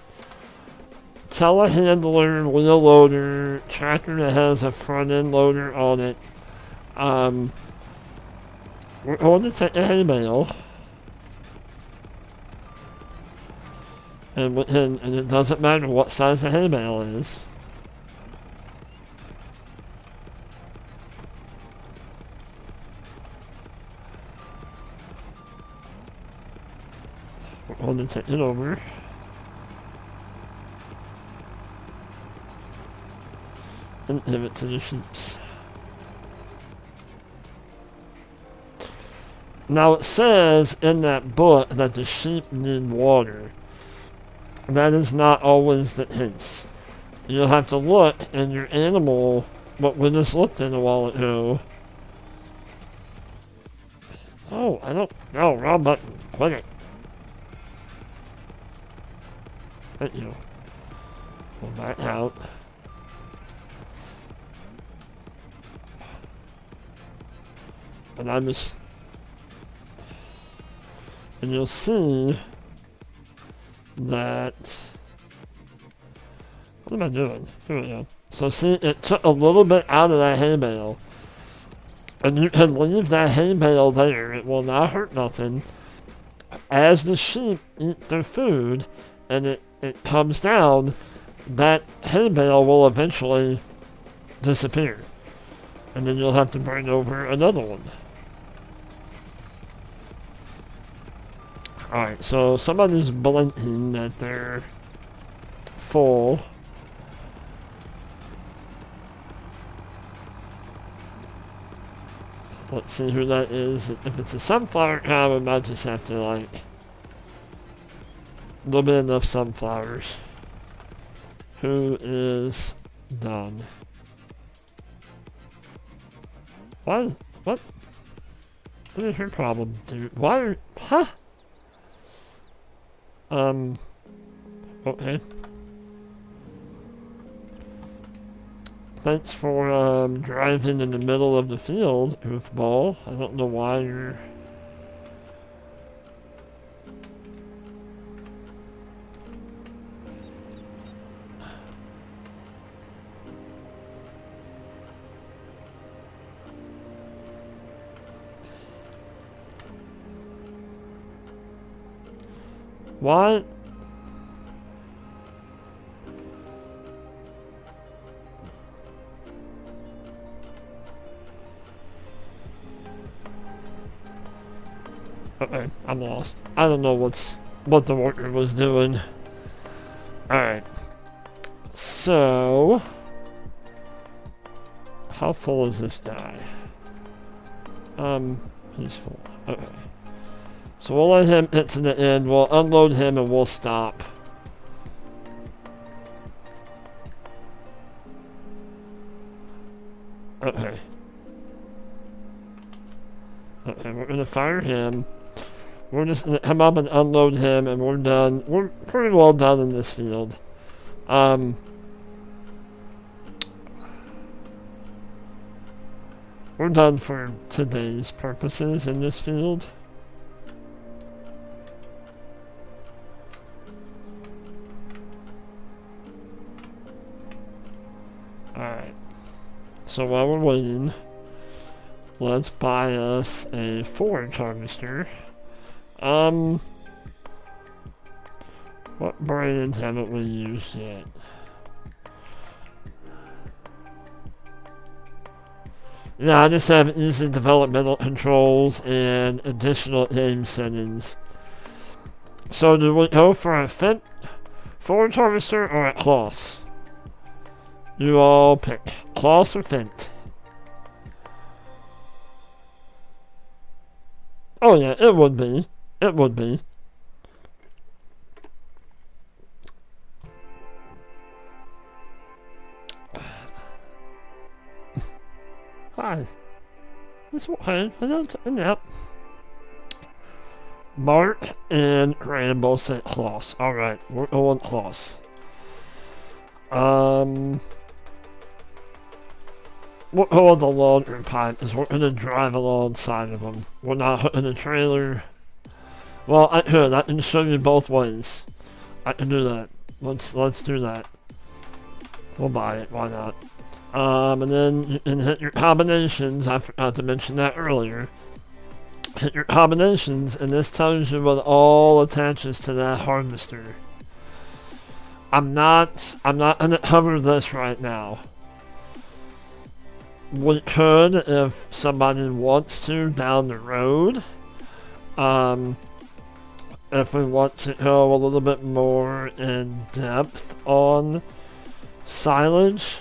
telehandler, wheel loader, tractor that has a front end loader on it. We're going to take a hay bale. And it doesn't matter what size the hay bale is. We're going to take it over. And give it to the sheeps. Now it says in that book that the sheep need water. That is not always the case. You'll have to look in your animal, what we just looked at a while ago. Oh, I don't know, wrong button. Quit it. Thank you. Pull that out. And you'll see that, what am I doing? Here we go. So see, it took a little bit out of that hay bale. And you can leave that hay bale there. It will not hurt nothing. As the sheep eat their food and it comes down, that hay bale will eventually disappear. And then you'll have to bring over another one. Alright, so somebody's blinking that they're full. Let's see who that is. If it's a sunflower cow, we might just have to, like, a little bit enough sunflowers. Who is done? What? What is your problem, dude? Why are... Huh? Okay. Thanks for, driving in the middle of the field, goofball. I don't know why you're... What? Okay, I'm lost. I don't know what the worker was doing. Alright. So... How full is this guy? He's full. Okay. So we'll let him get to the end, we'll unload him and we'll stop. Okay. Okay, we're gonna fire him. We're just gonna come up and unload him and we're done. We're pretty well done in this field. We're done for today's purposes in this field. Alright. So while we're waiting, let's buy us a forage harvester. What brand haven't we used yet? Yeah, I just have easy developmental controls and additional game settings. So do we go for a Fent forage harvester or a Kloss? You all pick. Kloss or Fent? Oh yeah, it would be. It would be. Hi. It's okay. Yep. Mark and Rand both said Kloss. Alright, we're going Kloss. We'll go on the longer pipe because we're going to drive alongside of them. We're not hooking a trailer. Well, I can show you both ways. I can do that. Let's do that. We'll buy it, why not? And then you can hit your combinations. I forgot to mention that earlier. Hit your combinations, and this tells you what all attaches to that harvester. I'm not gonna cover this right now. We could, if somebody wants to, down the road. If we want to go a little bit more in depth on silage,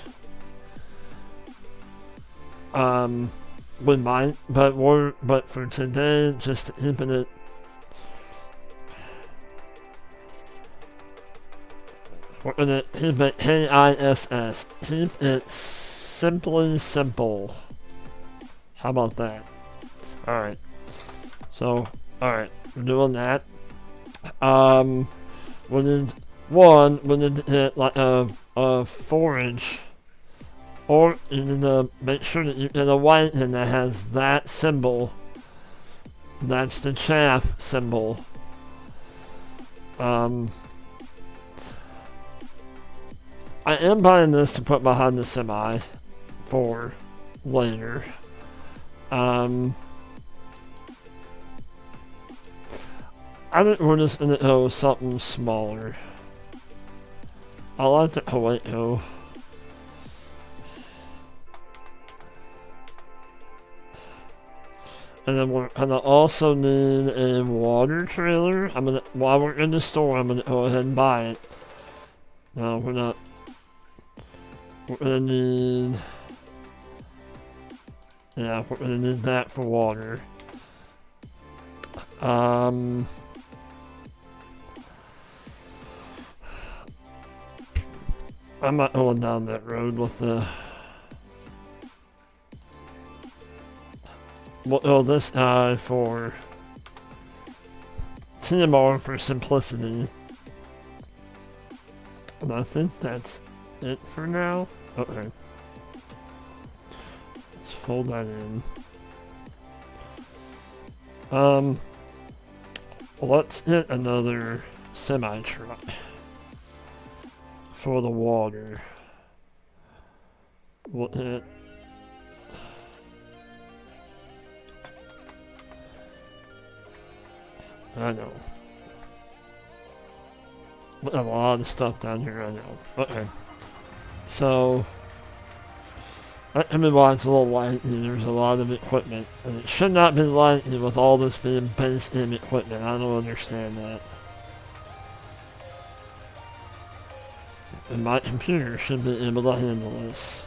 we might, but for today, just keeping it. We're gonna keep it KISS. Keep it simply simple. How about that? Alright. So, alright, we're doing that. We need to get like a forage, or you need to make sure that you get a white one that has that symbol. That's the chaff symbol. I am buying this to put behind the semi for later. I think we're just gonna go with something smaller. I like the Kawaii. And then we're gonna also need a water trailer. While we're in the store, I'm gonna go ahead and buy it. No, we're not. We're gonna need. Yeah, we're gonna need that for water. I'm not going down that road with the. Well, this guy for TMR for simplicity. And I think that's it for now. Okay. Let's fold that in. Let's get another semi-truck for the water. We'll hit I know. We have a lot of stuff down here, I know. Okay. So, that can be why it's a little light. There's a lot of equipment. And it should not be light with all this being base in equipment. I don't understand that. And my computer should be able to handle this.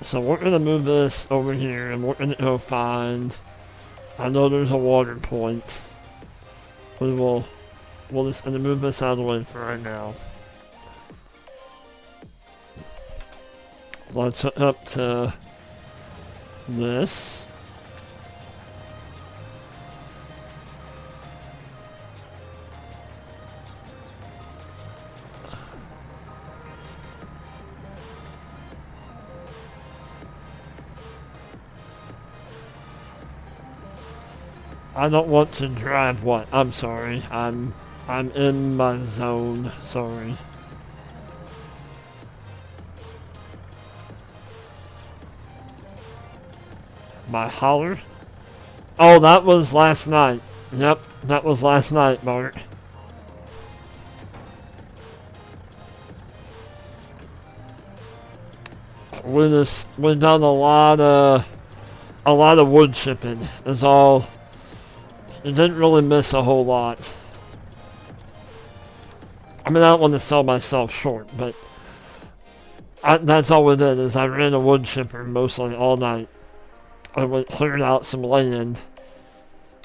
So we're going to move this over here and we're going to go find... I know there's a water point. We'll just gonna move this out of the way for right now. Let's hook up to this. I don't want to drive what? I'm sorry. I'm in my zone. Sorry. My holler? Oh, that was last night. Yep, that was last night, Bart. We done a lot of wood chipping. Is all. You didn't really miss a whole lot. I mean, I don't want to sell myself short, but that's all we did. Is I ran a wood chipper mostly all night. And we cleared out some land,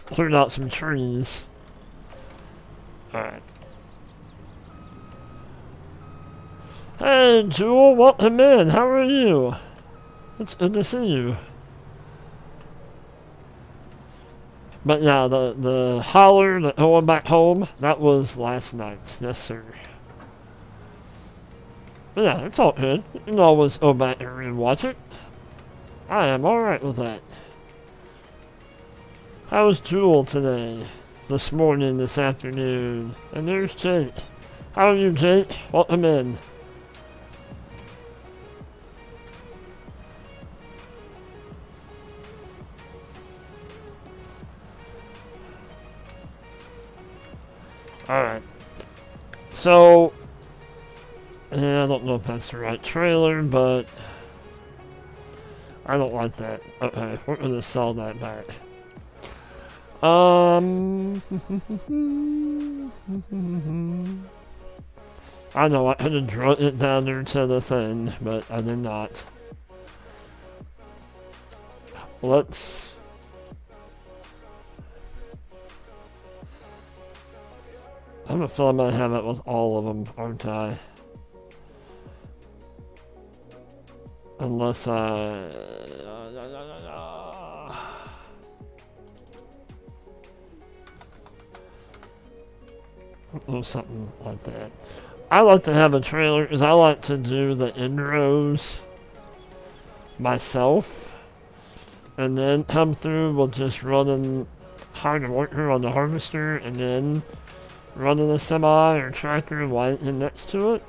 cleared out some trees. All right. Hey, Jewel, welcome in. How are you? It's good to see you. But yeah, the holler, the going back home, that was last night. Yes, sir. But yeah, it's all good. You can always go back and watch it. I am alright with that. How was Jewel today? This morning, this afternoon? And there's Jake. How are you, Jake? Welcome in. Alright. So, yeah, I don't know if that's the right trailer, but I don't like that. Okay, we're gonna sell that back. I know I could have drawn it down there to the thing, but I did not. Let's... I have a feeling I'm gonna have it with all of them, aren't I? Unless I... or something like that. I like to have a trailer because I like to do the end rows myself. And then come through with just running hard worker on the harvester and then running a semi or tractor right in next to it.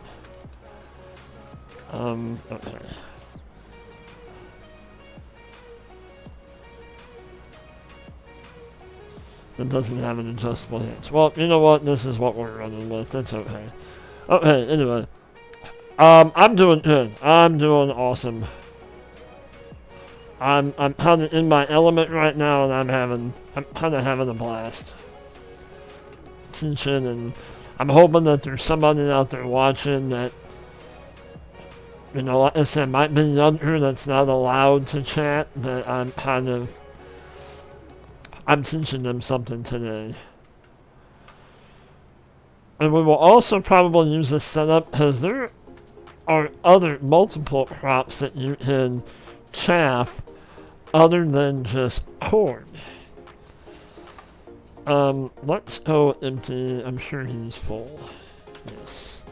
Okay. It doesn't have an adjustable hitch. Well, you know what? This is what we're running with. It's okay. Okay, anyway. I'm doing good. I'm doing awesome. I'm kind of in my element right now, and I'm kind of having a blast. Teaching, and I'm hoping that there's somebody out there watching that, you know, like I said, might be younger that's not allowed to chat, that I'm teaching them something today. And we will also probably use this setup because there are other multiple crops that you can chaff other than just corn. Let's go empty. I'm sure he's full. Yes.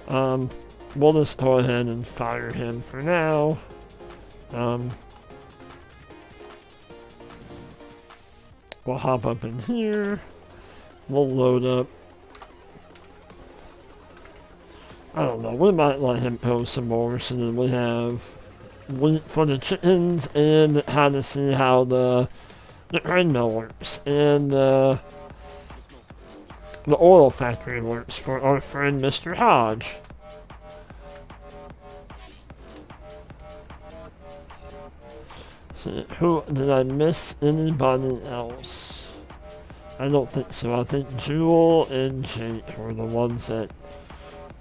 We'll just go ahead and fire him for now. We'll hop up in here. We'll load up. I don't know, we might let him go some more so then we have wheat for the chickens and how to see how the grain mill works and the oil factory works for our friend Mr. Hodge. So, who did I miss? Anybody else? I don't think so. I think Jewel and Jake were the ones that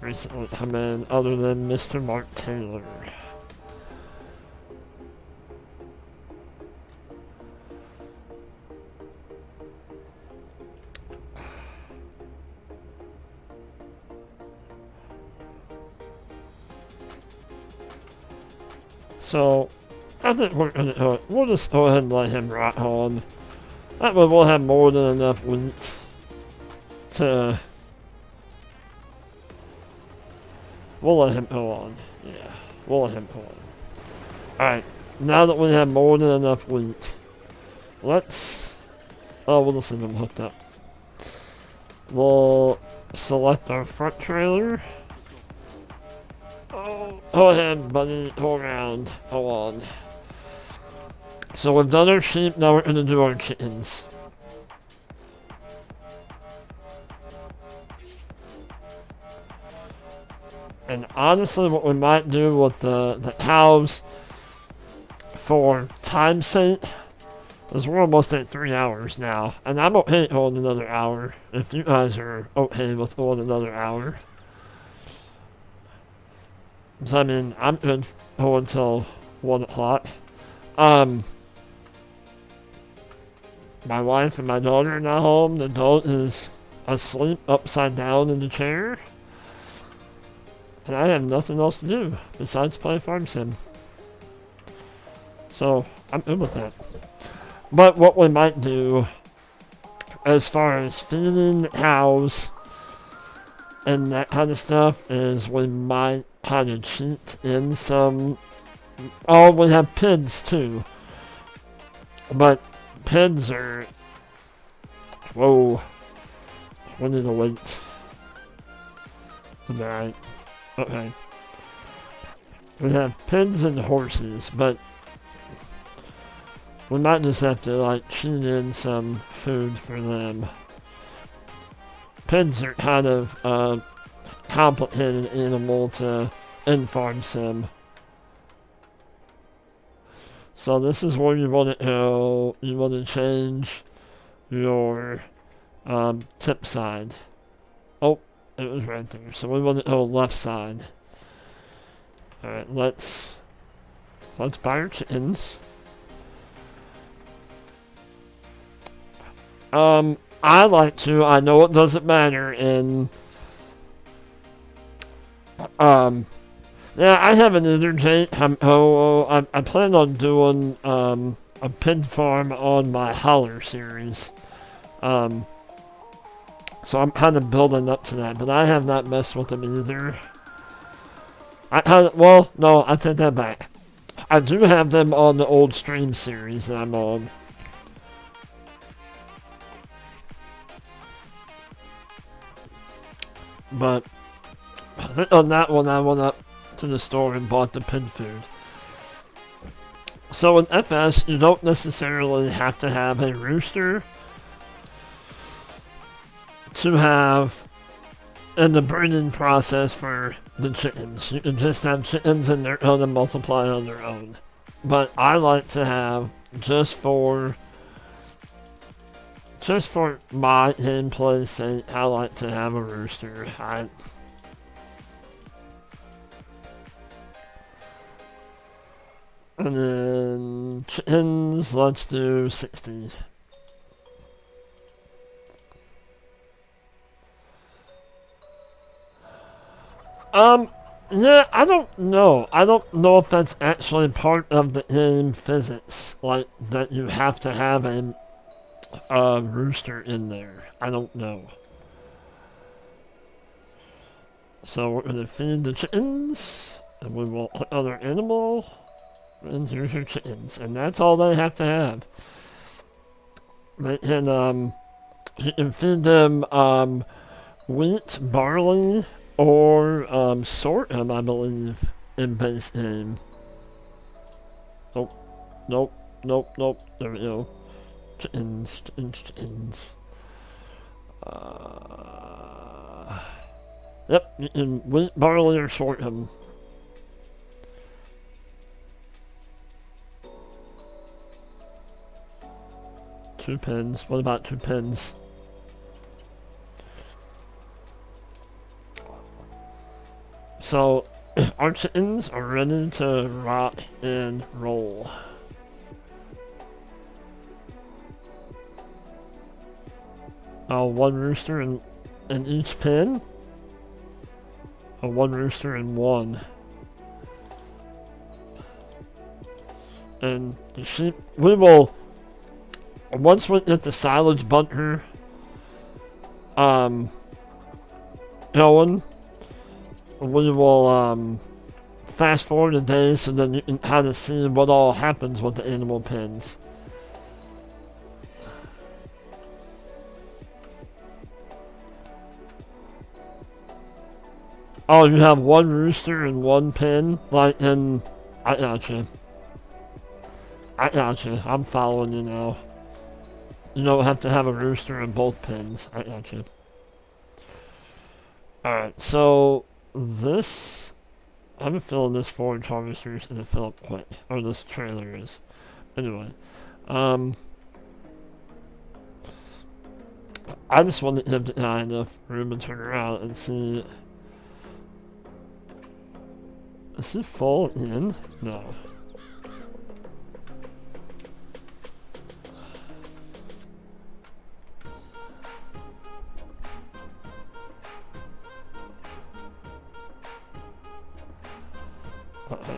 recently come in, other than Mr. Mark Taylor. So, I think we'll just go ahead and let him rock on. That way we'll have more than enough wheat to... We'll let him go on. Yeah, we'll let him go on. Alright, now that we have more than enough wheat, let's... Oh, we'll just leave him hooked up. We'll select our front trailer. Oh, go ahead, buddy. Go around. Go on. So we've done our sheep, now we're going to do our chickens. And honestly, what we might do with the cows, for time's sake, is we're almost at 3 hours now. And I'm okay going another hour, if you guys are okay with going another hour. So, I mean, I'm good going until 1 o'clock. My wife and my daughter are now home. The dog is asleep upside down in the chair. And I have nothing else to do besides play Farm Sim. So, I'm good with that. But what we might do, as far as feeding cows and that kind of stuff, is we might kind of cheat in some... Oh, we have pigs too. But pigs are... Whoa. We need to wait. Alright. Okay. We have pigs and horses, but we might just have to, like, cheat in some food for them. Pigs are kind of a complicated animal to in-farm sim. So this is where you want to go. You want to change your tip side. Oh, it was right there. So we want to go left side. Alright, let's buy our chickens. I like to, I know it doesn't matter in, yeah, I haven't either, Jake. I plan on doing, a pig farm on my Holler series. So I'm kind of building up to that, but I have not messed with them either. Well, no, I take that back. I do have them on the old stream series that I'm on. But I think on that one I went up to the store and bought the pig food. So in FS, you don't necessarily have to have a rooster to have in the breeding process for the chickens. You can just have chickens and they're going to multiply on their own. But I like to have, just for my gameplay sake, I like to have a rooster. And then chickens, let's do 60. Yeah, I don't know. I don't know if that's actually part of the game physics, like, that you have to have a rooster in there. I don't know. So we're going to feed the chickens, and we will click on our animal, and here's your chickens. And that's all they have to have. They can, you can feed them, wheat, barley, or, sorghum, I believe, in base game. Oh, nope, nope, nope, there we go. Chickens, chickens, chickens. Yep, you can wheat, barley, or sorghum. Two pins. What about two pins? So, our chickens are ready to rock and roll. One rooster in each pen. One rooster in one. And the sheep, we will, once we get the silage bunker, going, we will, fast forward a day so that you can kind of see what all happens with the animal pens. Oh, you have one rooster and one pen? Like in... I gotcha. I gotcha. I'm following you now. You don't have to have a rooster in both pens. I gotcha. Alright, so... This... I'm filling this forage harvester is gonna fill up quick. Or this trailer is. Anyway. I just want to give the guy enough room to turn around and see... Is it full in? No.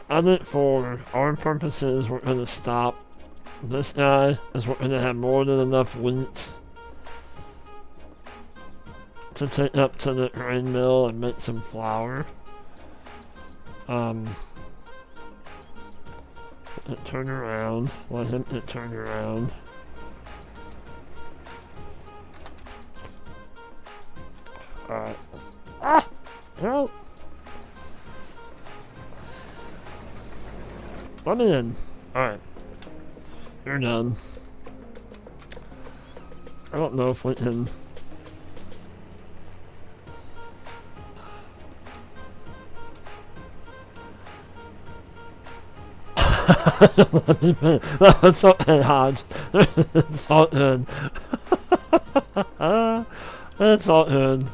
I think for our purposes, we're going to stop this guy, as we're going to have more than enough wheat to take up to the grain mill and make some flour. It turned around. Let him get turned around. Alright. Ah! Help! Let me in. Alright. You're done. I don't know if we can... Let me finish. No, it's okay, Hodge. It's all good. It's all good.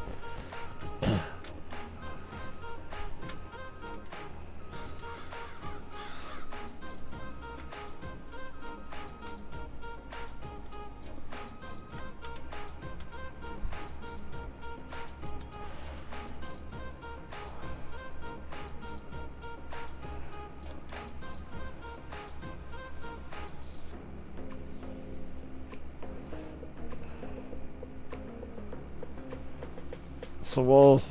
So we'll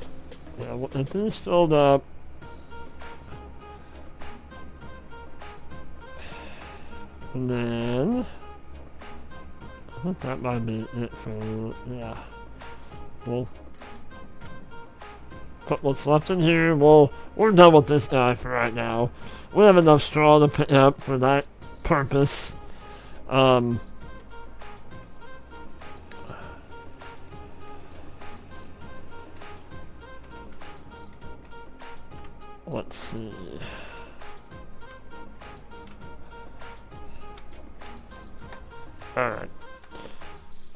get this filled up. And then I think that might be it for, yeah. We'll put what's left in here. We're done with this guy for right now. We have enough straw to pick up for that purpose. Let's see. Alright.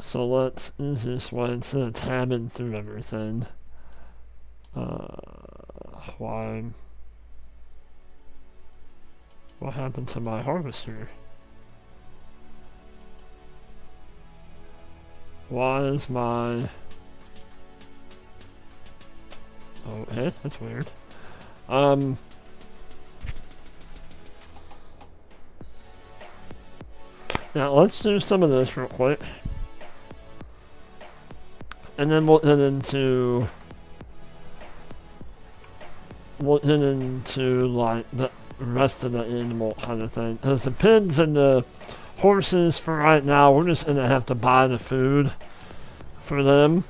So let's use this one instead of tabbing through everything. Why? What happened to my harvester? Why is my... Okay, that's weird. Now let's do some of this real quick. And then we'll get into like the rest of the animal kind of thing. Because the pigs and the horses for right now, we're just gonna have to buy the food for them.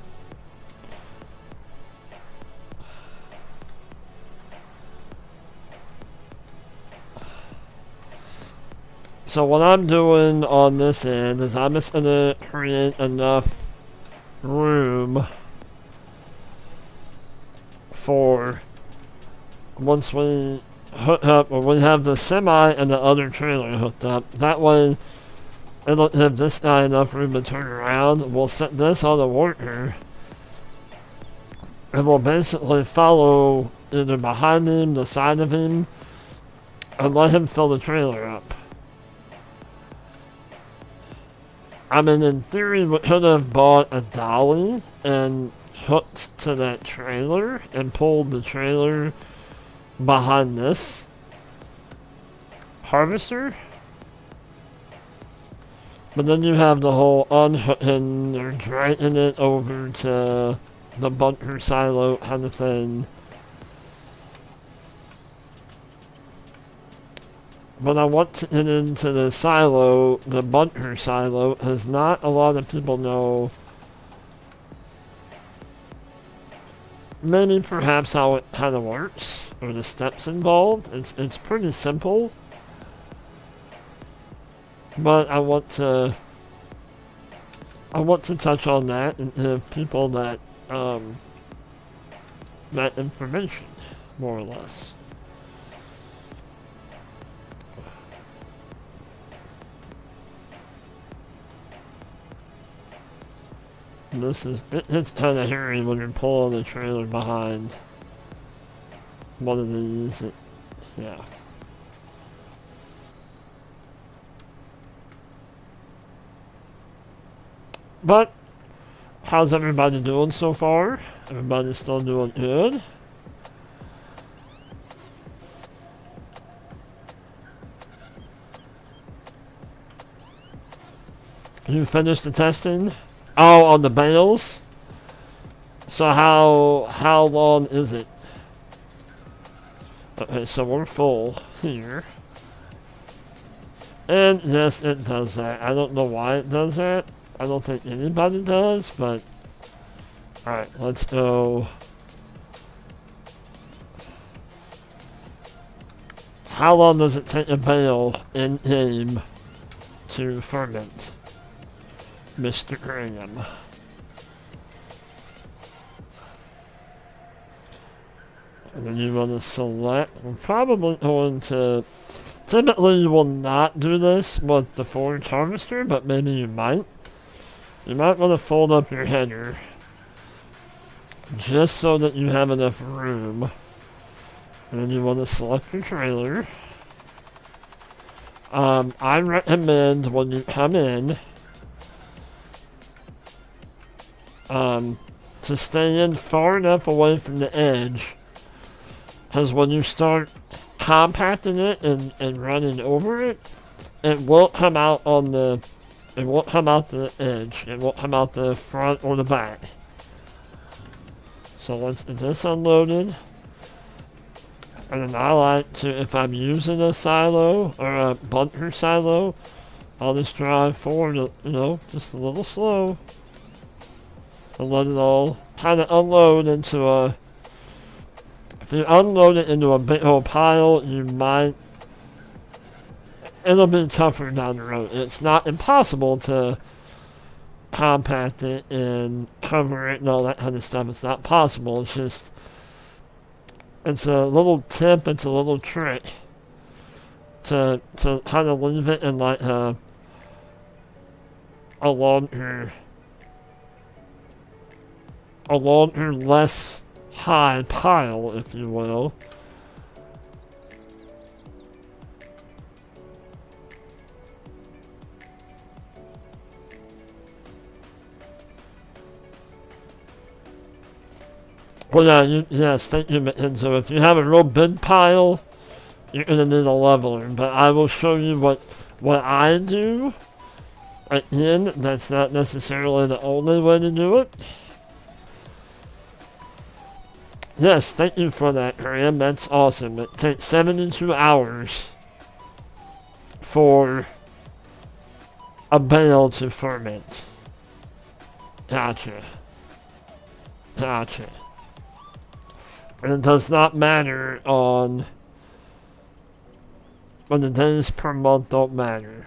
So what I'm doing on this end is I'm just gonna create enough room for once we hook up, or we have the semi and the other trailer hooked up. That way it'll give this guy enough room to turn around. We'll set this on a worker and we'll basically follow either behind him, the side of him, and let him fill the trailer up. I mean, in theory, we could have bought a dolly and hooked to that trailer and pulled the trailer behind this harvester. But then you have the whole unhooking or dragging it over to the bunker silo kind of thing. But I want to get into the silo, the bunker silo, because not a lot of people know maybe perhaps how it kind of works, or the steps involved. It's pretty simple. But I want to touch on that and give people that that information, more or less. It's kind of hairy when you're pulling the trailer behind one of these. Yeah. But, how's everybody doing so far? Everybody's still doing good? You finished the testing? Oh, on the bales? So how long is it? Okay, so we're full here. And yes, it does that. I don't know why it does that. I don't think anybody does, but... Alright, let's go. How long does it take a bale in game to ferment? Mr. Graham. And then you want to select. We're probably going to. Typically, you will not do this with the forage harvester, but maybe you might. You might want to fold up your header just so that you have enough room. And then you want to select your trailer. I recommend when you come in, to stay in far enough away from the edge, because when you start compacting it and running over it, it won't come out on the, it won't come out the edge, it won't come out the front or the back. So let's get this unloaded, and then I like to, if I'm using a silo or a bunker silo, I'll just drive forward, you know, just a little slow. And let it all kind of unload into a... If you unload it into a big old pile, you might... It'll be tougher down the road. It's not impossible to compact it and cover it and all that kind of stuff. It's not possible. It's just... It's a little tip, it's a little trick to kind of leave it in like a longer, less high pile, if you will. Well, yeah, yes, thank you, and so if you have a real big pile, you're gonna need a leveler, but I will show you what I do. Again, that's not necessarily the only way to do it. Yes, thank you for that, Graham. That's awesome. It takes 72 hours for a bale to ferment. Gotcha. Gotcha. And it does not matter on when the days per month don't matter.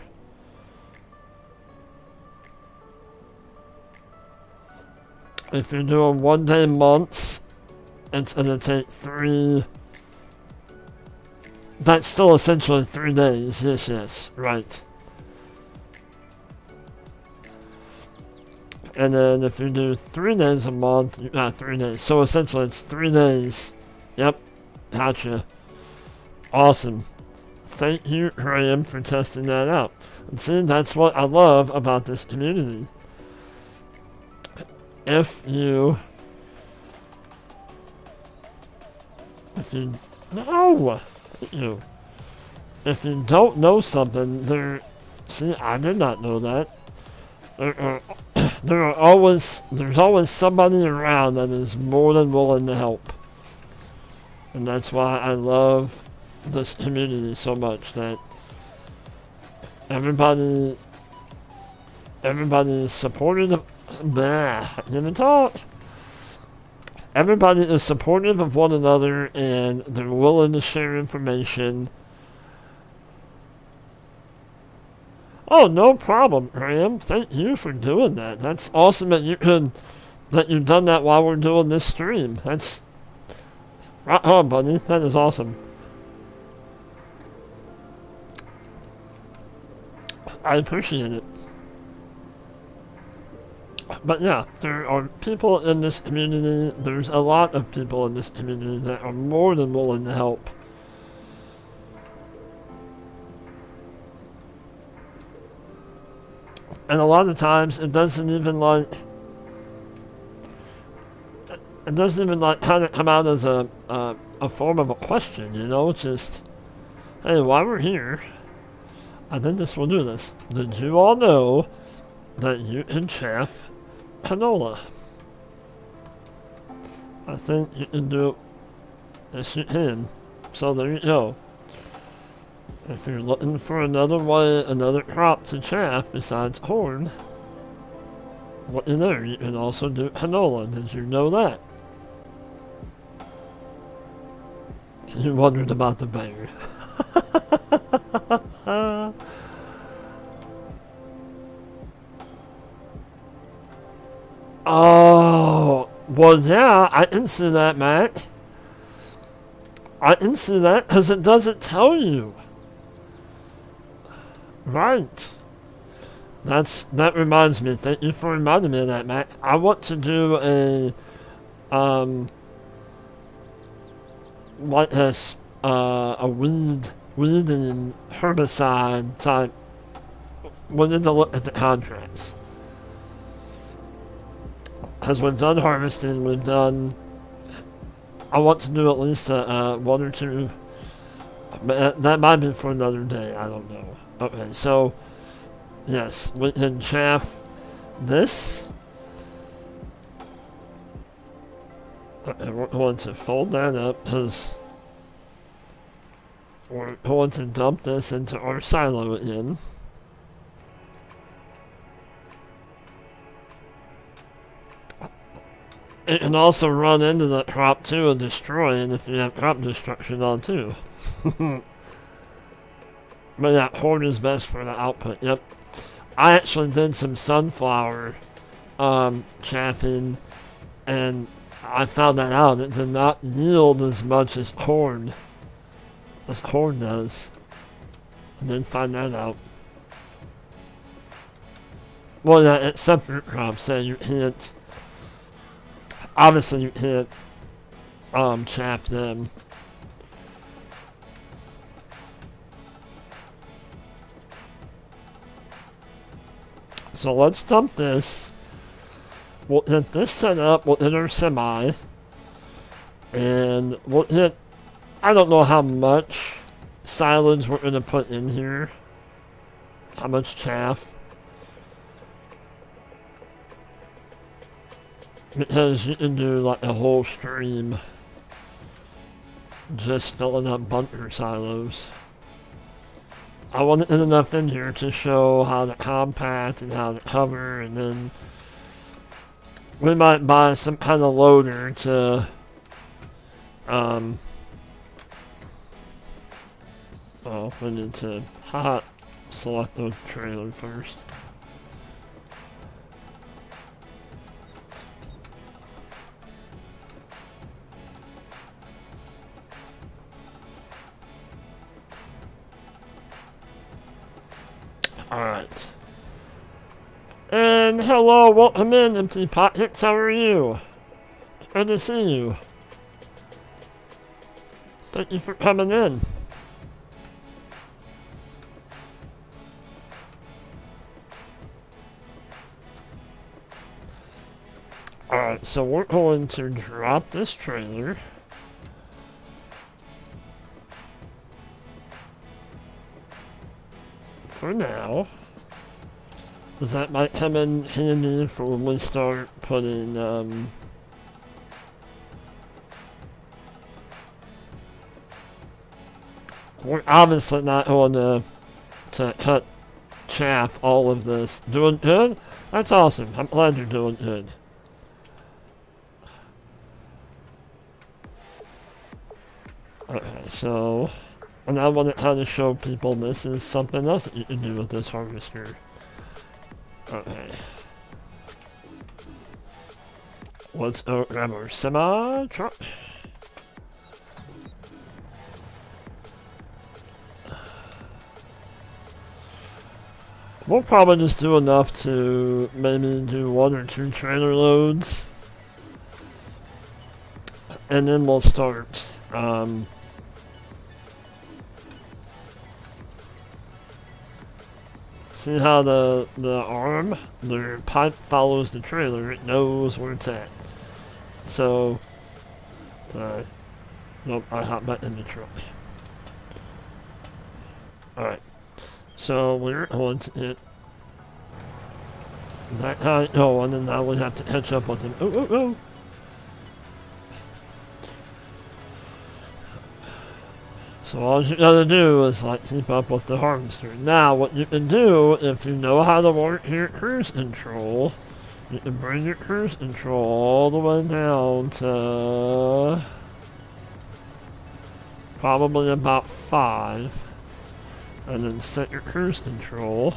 If you're doing 1 day months, it's gonna take 3. That's still essentially 3 days. Yes, right. And then if you do 3 days a month, you got 3 days. So essentially it's 3 days. Yep. Gotcha. Awesome. Thank you, Graham, for testing that out. And see, that's what I love about this community. If you don't know something, see, I did not know that. There's always somebody around that is more than willing to help. And that's why I love this community so much, that everybody is supportive of, I can't even talk. Everybody is supportive of one another, and they're willing to share information. Oh, no problem, Graham. Thank you for doing that. That's awesome that you've done that while we're doing this stream. That's right on, buddy. That is awesome. I appreciate it. But yeah, there are people in this community, there's a lot of people in this community that are more than willing to help. And a lot of times it doesn't even kind of come out as a form of a question, you know? It's just, hey, while we're here, I think this will do this. Did you all know that you can chaff canola? I think you can do it. Yes, you can. So there you go. If you're looking for another crop to chaff besides corn, look in there. You can also do canola. Did you know that? You wondered about the bear. Oh, well, yeah, I didn't see that, Matt. I didn't see that because it doesn't tell you. Right. That reminds me. Thank you for reminding me of that, Matt. I want to do a weed and herbicide type. We need to look at the contracts. Because we've done harvesting, I want to do at least 1 or 2, but that might be for another day, I don't know. Okay, so, yes, we can chaff this. Okay, we're going to fold that up, because we're going to dump this into our silo again. It can also run into the crop too and destroy it if you have crop destruction on too. But yeah, corn is best for the output, yep. I actually did some sunflower chaffing, and I found that out. It did not yield as much as corn does. I did find that out. Well, yeah, it's separate crops, so you can't. Obviously, you can't chaff them. So let's dump this. We'll get this set up. We'll hit our semi. And we'll hit, I don't know how much silage we're going to put in here. How much chaff. Because you can do like a whole stream just filling up bunker silos. I wanted enough in here to show how to compact and how to cover, and then we might buy some kind of loader to oh, we need to select the trailer first. Alright. And hello, welcome in, Empty Pockets, how are you? Good to see you. Thank you for coming in. Alright, so we're going to drop this trailer. For now. Because that might come in handy for when we start putting, we're obviously not going to cut chaff all of this. Doing good? That's awesome. I'm glad you're doing good. Okay, so, and I want to kind of show people this is something else that you can do with this harvester. Okay. Let's go grab our semi truck. We'll probably just do enough to maybe do 1 or 2 trailer loads. And then we'll start, see how the arm, the pipe follows the trailer, it knows where it's at. So, nope, I hop back in the truck. Alright, so we're going to hit that guy going, and now we have to catch up with him. Oh, oh, oh! So all you gotta do is like keep up with the harvester. Now what you can do, if you know how to work your cruise control, you can bring your cruise control all the way down to probably about 5, and then set your cruise control.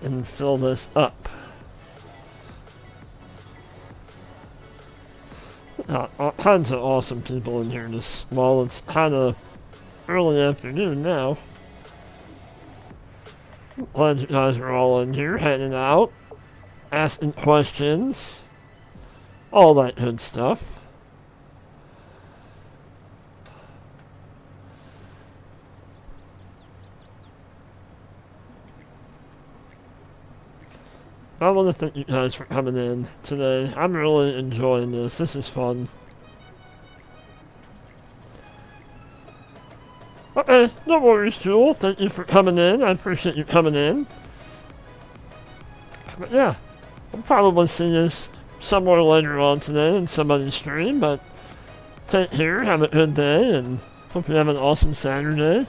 And fill this up. All kinds of awesome people in here this while it's kind of early afternoon now. Glad you guys are all in here hanging out, asking questions, all that good stuff. I want to thank you guys for coming in today. I'm really enjoying this. This is fun. Okay, no worries, Jewel. Thank you for coming in. I appreciate you coming in. But yeah, I'll probably see you somewhere later on today in somebody's stream. But take care, have a good day, and hope you have an awesome Saturday.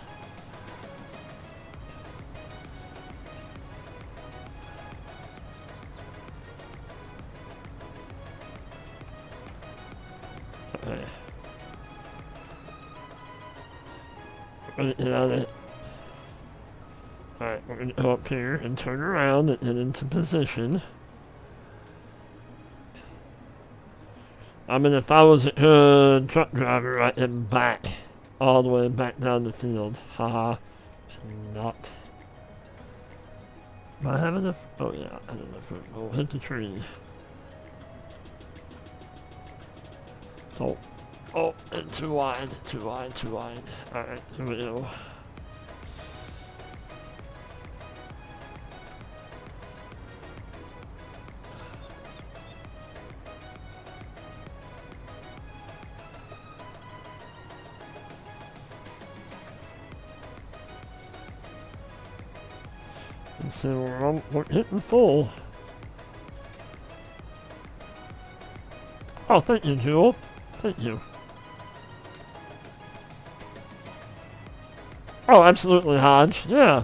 Okay. We're gonna get out of it. Alright, we're gonna go up here and turn around and get into position. I mean, if I was a good truck driver, I can back all the way back down the field. Haha. Not. Am I having enough? Oh yeah, I don't know if we'll hit the tree. Oh, it's too wide, too wide, too wide. Alright, here we go. So we're hitting full. Oh, thank you, Jewel. Thank you. Oh, absolutely, Hodge. Yeah.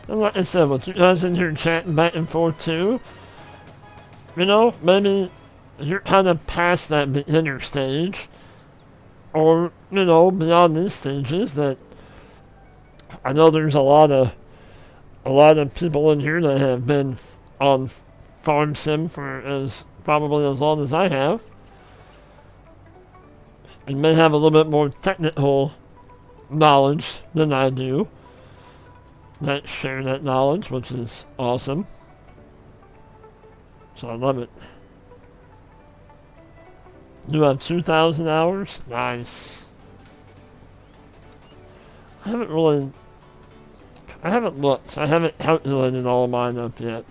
And like I said, with you guys in here chatting back and forth too, you know, maybe you're kind of past that beginner stage, or, you know, beyond these stages that I know there's a lot of people in here that have been on Farm Sim for probably as long as I have, and may have a little bit more technical knowledge than I do. That share that knowledge, which is awesome. So I love it. You have 2,000 hours? Nice. I haven't looked. I haven't calculated all of mine up yet.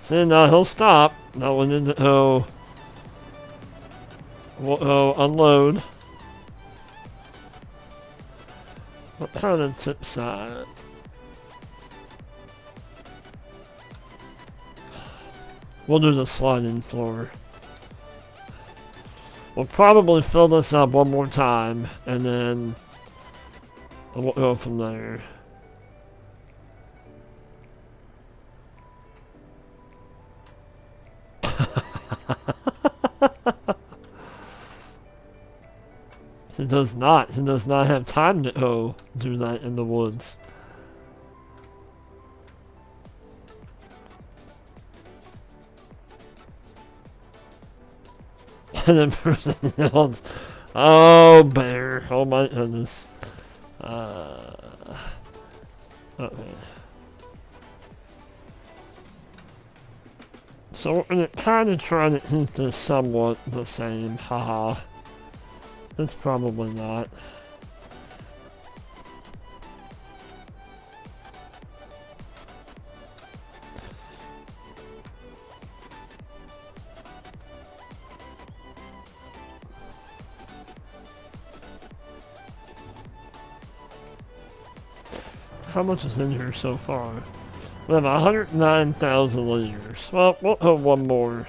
See, now he'll stop. Now we need to go unload. What kind of tip side? We'll do the sliding floor. We'll probably fill this up one more time, and then we'll go from there. He does not. He does not have time to go do that in the woods. And then person yells, "Oh, bear! Oh my goodness!" Okay. So we're gonna kind of try to keep this somewhat the same. Haha. It's probably not. How much is in here so far? We have 109,000 liters. Well, we'll have one more.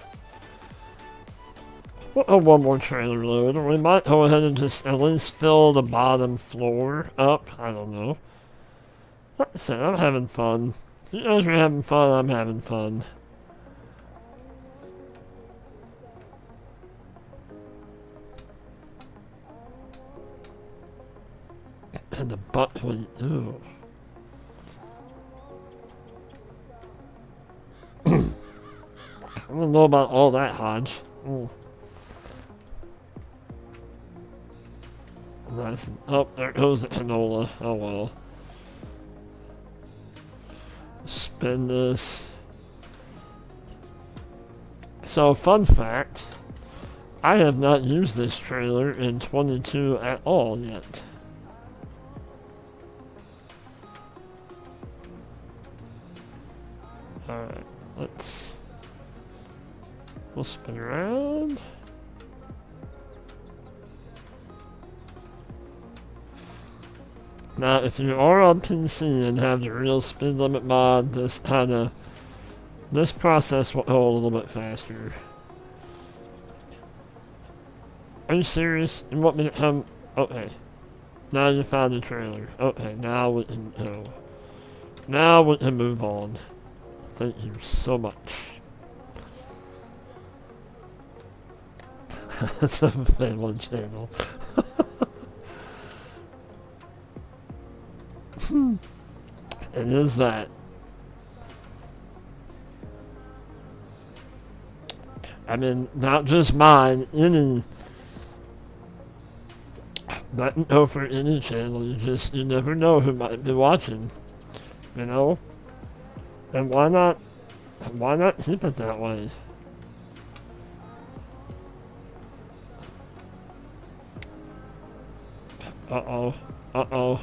We'll have one more trailer load, or we might go ahead and just at least fill the bottom floor up. I don't know. Like I said, I'm having fun. If you guys are having fun, I'm having fun. And the buckwheat, ooh. I don't know about all that, Hodge. Ooh. Nice. Oh, there goes the canola. Oh well. Spin this. So, fun fact. I have not used this trailer in 22 at all yet. Alright, we'll spin around. Now, if you are on PC and have the real speed limit mod, this process will go a little bit faster. Are you serious? You want me to come? Okay. Now you found the trailer. Okay, now we can go. Now we can move on. Thank you so much. That's a family channel. It is that. I mean, not just mine, any. Not go for any channel, you never know who might be watching. You know? And why not keep it that way? Uh-oh. Uh-oh.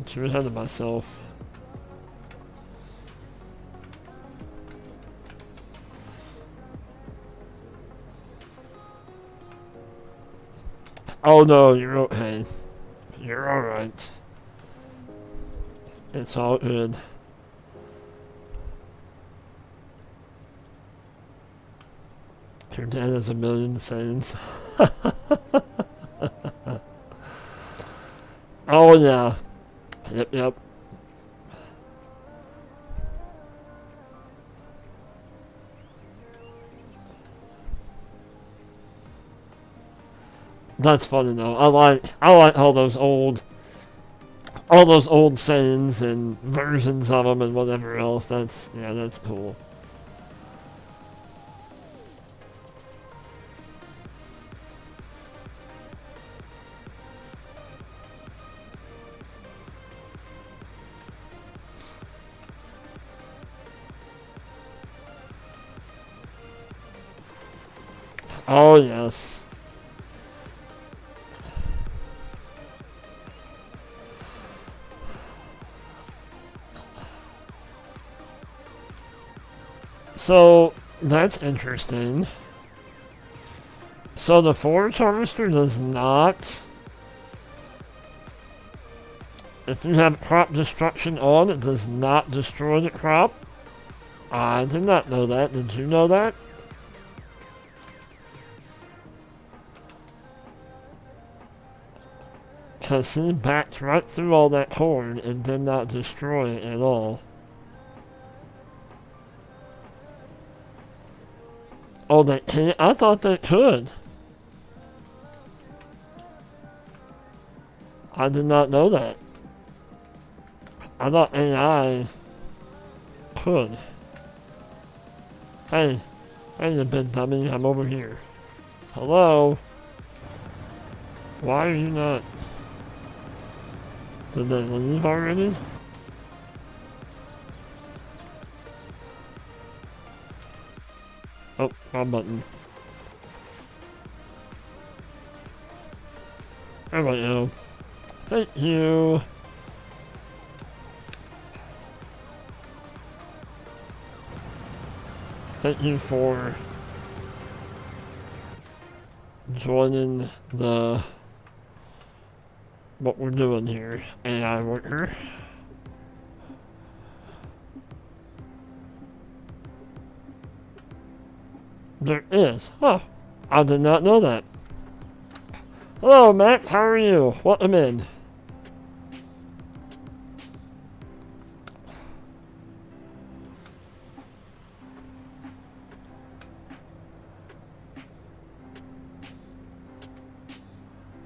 too ahead of myself. Oh no, you're okay. You're alright. It's all good. Your dad has a million sayings. Oh yeah. Yep. That's funny though. I like all those old sayings and versions of them and whatever else. That's cool. Oh yes. So that's interesting. So the forage harvester does not, if you have crop destruction on, it does not destroy the crop. I did not know that. Did you know that? Because he backed right through all that corn and did not destroy it at all. Oh, they can't? I thought they could. I did not know that. I thought AI could. Hey, you big dummy, I'm over here. Hello? Why are you not? Did they leave already? Oh, wrong button. There we go. Thank you. Thank you for joining what we're doing here, AI worker. There is. Huh. I did not know that. Hello, Matt. How are you? Welcome in.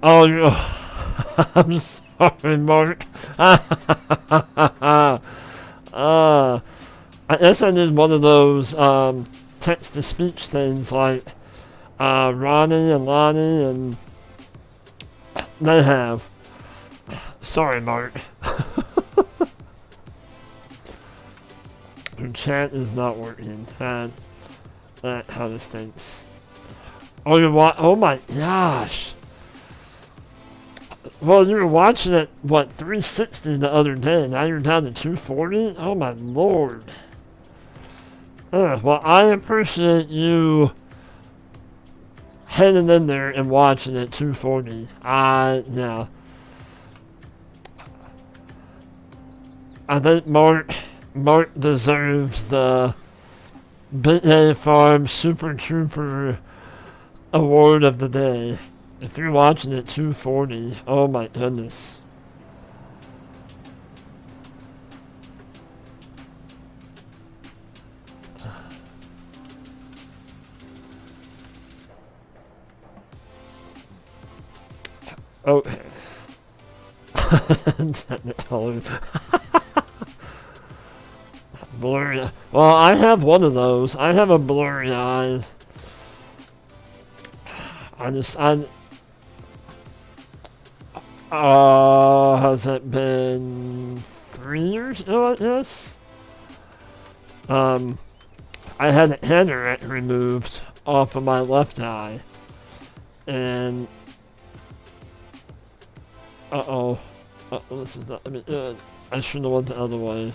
Oh, you. I'm sorry, Mark. I guess I did one of those text-to-speech things like Ronnie and Lonnie, and they have. Sorry, Mark. Your chat is not working. That kind of stinks. Oh, you're oh my gosh. Well, you were watching it, 360 the other day. Now you're down to 240? Oh my lord. Well, I appreciate you heading in there and watching it 240. Yeah. I think Mark deserves the Big A Farm Super Trooper Award of the day. If you're watching it 240, oh my goodness. Okay. Blurry. Well, I have one of those. I have a blurry eye. Has it been 3 years ago, I guess? I had a cataract removed off of my left eye. And... Uh-oh. This is not, I mean, I shouldn't have went the other way.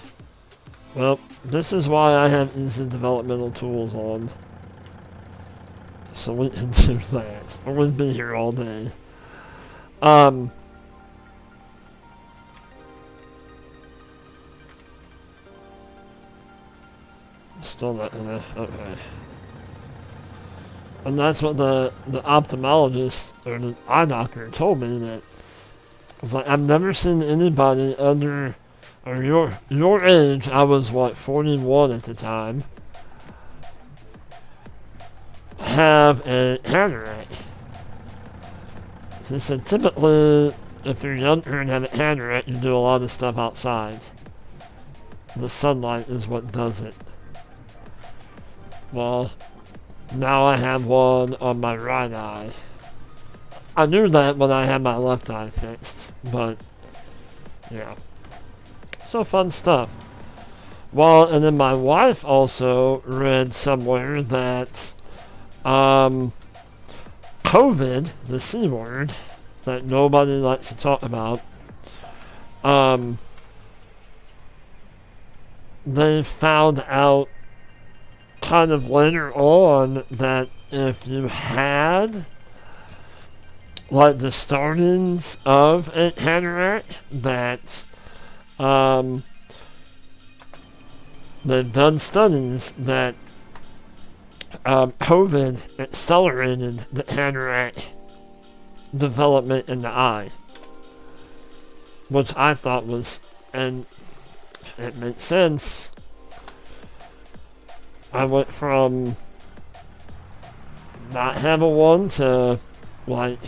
Well, this is why I have easy developmental tools on. So we can do that. I wouldn't be here all day. Still not gonna, okay. And that's what the ophthalmologist, or the eye doctor told me, that it's like, I've never seen anybody under, or your age, I was what, 41 at the time, have a cataract. He said typically, if you're younger and have a cataract, you do a lot of stuff outside. The sunlight is what does it. Well, now I have one on my right eye. I knew that when I had my left eye fixed, but yeah. So fun stuff. Well, and then my wife also read somewhere that COVID, the C word, that nobody likes to talk about, they found out kind of later on that if you had like the startings of a cataract, that they've done studies that COVID accelerated the cataract development in the eye, which I thought was, and it makes sense. I went from not having one to, like,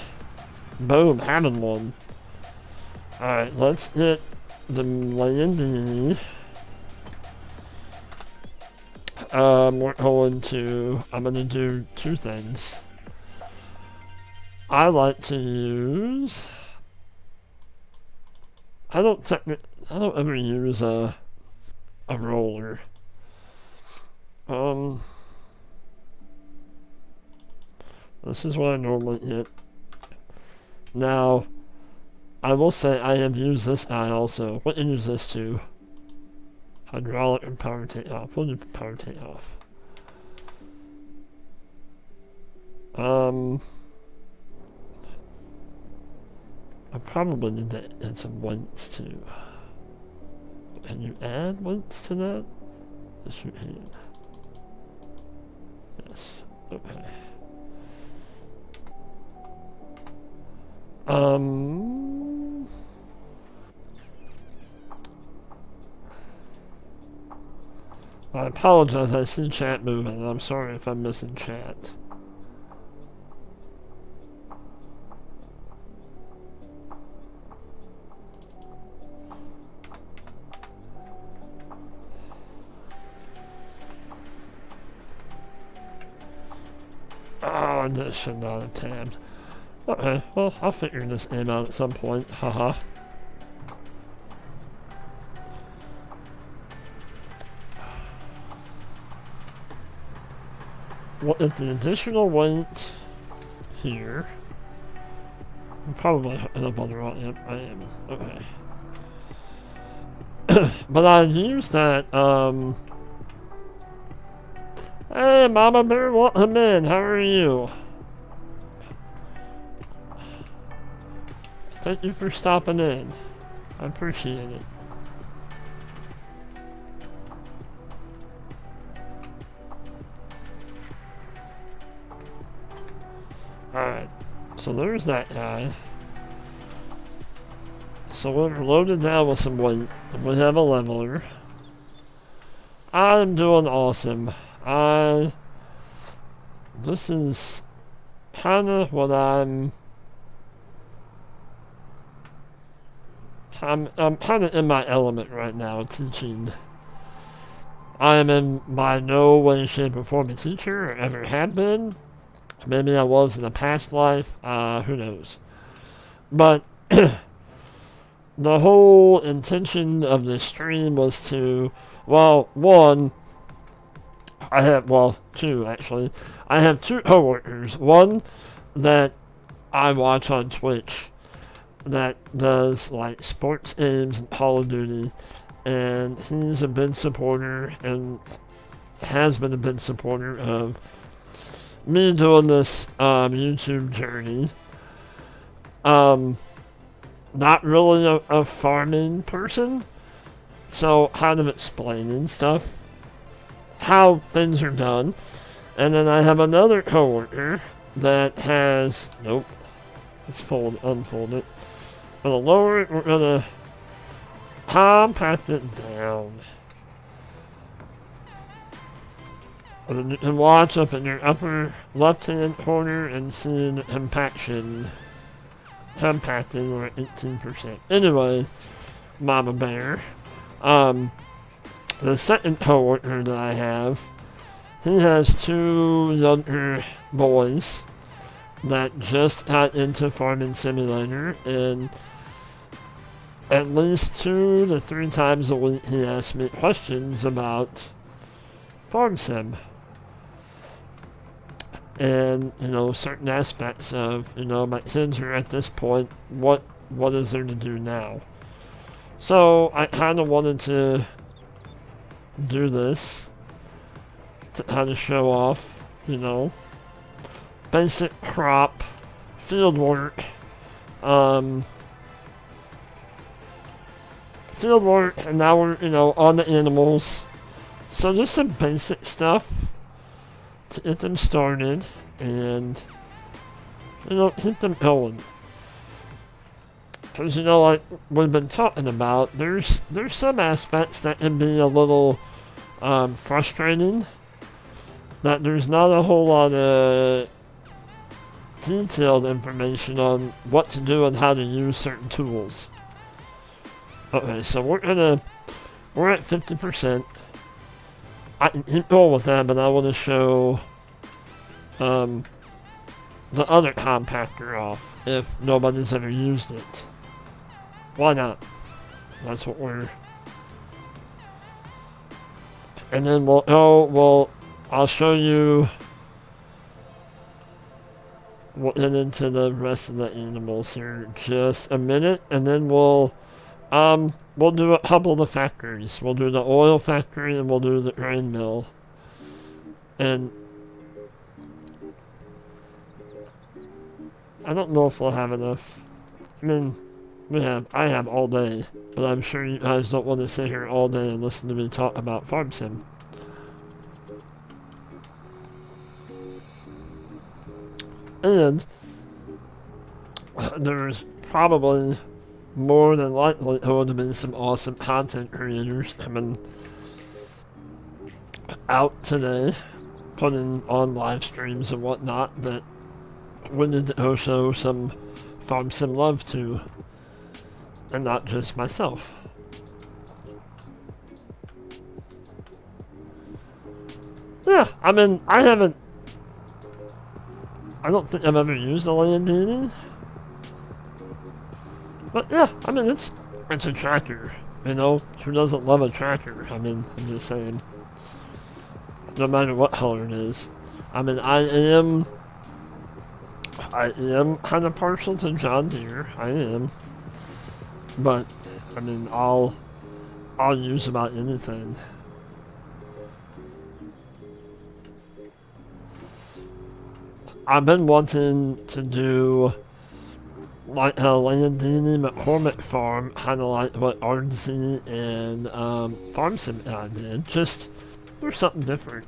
boom, having one. Alright, let's get the landing. We're going to, I'm going to do two things. I like to use, I don't ever use a roller. This is what I normally hit. Now, I will say I have used this eye also. What do you use this to? Hydraulic and power takeoff. We'll do power takeoff. I probably need to add some weights too. Can you add weights to that? Yes, you can. Yes. Okay. I apologize, I see chat moving, and I'm sorry if I'm missing chat. Oh, this should not have tabbed. Okay, well, I'll figure this game out at some point, haha. What is the additional weight here? I'm probably hooking up on the wrong, yep, I am, okay. But I use that, hey, Mama Bear, welcome in, how are you? Thank you for stopping in. I appreciate it. Alright, so there's that guy. So we're loaded down with some weight. We have a leveler. I'm doing awesome. This is kind of what I'm kind of in my element right now, teaching. I am in by no way, shape, or form a teacher, or ever have been. Maybe I was in a past life, who knows. But the whole intention of this stream was to, well, one, I have, well, two actually. I have two coworkers. One that I watch on Twitch. that does like sports games and Call of Duty, and he's a big supporter and has been a big supporter of me doing this YouTube journey. Not really a farming person, so kind of explaining stuff, how things are done. And then I have another coworker that has, nope, let's unfold it. We're gonna lower it, we're gonna compact it down. And you can watch up in your upper left-hand corner and see the compacting, we're at 18%. Anyway, Mama Bear. The second coworker that I have, he has 2 younger boys that just got into Farming Simulator, and at least 2 to 3 times a week he asks me questions about Farm Sim. And, certain aspects of, my kids are at this point, what is there to do now? So, I kind of wanted to do this, to kind of show off, basic crop, field work, and now we're, on the animals. So just some basic stuff to get them started and, keep them going. Because, like we've been talking about, there's some aspects that can be a little frustrating. That there's not a whole lot of detailed information on what to do and how to use certain tools. Okay, so we're at 50%. I can keep going with that, but I want to show the other compactor off if nobody's ever used it. Why not? That's what we're... And then I'll show you... We'll get into the rest of the animals here in just a minute, and then we'll do a couple of the factories. We'll do the oil factory and we'll do the grain mill. And I don't know if we'll have enough. I mean, I have all day, but I'm sure you guys don't want to sit here all day and listen to me talk about Farm Sim. And there's probably more than likely going to be some awesome content creators coming out today, putting on live streams and whatnot that we need to go show some Farm Sim love to, and not just myself. Yeah, I mean, I don't think I've ever used a Landini. But yeah, I mean, it's a tractor, who doesn't love a tractor? I mean, I'm just saying, no matter what color it is. I mean, I am kind of partial to John Deere, I am, but, I mean, I'll use about anything. I've been wanting to do like a Landini McCormick farm, kind of like what RC and Farm Sim did, just there's something different.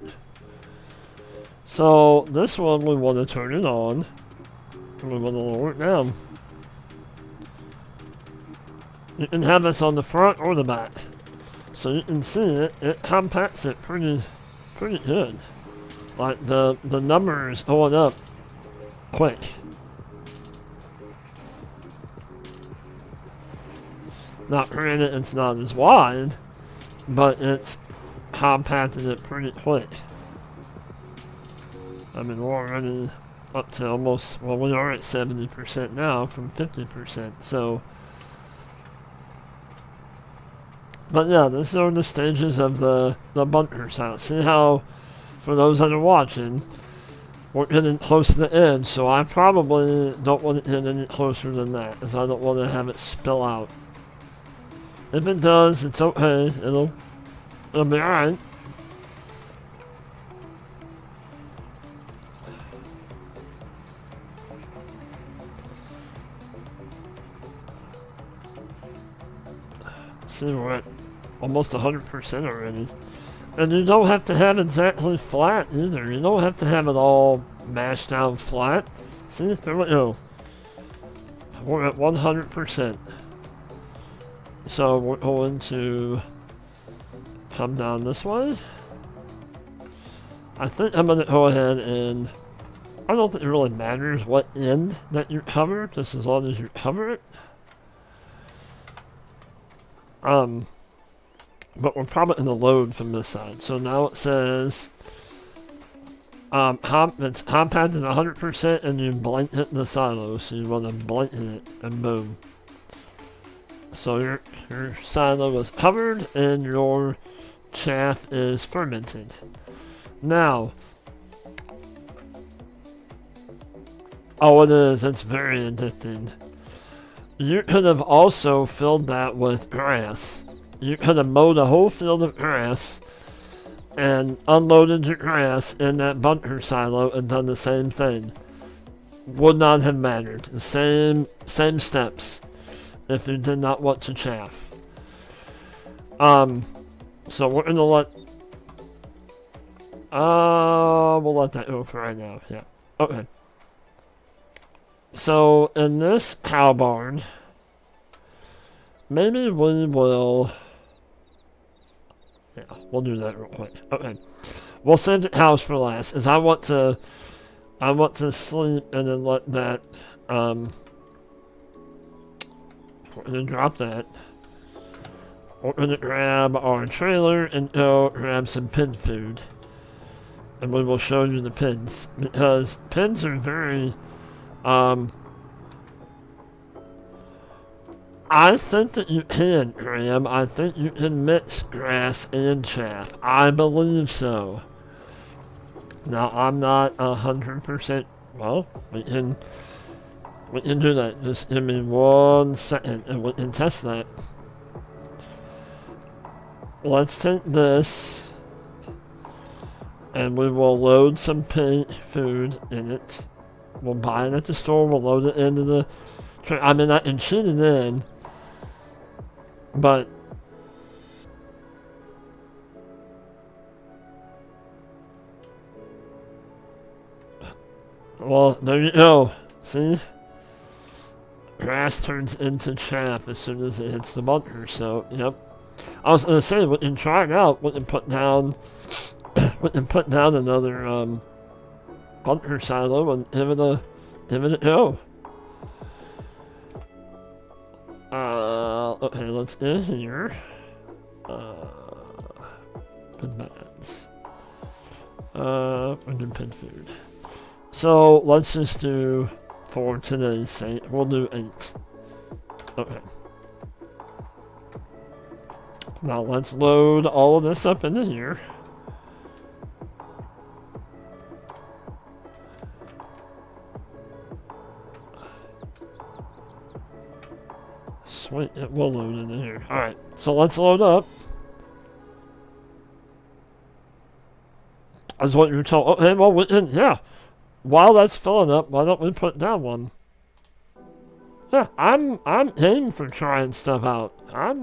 So this one we want to turn it on, and we want to lower it down. You can have this on the front or the back, so you can see it compacts it pretty good. Like the numbers going up quick. Now, granted, it's not as wide, but it's compacted it pretty quick. I mean, we're already up to almost, well, we are at 70% now from 50%, so. But yeah, these are the stages of the bunker house. See how, for those that are watching, we're getting close to the end, so I probably don't want to get any closer than that, as I don't want to have it spill out. If it does, it's okay. It'll be alright. See, we're at almost 100% already. And you don't have to have exactly flat either. You don't have to have it all mashed down flat. See, there we go. We're at 100%. So we're going to come down this way. I think I'm going to go ahead and... I don't think it really matters what end that you cover, just as long as you cover it. But we're probably going to load from this side. So now it says it's compacted 100% and you blanket the silo. So you want to blanket it and boom. So your silo is covered and your chaff is fermented. Now, oh, it is. It's very addicting. You could have also filled that with grass. You could have mowed a whole field of grass and unloaded your grass in that bunker silo and done the same thing. Would not have mattered. The same steps if you did not want to chaff. So we're gonna let we'll let that go for right now. Yeah. Okay. So in this cow barn, maybe we will. Yeah, we'll do that real quick. Okay, we'll save the cows for last, as I want to sleep and then let that. We're gonna drop that. We're gonna grab our trailer and go grab some pin food, and we will show you the pins because pins are very. I think that you can, Graham. I think you can mix grass and chaff. I believe so. Now, I'm not 100%. Well, we can do that. Just give me 1 second and we can test that. Let's take this and we will load some pig food in it. We'll buy it at the store. We'll load it into the tray. I mean, I can cheat it in. But well, there you go. See? Grass turns into chaff as soon as it hits the bunker, so yep. I was gonna say we can try it out, we can put down another bunker silo and give it a go. Okay, let's in here. Pin bands. And then pin food. So let's just do, for today's sake, we'll do 8. Okay. Now let's load all of this up into here. Sweet, it will load into here. Alright, so let's load up. That's what you're told. Okay, well, yeah. While that's filling up, why don't we put down one? Yeah, I'm game for trying stuff out. I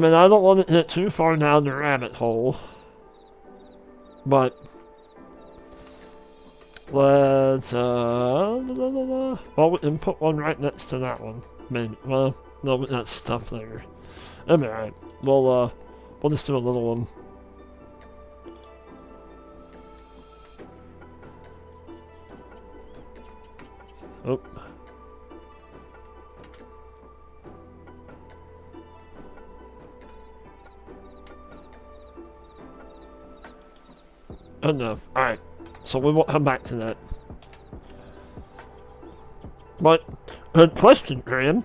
mean, I don't want to get too far down the rabbit hole. But let's, well, we can put one right next to that one. Maybe. Well, no, we got stuff there. It'll be alright. We'll just do a little one. Oh. Enough. Alright. So we won't come back to that. But, good question, Graham.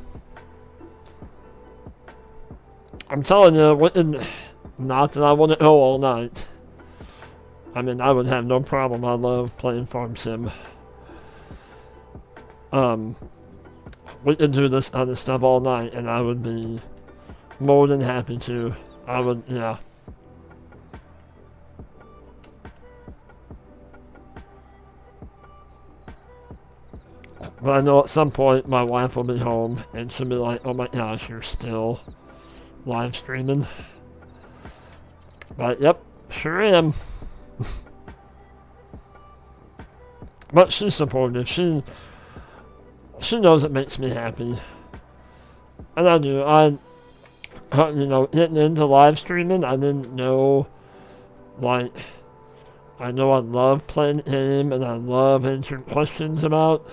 I'm telling you, not that I want to go all night. I mean, I would have no problem. I love playing Farm Sim. We could do this other stuff all night, and I would be more than happy to. I would, yeah. But I know at some point my wife will be home, and she'll be like, oh my gosh, you're still live streaming? But, yep, sure am. But she's supportive. She knows it makes me happy. And I do. You know, getting into live streaming, I didn't know, like, I know I love playing the game, and I love answering questions about.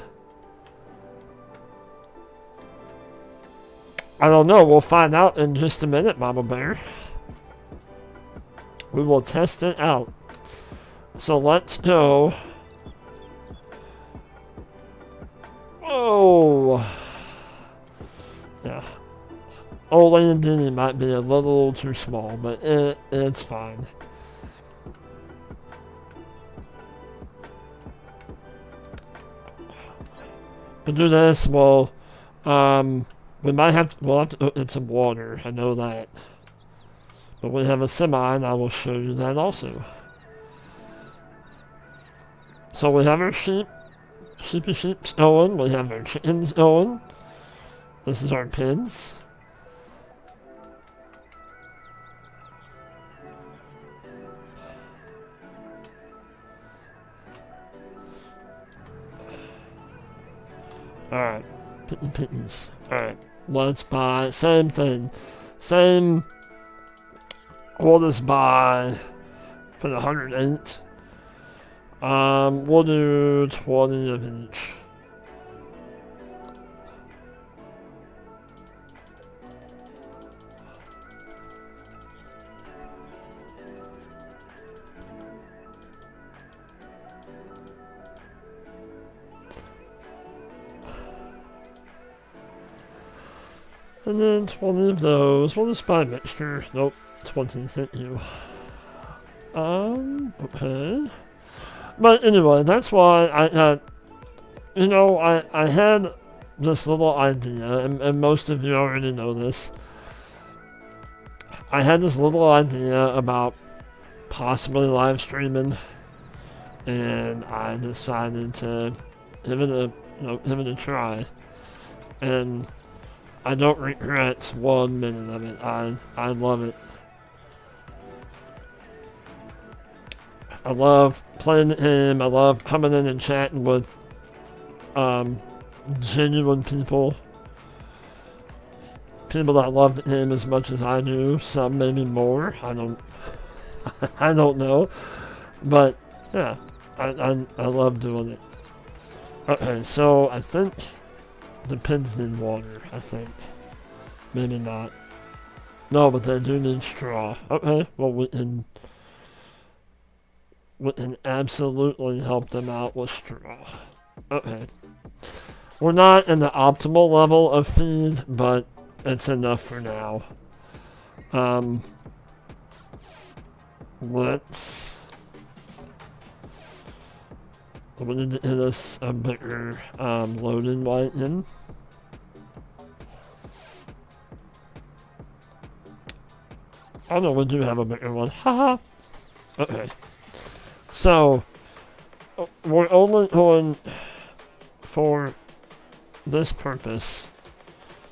I don't know. We'll find out in just a minute, Mama Bear. We will test it out. So let's go. Oh. Yeah. Old Landini might be a little too small, but it's fine. To do this, well, we'll have to put in some water. I know that. But we have a semi, and I will show you that also. So we have our sheeps going. We have our chickens going. This is our pins. Alright. Pittance. Alright. Let's buy. Same thing. Same. We'll just buy for the 108. We'll do 20 of each. And then 20 of those. We'll just buy a mixture. Nope. 20, thank you. Okay. But anyway, that's why I had, you know, I had this little idea, and most of you already know this. I had this little idea about possibly live streaming, and I decided to give it a try. And I don't regret 1 minute of it. I love it. I love playing the game. I love coming in and chatting with genuine people. People that love the game as much as I do. Some maybe more. I don't know. But yeah, I love doing it. Okay, so I think the pins need water. I think maybe not. No, but they do need straw. Okay, well we can absolutely help them out with straw. Okay. We're not in the optimal level of feed, but it's enough for now. We need to hit us a bigger loading light in. Oh no, we do have a bigger one. Haha. Okay. So, we're only going for this purpose,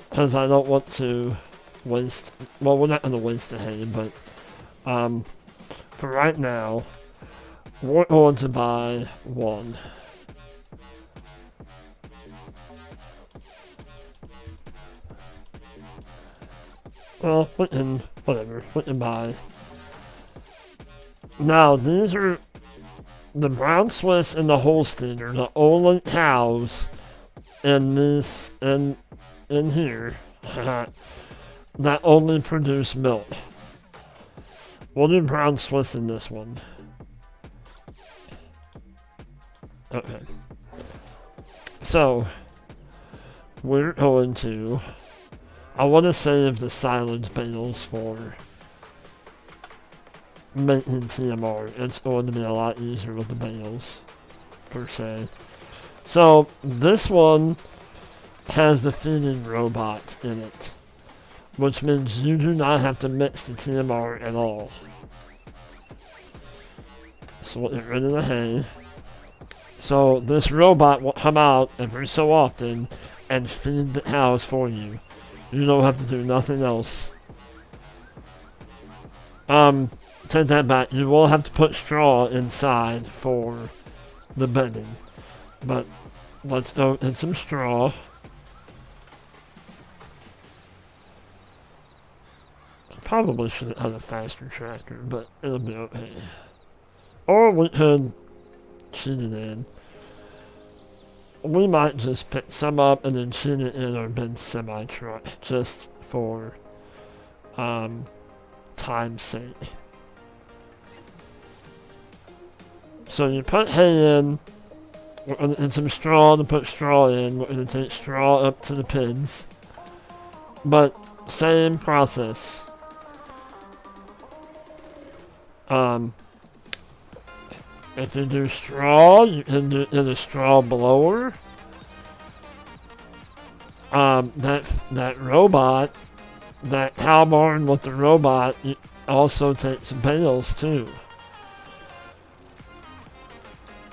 because I don't want to waste, well, we're not going to waste the hay, but for right now, we're going to buy one. Well, we can, whatever, we can buy. Now, these are the Brown Swiss and the Holstein are the only cows in this, in here, that only produce milk. We'll do Brown Swiss in this one. Okay. So, we're going to, I want to save the silage bales for making TMR. It's going to be a lot easier with the bales, per se. So, this one has the feeding robot in it, which means you do not have to mix the TMR at all. So we'll get rid of the hay. So this robot will come out every so often and feed the cows for you. You don't have to do nothing else. Take that back. You will have to put straw inside for the bedding. But let's go get some straw. Probably should have had a faster tractor, but it'll be okay. Or we could cheat it in. We might just pick some up and then cheat it in our bin semi-truck, just for time's sake. So you put hay in, we're gonna get some straw to put straw in, we're gonna take straw up to the pins. But same process. If you do straw, you can do in a straw blower. That robot, that cow barn with the robot, also takes bales too.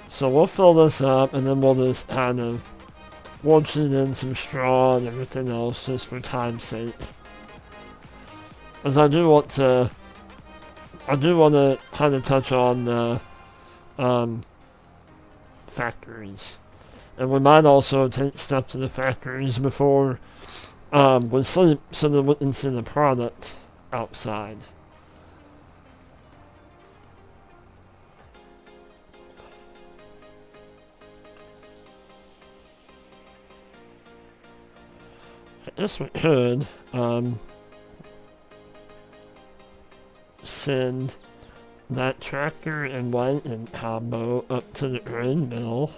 So we'll fill this up, and then we'll just kind of cheat in some straw and everything else just for time's sake. As I do want to kind of touch on the factories. And we might also take stuff to the factories before we sleep so that we can see the product outside. I guess we could send that tractor and white and combo up to the grain mill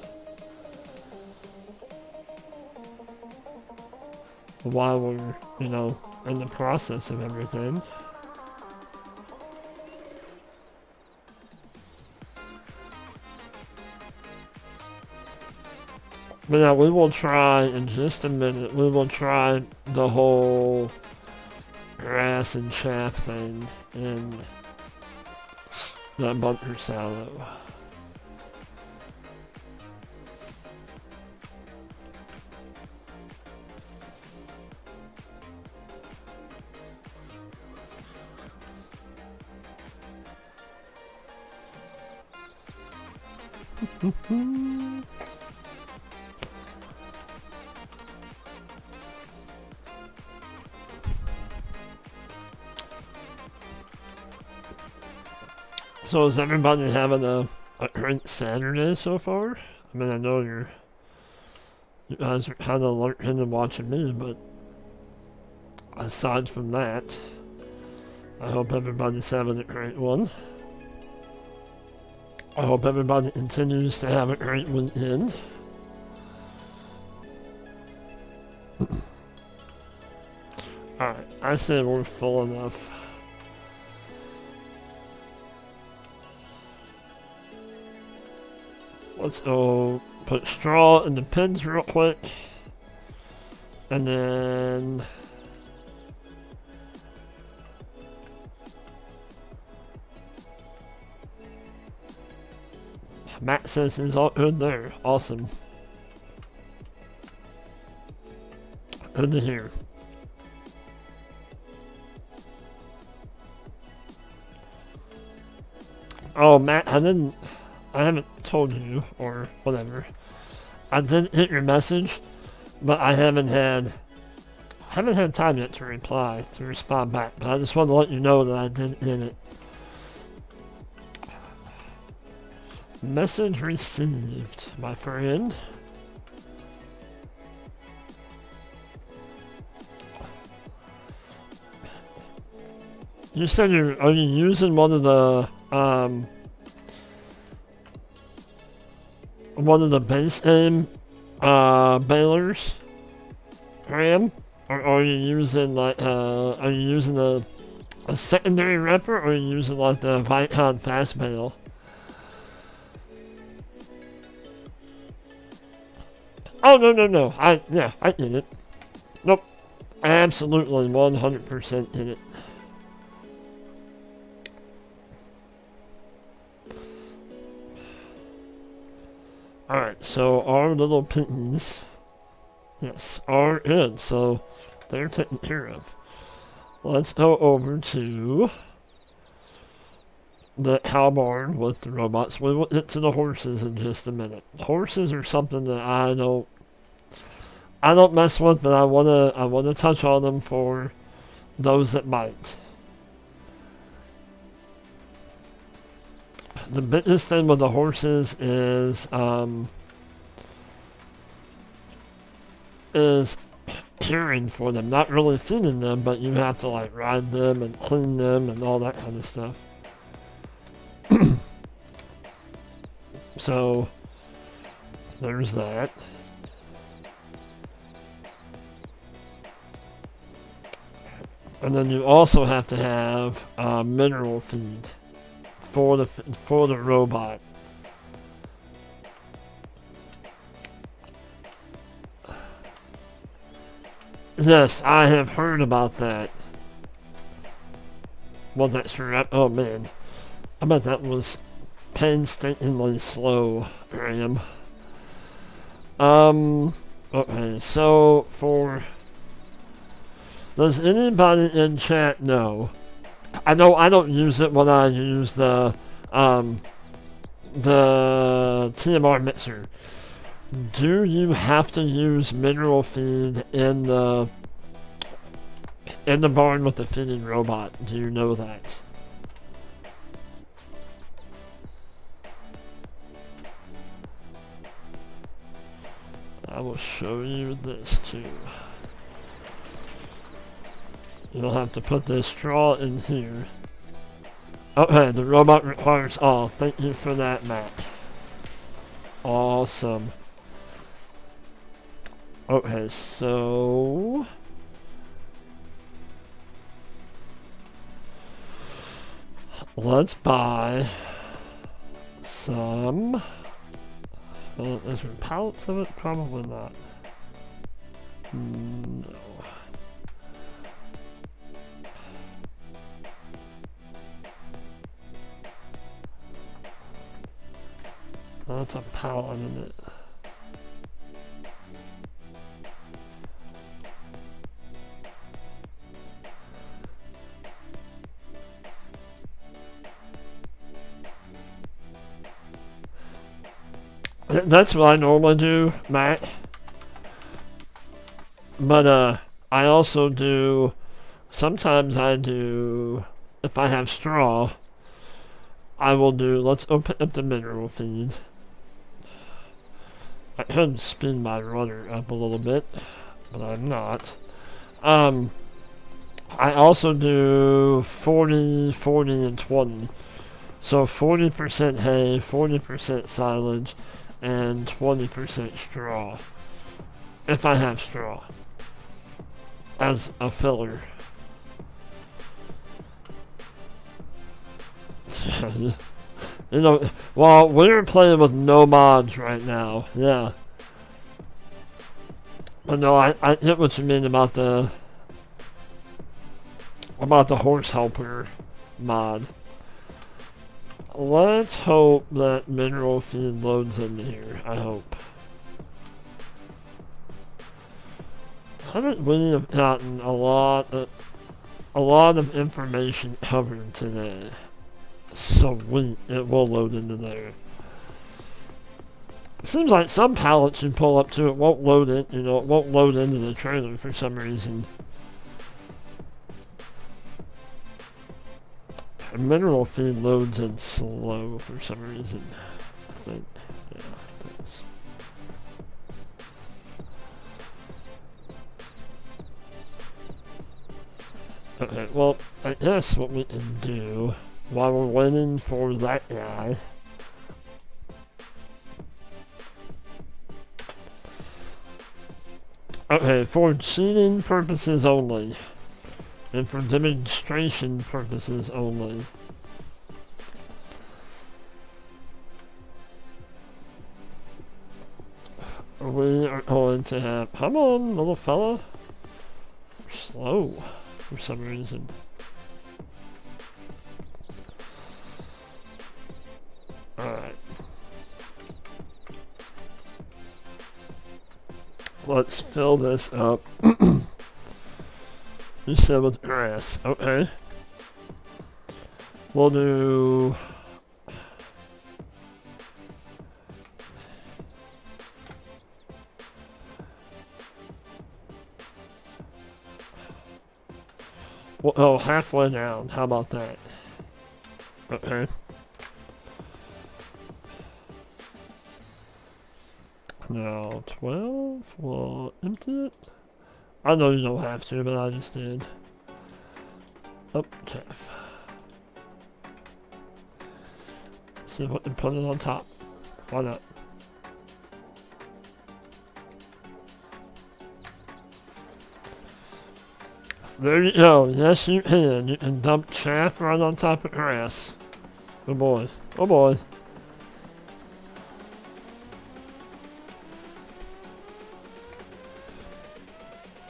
while we're, in the process of everything. But yeah, we will try in just a minute, we will try the whole grass and chaff thing in that bunker silo. So is everybody having a great Saturday so far? I mean, I know you guys are kind of lurking and watching me, but aside from that, I hope everybody's having a great one. I hope everybody continues to have a great weekend. Alright, I say we're full enough. Let's go put straw in the pins real quick. And then Matt says it's all good there. Awesome. Good to hear. Oh, Matt, I haven't told you, or whatever. I did hit your message, but I haven't had time yet to respond back. But I just wanted to let you know that I did hit it. Message received, my friend. You said are you using one of the base aim balers, Ram? Or are you using are you using the a secondary wrapper, or are you using like the Vicon fast mail? Oh, no. I did it. Nope. I absolutely 100% did it. Alright, so our little piggies, yes, are in, so they're taken care of. Let's go over to the cow barn with the robots. We will get to the horses in just a minute. Horses are something that I don't mess with, but I wanna touch on them for those that might. The biggest thing with the horses is caring for them, not really feeding them, but you have to like ride them and clean them and all that kind of stuff. So there's that. And then you also have to have mineral feed for the robot. Yes, I have heard about that. Well, that's sure. Oh man, I bet that was painstakingly slow, Graham. Okay, so does anybody in chat know? I know I don't use it when I use the TMR mixer. Do you have to use mineral feed in the barn with the feeding robot? Do you know that? I will show you this too. You'll have to put this straw in here. Okay, the robot requires all. Thank you for that, Matt. Awesome. Okay, so let's buy some. Well, is there pallets of it? Probably not. No. That's a pallet in it. That's what I normally do, Matt. But I also do. Sometimes I do. If I have straw, I will do. Let's open up the mineral feed. I could spin my rudder up a little bit, but I'm not. I also do 40, 40, and 20. So 40% hay, 40% silage, and 20% straw. If I have straw. As a filler. You know, well, we're playing with no mods right now. Yeah. But no, I get what you mean about the horse helper mod. Let's hope that mineral feed loads in here. I hope. Haven't we have gotten a lot of information covered today? Sweet, it will load into there. It seems like some pallets you pull up to, it won't load it. You know, it won't load into the trailer for some reason. Mineral feed loads in slow for some reason. I think. Yeah, it does. Okay, well, I guess what we can do while we're waiting for that guy. Okay, for cheating purposes only. and for demonstration purposes only. We are going to have, come on, little fella. You're slow for some reason. Alright. Let's fill this up. You said with grass. Okay. We'll do... well, oh, halfway down. How about that? Okay. Now, 12, we'll empty it. I know you don't have to, but I just did. Oh, Jeff. See if we can put it on top. Why not? There you go. Yes, you can. You can dump chaff right on top of grass. Oh boy. Oh boy.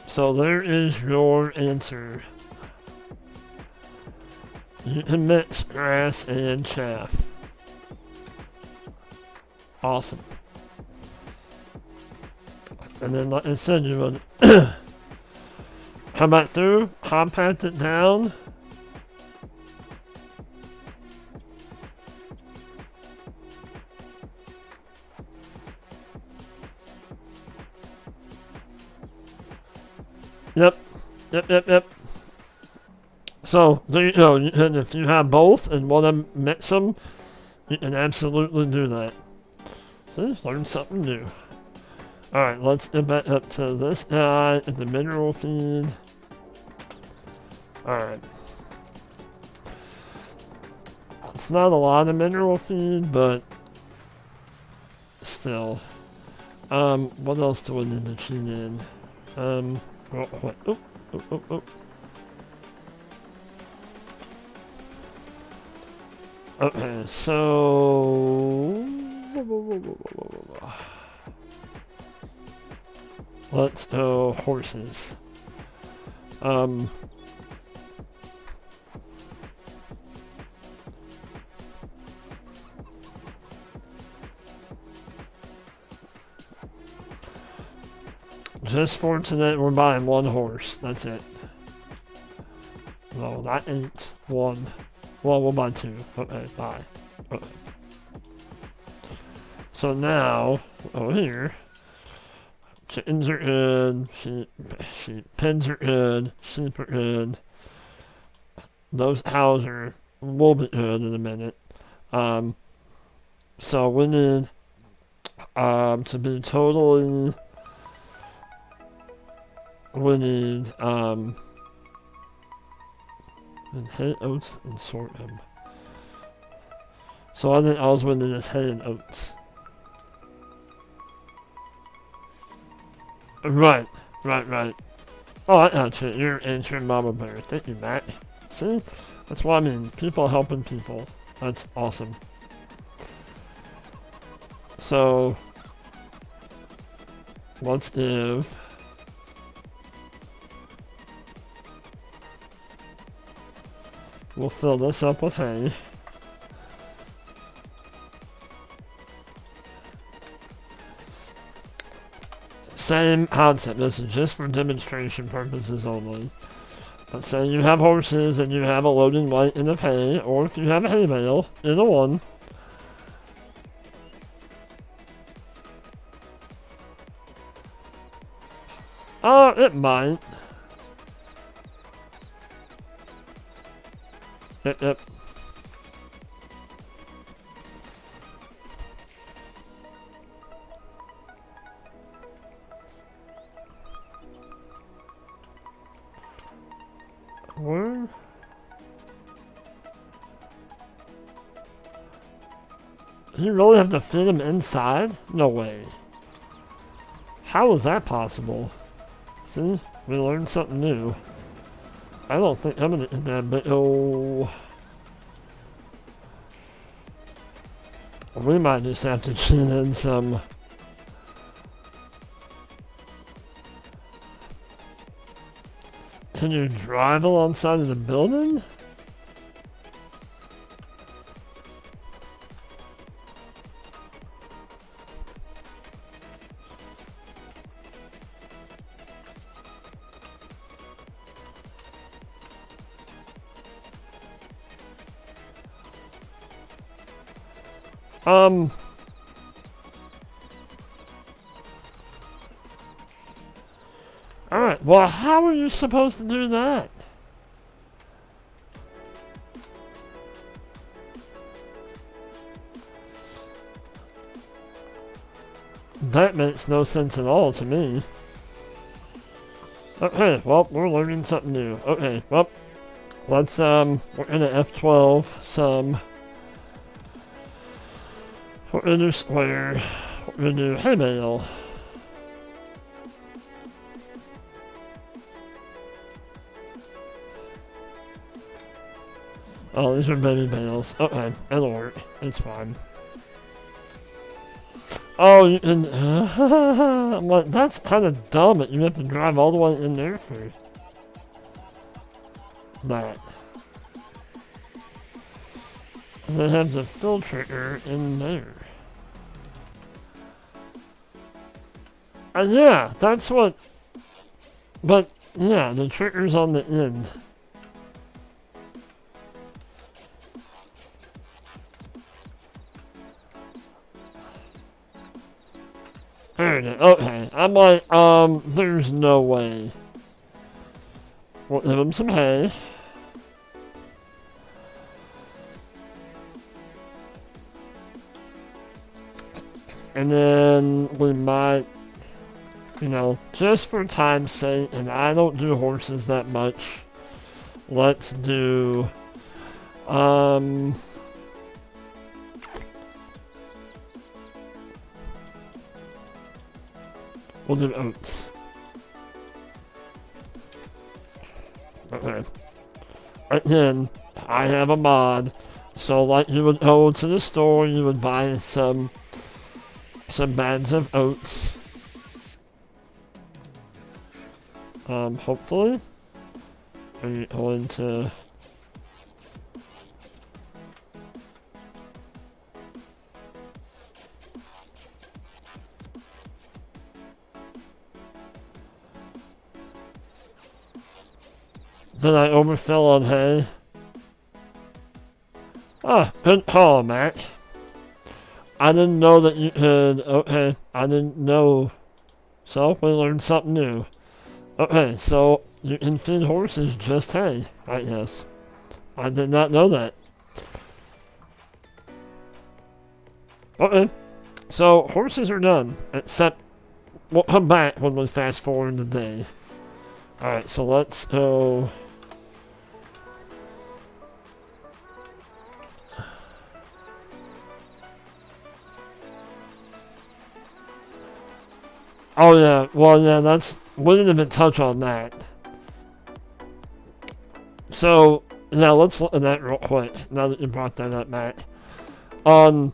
So there is your answer. You can mix grass and chaff. Awesome. And then, like I said, you would come back through, compact it down. Yep. So, there you go. You can, if you have both and want to mix them, you can absolutely do that. See, learn something new. Alright, let's get back up to this guy and the mineral feed. Alright. It's not a lot of mineral feed, but still. What else do we need to feed in? Real quick. Oh. Okay, so let's go horses. Just for tonight, we're buying one horse. That's it. No, not 8. 1. Well, we'll buy 2. Okay, bye. Okay. So now, over here, chickens are good, pens are good, sheep are good. Those cows will be good in a minute. So we need to be totally. We need hay, oats, and sorghum. So I think all we need is hay and oats. Right. Oh, I got you. You're answering Mama Bear. Thank you, Matt. See? That's what I mean. People helping people. That's awesome. So, let's give. We'll fill this up with hay. Same concept. This is just for demonstration purposes only. But say you have horses and you have a loading wagon of hay, or if you have a hay bale, either one. It might. Yep. Where? You really have to fit him inside? No way. How is that possible? See? We learned something new. I don't think I'm gonna get that, but oh. We might just have to tune in some. Can you drive alongside of the building? Alright, well, how are you supposed to do that? That makes no sense at all to me. Okay, well, we're learning something new. Okay, well, let's, we're gonna F12 some. We're gonna do square. We're gonna do hey mail. Oh, these are baby bales. Okay, it'll work. It's fine. Oh, you can. I'm like, that's kind of dumb that you have to drive all the way in there for that. They have the fill trigger in there. Yeah, that's what. But yeah, the trigger's on the end. There it is. Okay, I'm like, there's no way. We'll give him some hay. And then we might, you know, just for time's sake, and I don't do horses that much, let's do, we'll do oats. Okay. Again, I have a mod, so like you would go to the store, you would buy some bags of oats. Hopefully. Are you going to... Did I overfill on hay? Ah, good call, Mac. I didn't know that you could. Okay, I didn't know. So, we learned something new. Okay, so you can feed horses just hay, I guess. I did not know that. Okay, so horses are done, except we'll come back when we fast forward the day. Alright, so let's go. Oh yeah, well yeah, we didn't even touch on that. So, yeah, let's look at that real quick, now that you brought that up, Matt. On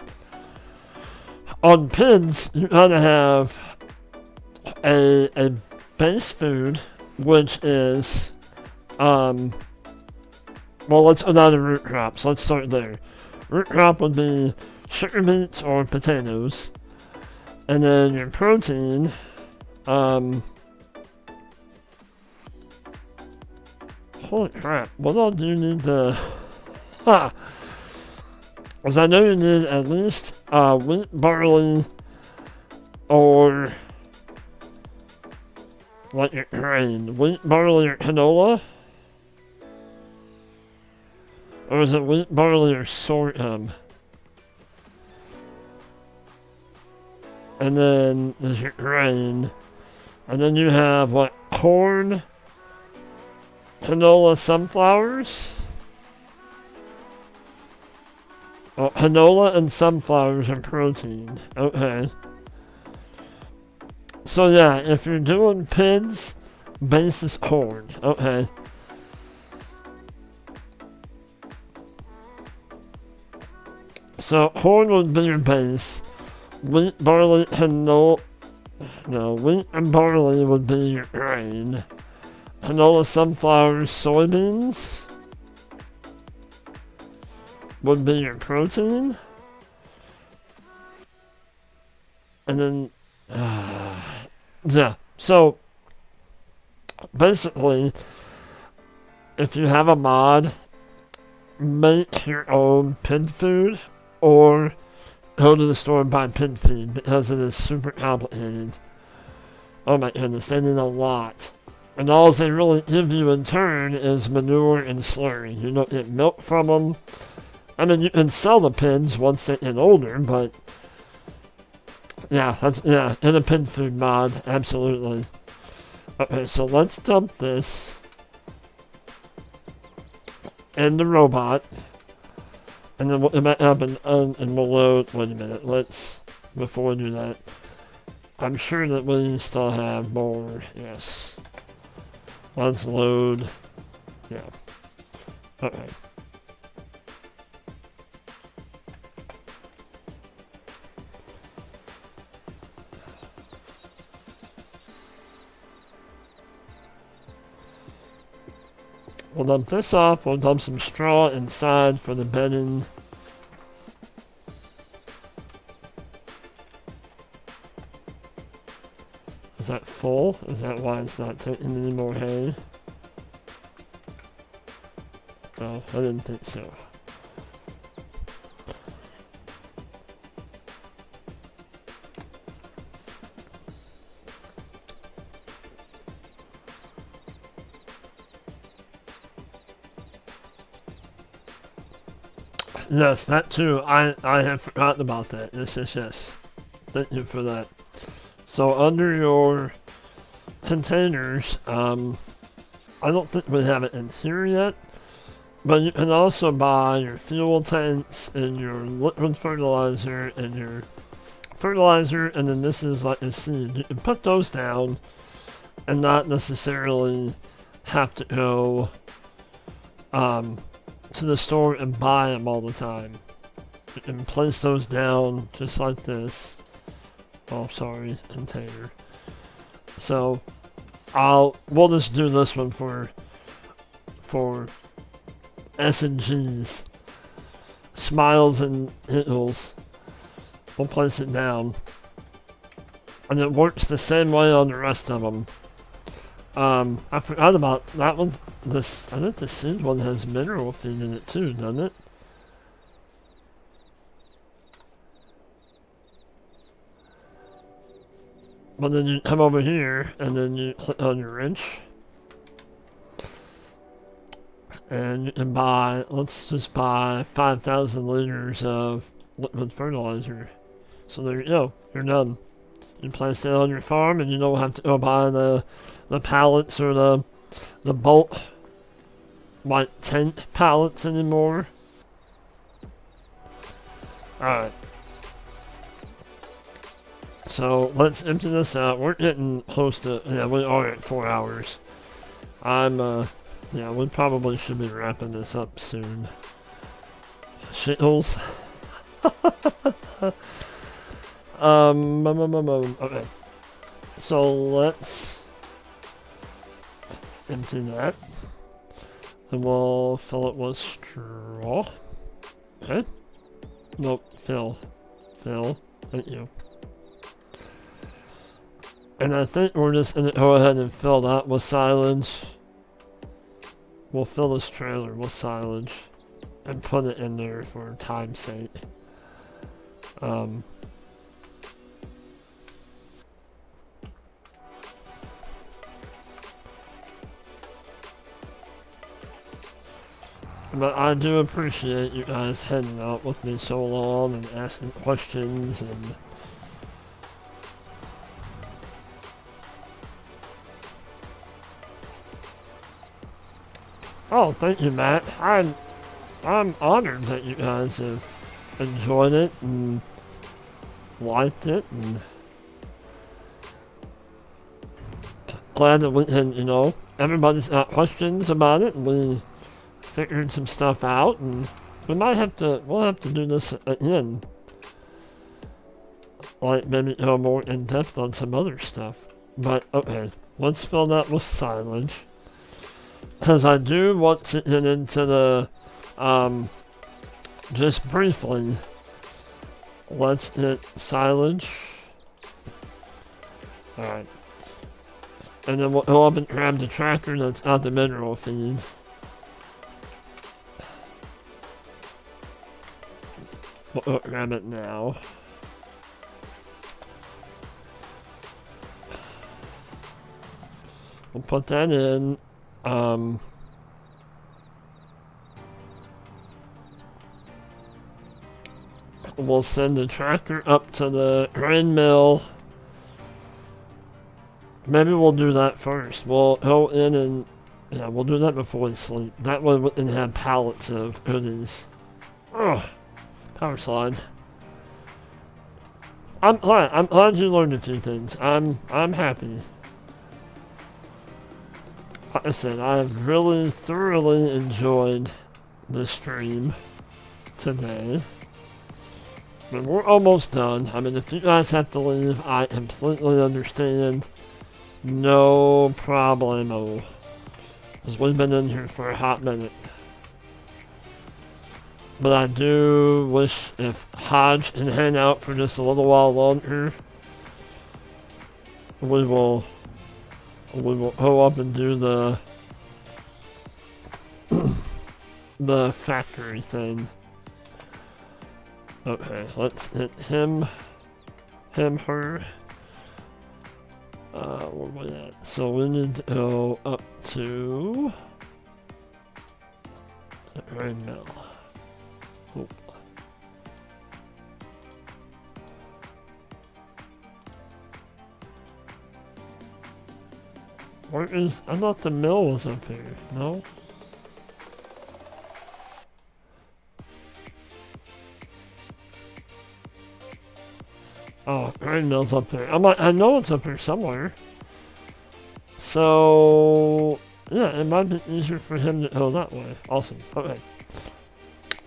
pigs, you gotta have a base food, which is, well, let's go down to root crops, let's start there. Root crop would be sugar beets or potatoes, and then your protein, holy crap, what all do you need to... Because I know you need at least wheat, barley, or like your grain. Wheat, barley, or canola? Or is it wheat, barley, or sorghum? And then there's your grain. And then you have, what, corn, canola, sunflowers? Oh, canola and sunflowers are protein. Okay. So yeah, if you're doing pigs, base is corn. Okay. So corn would be your base. Wheat, barley, canola. No, wheat and barley would be your grain. Canola, sunflowers, soybeans would be your protein. And then, yeah. So basically, if you have a mod, make your own pig food or go to the store and buy pig feed because it is super complicated. Oh my goodness, they need a lot. And all they really give you in turn is manure and slurry. You don't get milk from them. I mean, you can sell the pigs once they get older, but yeah, in a pig food mod, absolutely. Okay, so let's dump this in the robot. And then we'll come back up and we'll load. Wait a minute, before we do that, I'm sure that we still have more. Yes. Let's load. Yeah. Okay. We'll dump this off. We'll dump some straw inside for the bedding. Is that full? Is that why it's not taking any more hay? No, I didn't think so. Yes, that too. I have forgotten about that. Yes. Thank you for that. So under your containers, I don't think we have it in here yet, but you can also buy your fuel tanks and your liquid fertilizer and your fertilizer, and then this is like a seed. You can put those down and not necessarily have to go to the store and buy them all the time. You can place those down just like this. Oh, sorry, container. So, we'll just do this one for S and G's, smiles and giggles. We'll place it down, and it works the same way on the rest of them. I forgot about that one. I think the seed one has mineral feed in it too, doesn't it? But then you come over here, and then you click on your wrench. And you can buy, let's just buy 5,000 liters of liquid fertilizer. So there you go, you're done. You place it on your farm, and you don't have to go buy the pallets or the bulk, like tank pallets anymore. Alright. So let's empty this out. We're getting close to, yeah, we are at 4 hours. Yeah, we probably should be wrapping this up soon. Shitholes. Okay. So let's empty that. And we'll fill it with straw. Okay. Nope, fill. Thank you. And I think we're just gonna go ahead and fill that with silage. We'll fill this trailer with silage and put it in there for time's sake. But I do appreciate you guys hanging out with me so long and asking questions and oh, thank you, Matt. I'm honored that you guys have enjoyed it and liked it, and glad that we can, you know, everybody's got questions about it, and we figured some stuff out, and we'll have to do this again. Like, maybe go more in depth on some other stuff. But, okay, let's fill that with silage. Because I do want to get into the, just briefly, let's get silage. Alright. And then we'll go up and grab the tractor that's out the mineral feed. We'll grab it now. We'll put that in. We'll send the tractor up to the grain mill. Maybe we'll do that first. We'll go in and... yeah, we'll do that before we sleep. That way we can have pallets of goodies. Ugh. Power slide. I'm glad you learned a few things. I'm happy. Like I said, I've really thoroughly enjoyed the stream today. I mean, we're almost done. I mean, if you guys have to leave, I completely understand. No problemo. Because we've been in here for a hot minute. But I do wish if Hodge can hang out for just a little while longer, we will go up and do the factory thing. Okay, let's hit him, her. Where we at? So we need to go up to the grain mill. Oh. Where is... I thought the mill was up here. No? Oh, grain mill's up there. I know it's up here somewhere. So... yeah, it might be easier for him to go that way. Awesome. Okay.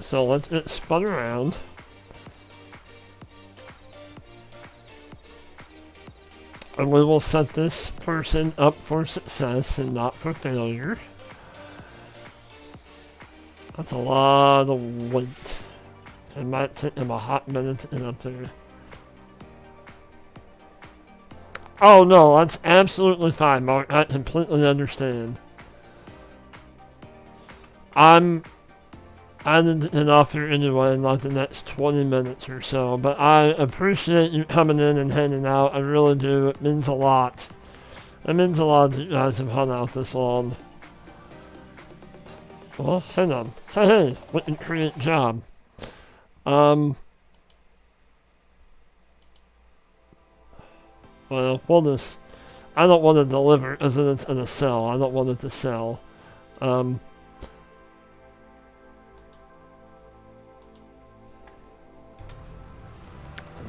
So let's get spun around. And we will set this person up for success and not for failure. That's a lot of weight. It might take him a hot minute to get up there. Oh no, that's absolutely fine, Mark. I completely understand. I need to get off here anyway in like the next 20 minutes or so, but I appreciate you coming in and hanging out. I really do. It means a lot. It means a lot that you guys have hung out this long. Well, hang on. Hey, we can create job. Well, we'll just... I don't want to deliver as in it's in a cell. I don't want it to sell.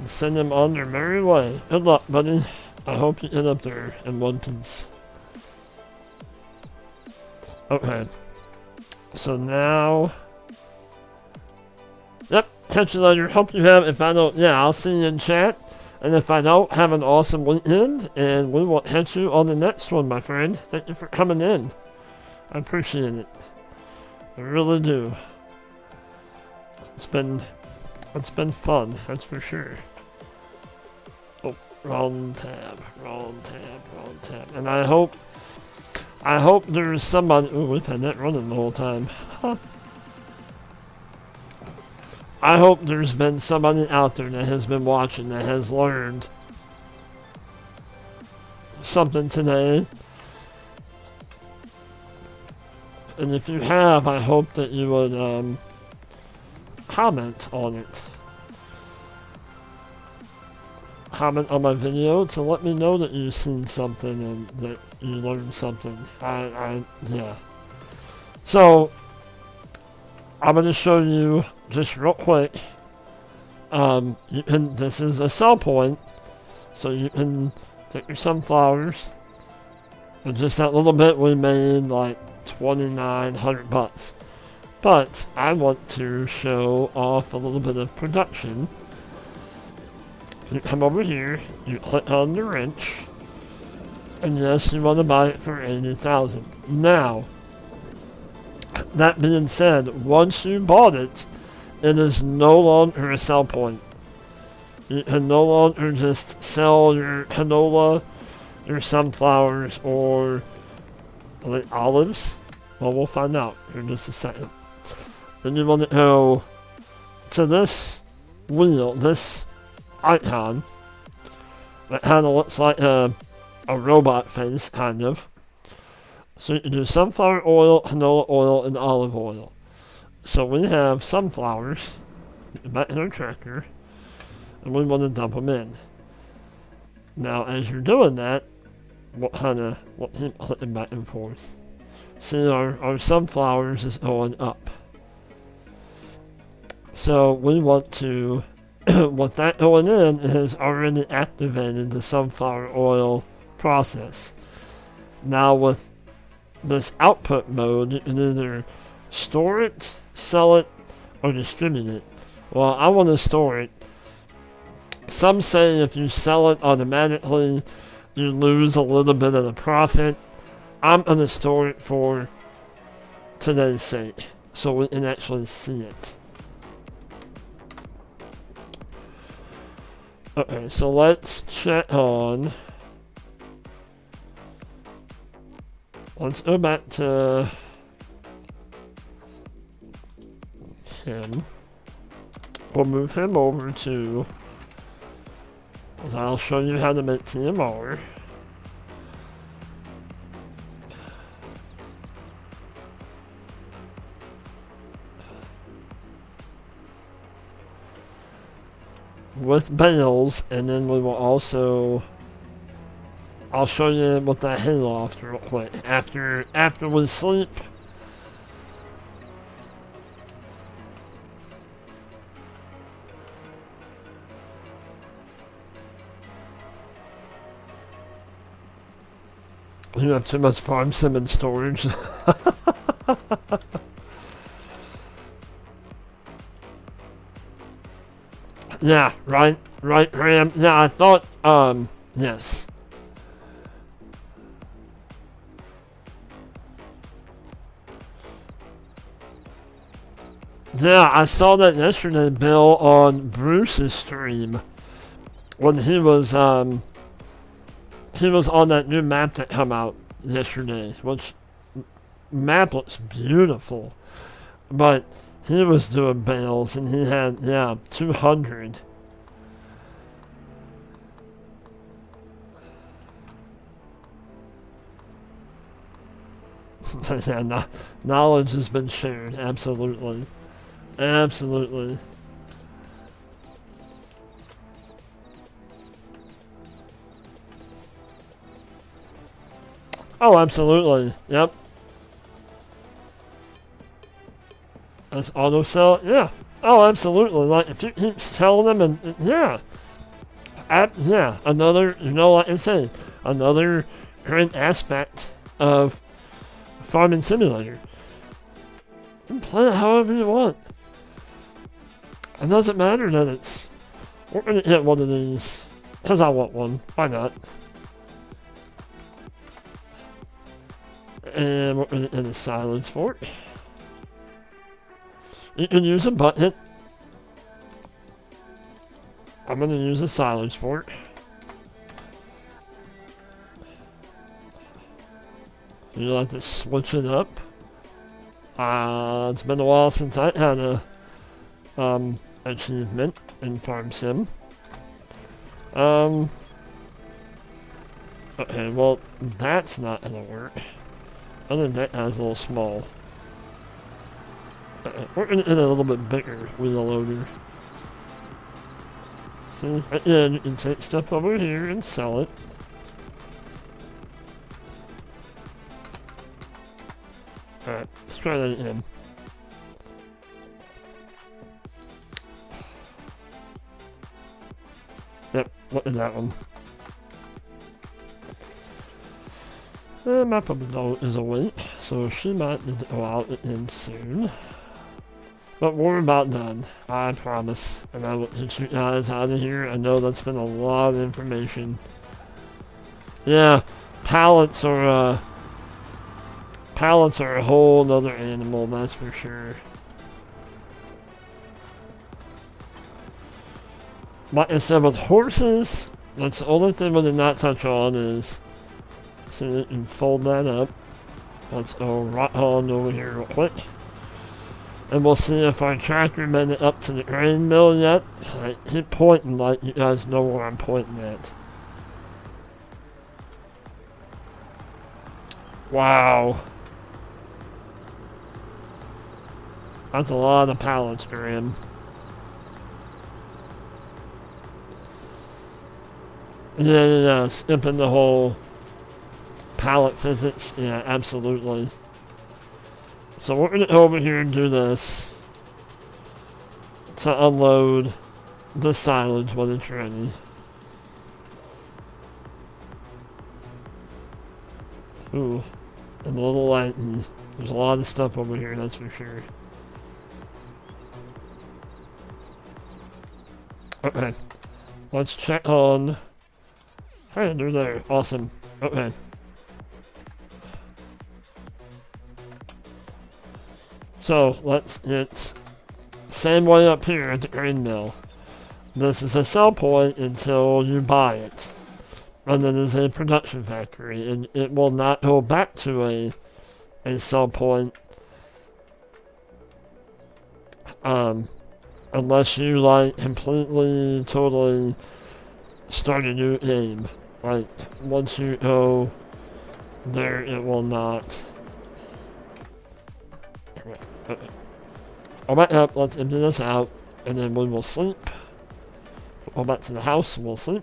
Send them on their merry way. Good luck, buddy. I hope you get up there in one piece. Okay. So now... yep, catch you later. Hope you have, if I don't, yeah, I'll see you in chat. And if I don't, have an awesome weekend. And we will catch you on the next one, my friend. Thank you for coming in. I appreciate it. I really do. It's been fun, that's for sure. Oh, wrong tab. And I hope there's somebody... ooh, we've had that running the whole time. Huh. I hope there's been somebody out there that has been watching that has learned something today. And if you have, I hope that you would comment on it. Comment on my video to let me know that you've seen something and that you learned something. Yeah. So, I'm going to show you just real quick. This is a sell point, so you can take your sunflowers. And just that little bit we made like 2,900 bucks. But I want to show off a little bit of production. You come over here, you click on the wrench, and yes, you want to buy it for 80,000. Now, that being said, once you bought it, it is no longer a sell point. You can no longer just sell your canola, your sunflowers, or like olives. Well, we'll find out in just a second. Then you want to go to this wheel, this icon, that kind of looks like a robot face, kind of. So you can do sunflower oil, canola oil, and olive oil. So we have sunflowers back in our tractor, and we want to dump them in. Now, as you're doing that, we'll keep clicking back and forth. See, our sunflowers is going up. So we want to, with that going in, it has already activated the sunflower oil process. Now with this output mode, you can either store it, sell it, or distribute it. Well, I want to store it. Some say if you sell it automatically, you lose a little bit of the profit. I'm going to store it for today's sake, so we can actually see it. Okay, so let's check on... Let's go back to him. We'll move him over to... I'll show you how to make TMR. With bales, and then we will also... I'll show you with that hayloft real quick. After we sleep... You have too much farm sim and storage. Yeah, right, Ram. Yeah, I thought, yes. Yeah, I saw that yesterday, Bill, on Bruce's stream. When he was on that new map that came out yesterday, which map looks beautiful. But he was doing bales and he had, 200. Yeah, knowledge has been shared, absolutely. Absolutely. Oh, absolutely. Yep. As auto sell, yeah. Oh, absolutely. Like if you keep telling them, and yeah, another, like I say, another great aspect of Farming Simulator. You can play it however you want. It doesn't matter that it's. We're gonna hit one of these because I want one. Why not? And we're gonna hit a silence for it. You can use a button. I'm gonna use a silence for it. You like to switch it up? It's been a while since I had a achievement in Farm Sim. Okay, well that's not gonna work. I think that guy's a little small. We're gonna get a little bit bigger wheel loader. See, again, you can take stuff over here and sell it. Alright, let's try that again. Yep, look at that one. My puppy dog is awake, so she might need to go out and in soon. But we're about done, I promise. And I will get you guys out of here. I know that's been a lot of information. Yeah, pallets are a whole nother animal, that's for sure. Like I said, with horses, that's the only thing we did not touch on is, so you can fold that up. Let's go right on over here real quick. And we'll see if our tractor made it up to the grain mill yet. I keep pointing like you guys know where I'm pointing at. Wow. That's a lot of pallets, Graham. Yeah, skipping the whole pallet physics. Yeah, absolutely. So we're going to go over here and do this to unload the silage when it's ready. Ooh, and a little lightning. There's a lot of stuff over here, that's for sure. Okay, let's check on... Hey, they're there. Awesome. Okay. So, let's get same way up here at the grain mill. This is a sell point until you buy it. And it is a production factory, and it will not go back to a sell point unless you like completely, totally start a new game. Like, once you go there, it will not. All right, up, let's empty this out, and then we will sleep. Go back to the house, and we'll sleep.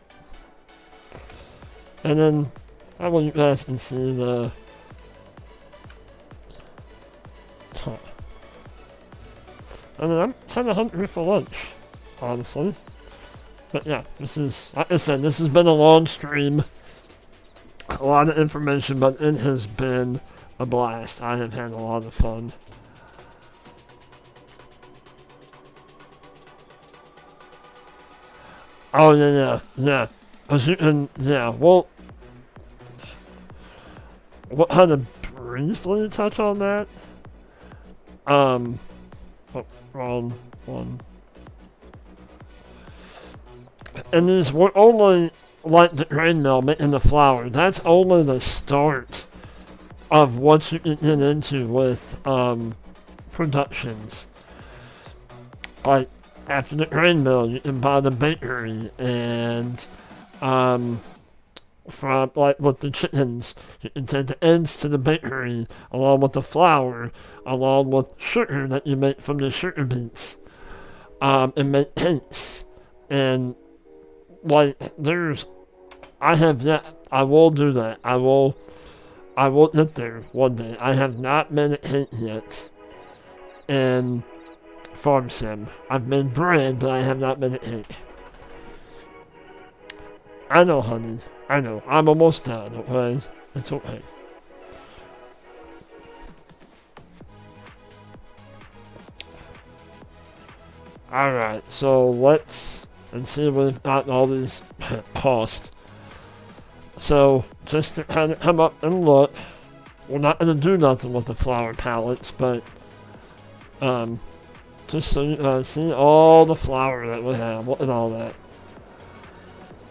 And then, I want you guys can see the... And then I'm kind of hungry for lunch, honestly. But yeah, this is, like I said, this has been a long stream. A lot of information, but it has been a blast. I have had a lot of fun. Oh, yeah. As you can, yeah, well, what kind of briefly touch on that? Oh, wrong one. And these were only like the grain mill making the flour. That's only the start of what you can get into with productions. Like after the grain mill, you can buy the bakery, and from like with the chickens, you can take the eggs to the bakery along with the flour, along with sugar that you make from the sugar beets, and make cakes. And like I will do that. I will get there one day. I have not made a cake yet in Farm Sim. I've made bread, but I have not made a cake. I know, honey. I know. I'm almost done, okay? It's okay. Alright, so let's see if we've gotten all these costs. So, just to kind of come up and look, we're not going to do nothing with the flour pallets, but just so you guys see all the flour that we have, look at all that.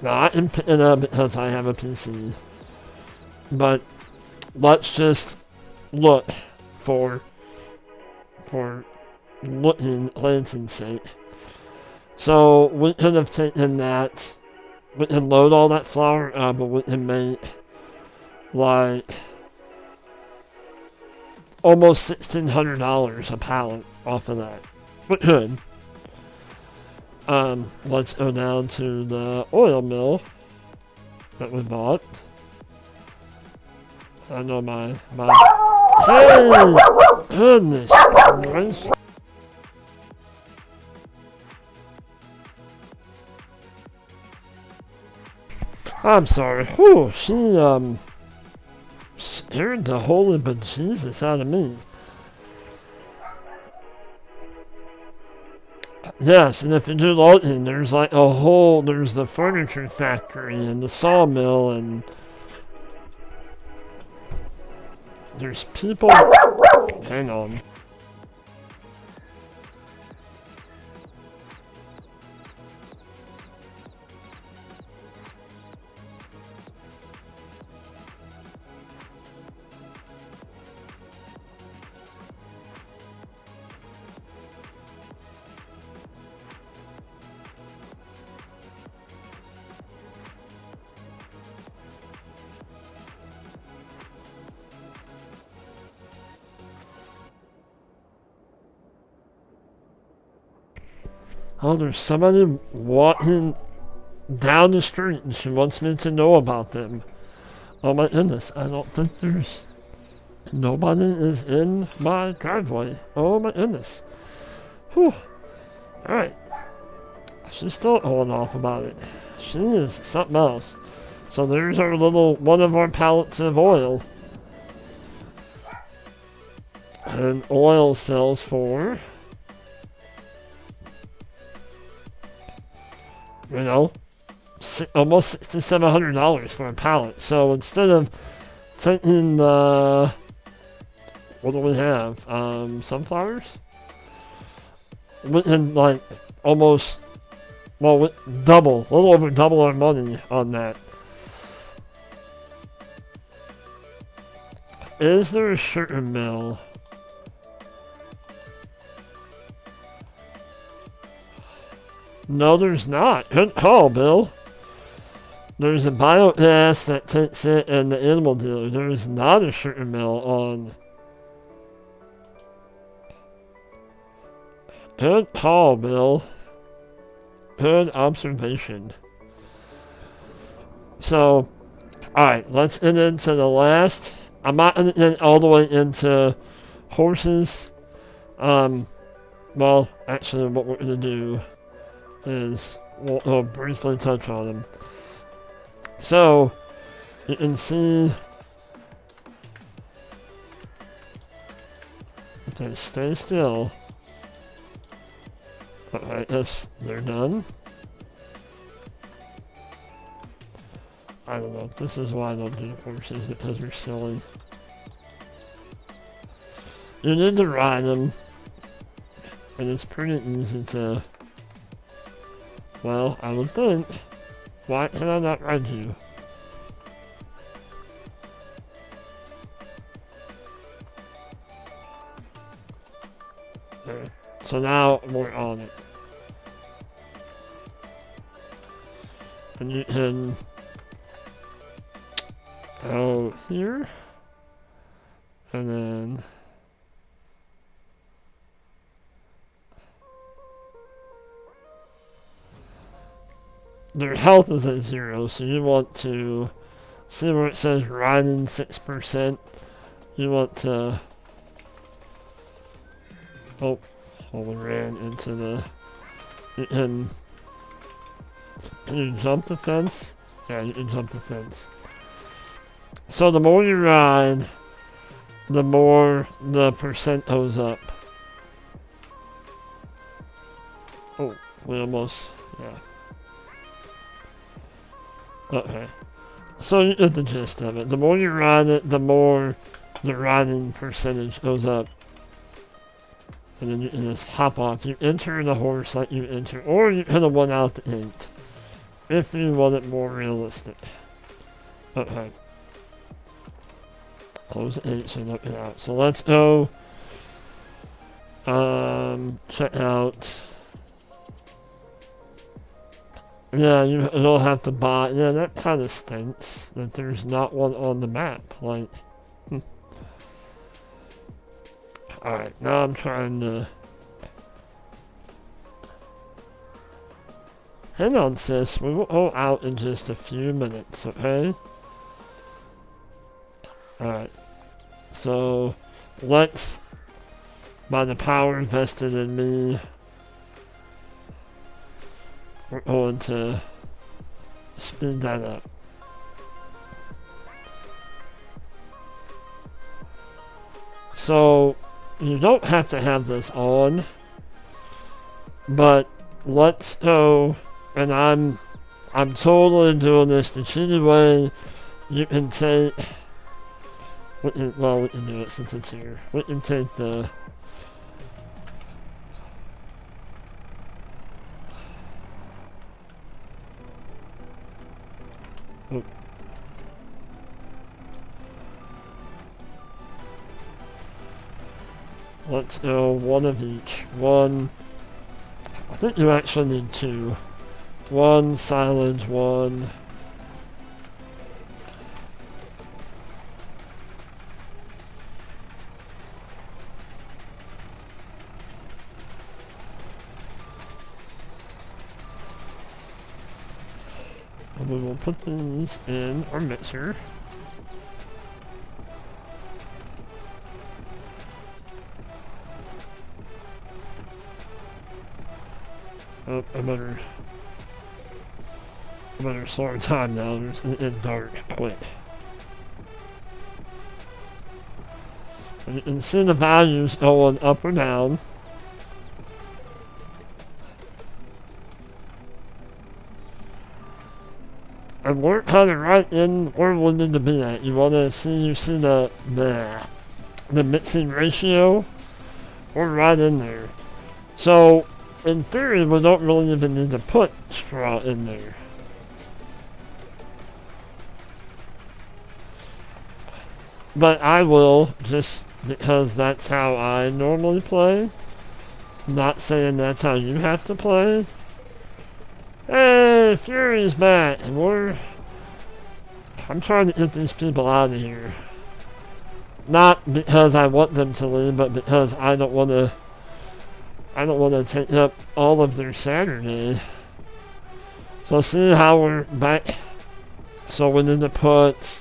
Now, I can pick it up because I have a PC, but let's just look for looking, glancing's sake. So, we could have taken that, we can load all that flour up, but we can make, like, almost $1,600 a pallet off of that. We could. Let's go down to the oil mill that we bought. I know my hey, goodness gracious. I'm sorry. Whew, she scared the holy bejesus out of me. Yes, and if you do loading, there's like a whole, there's the furniture factory and the sawmill, and there's people. Hang on. Oh, there's somebody walking down the street and she wants me to know about them. Oh my goodness, I don't think there's... Nobody is in my driveway. Oh my goodness. Whew. Alright. She's still going off about it. She is something else. So there's our little, one of our pallets of oil. And oil sells for... You know, almost $6,700 for a pallet. So instead of taking what do we have? Sunflowers? We can like almost, well, double, a little over double our money on that. Is there a sugar mill? No, there's not. Good call, Bill. There's a biogas that takes it and the animal dealer. There is not a sugar mill on. Good call, Bill. Good observation. So, alright, let's get into the last. I'm not going to get all the way into horses. Well, actually, what we're going to do is we'll briefly touch on them. So, you can see. Okay, stay still. Alright, yes, they're done. I don't know. This is why I don't do horses, because they're silly. You need to ride them. And it's pretty easy to... Well, I would think. Why can I not ride you? Okay. So now we're on it. And you can go here. And then their health is at 0, so you want to see where it says riding 6%. You want to... Oh, we ran into the... Can you jump the fence? Yeah, you can jump the fence. So the more you ride, the more the percent goes up. Oh, we almost... Yeah. Okay. So you get the gist of it. The more you ride it, the more the riding percentage goes up. And then you can just hop off. You enter the horse like you enter, or you hit a one out the gate. If you want it more realistic. Okay. Close the gate so you don't get out. So let's go. Check out. Yeah, you'll have to buy. Yeah, that kind of stinks that there's not one on the map. Like, alright, now I'm trying to. Hang on, sis. We will go out in just a few minutes, okay? Alright. So, let's. By the power invested in me. We're going to speed that up. So, you don't have to have this on, But let's go, and I'm totally doing this the cheaty way. You can take, well, we can do it since it's here. We can take the, oh. Let's go one of each. One, I think you actually need two. One silage, one. And we will put these in our mixer. Oh, I better slow our time down. It's dark. Quick. And you can see the values going up or down. And we're kind of right in where we need to be at. You want to see, the mixing ratio? We're right in there. So, in theory, we don't really even need to put straw in there. But I will, just because that's how I normally play. Not saying that's how you have to play. Hey, Fury's back, and I'm trying to get these people out of here. Not because I want them to leave, but because I don't want to take up all of their Saturday. So see how we're back. So we need to put,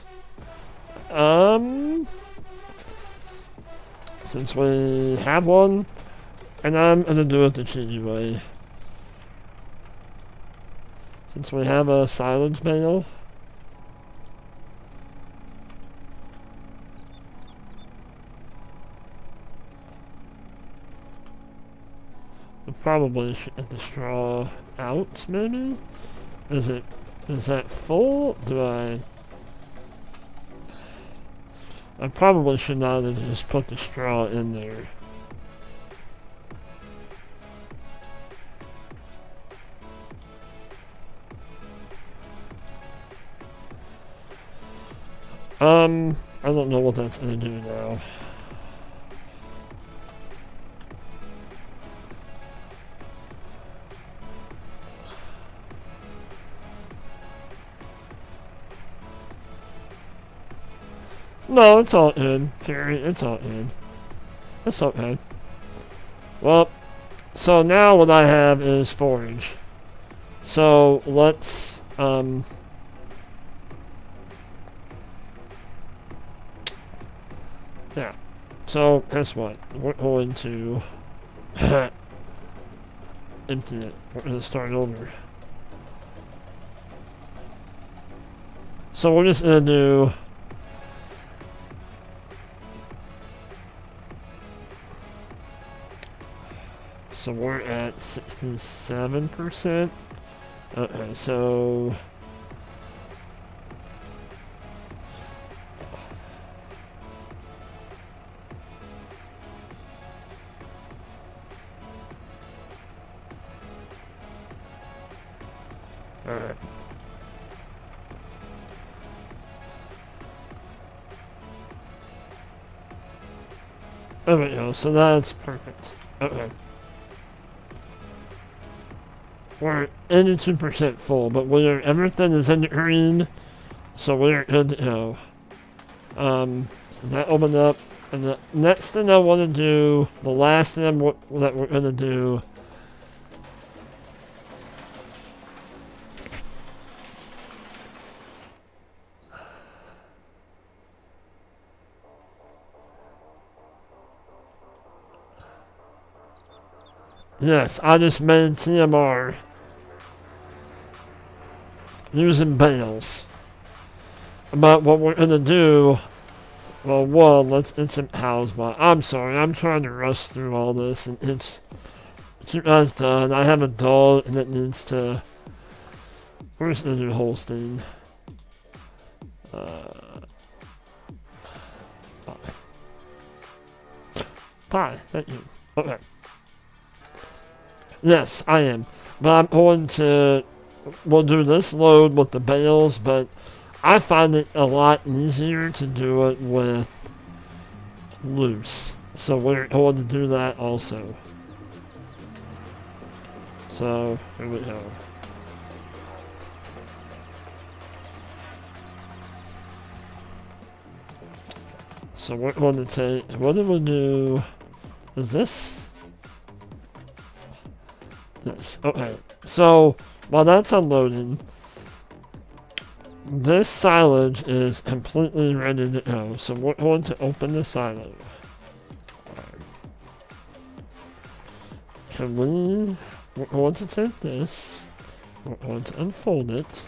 since we have one, and I'm gonna do it the cheaty way. Since we have a silage bale. We probably should get the straw out, maybe? Is that full? I probably should not have just put the straw in there. I don't know what that's gonna do now. No, it's all in. Theory, it's all in. It's okay. Well, so now what I have is forage. So let's, yeah. So guess what? We're going to empty it. We're going to start over. So we're just going to do so we're at 67%. Okay, so alright. There we go, so that's perfect. Okay. We're 82% full, but everything is in the green, so we're good to go. So that opened up, and the next thing I want to do, the last thing that we're going to do, yes, I just made TMR using bales. But what we're gonna do, well, one, let's instant house, but I'm sorry, I'm trying to rush through all this, and You guys done. I have a dog and it needs to. Where's the new Holstein? Pie, thank you. Okay. Yes, I am. But I'm going to. We'll do this load with the bales, but I find it a lot easier to do it with loose. So we're going to do that also. So, here we go. So we're going to take, what do we do? Is this? Yes, okay. So, while that's unloading, this silage is completely ready to go. So we're going to open the silo. Can we, we're going to take this, we're going to unfold it.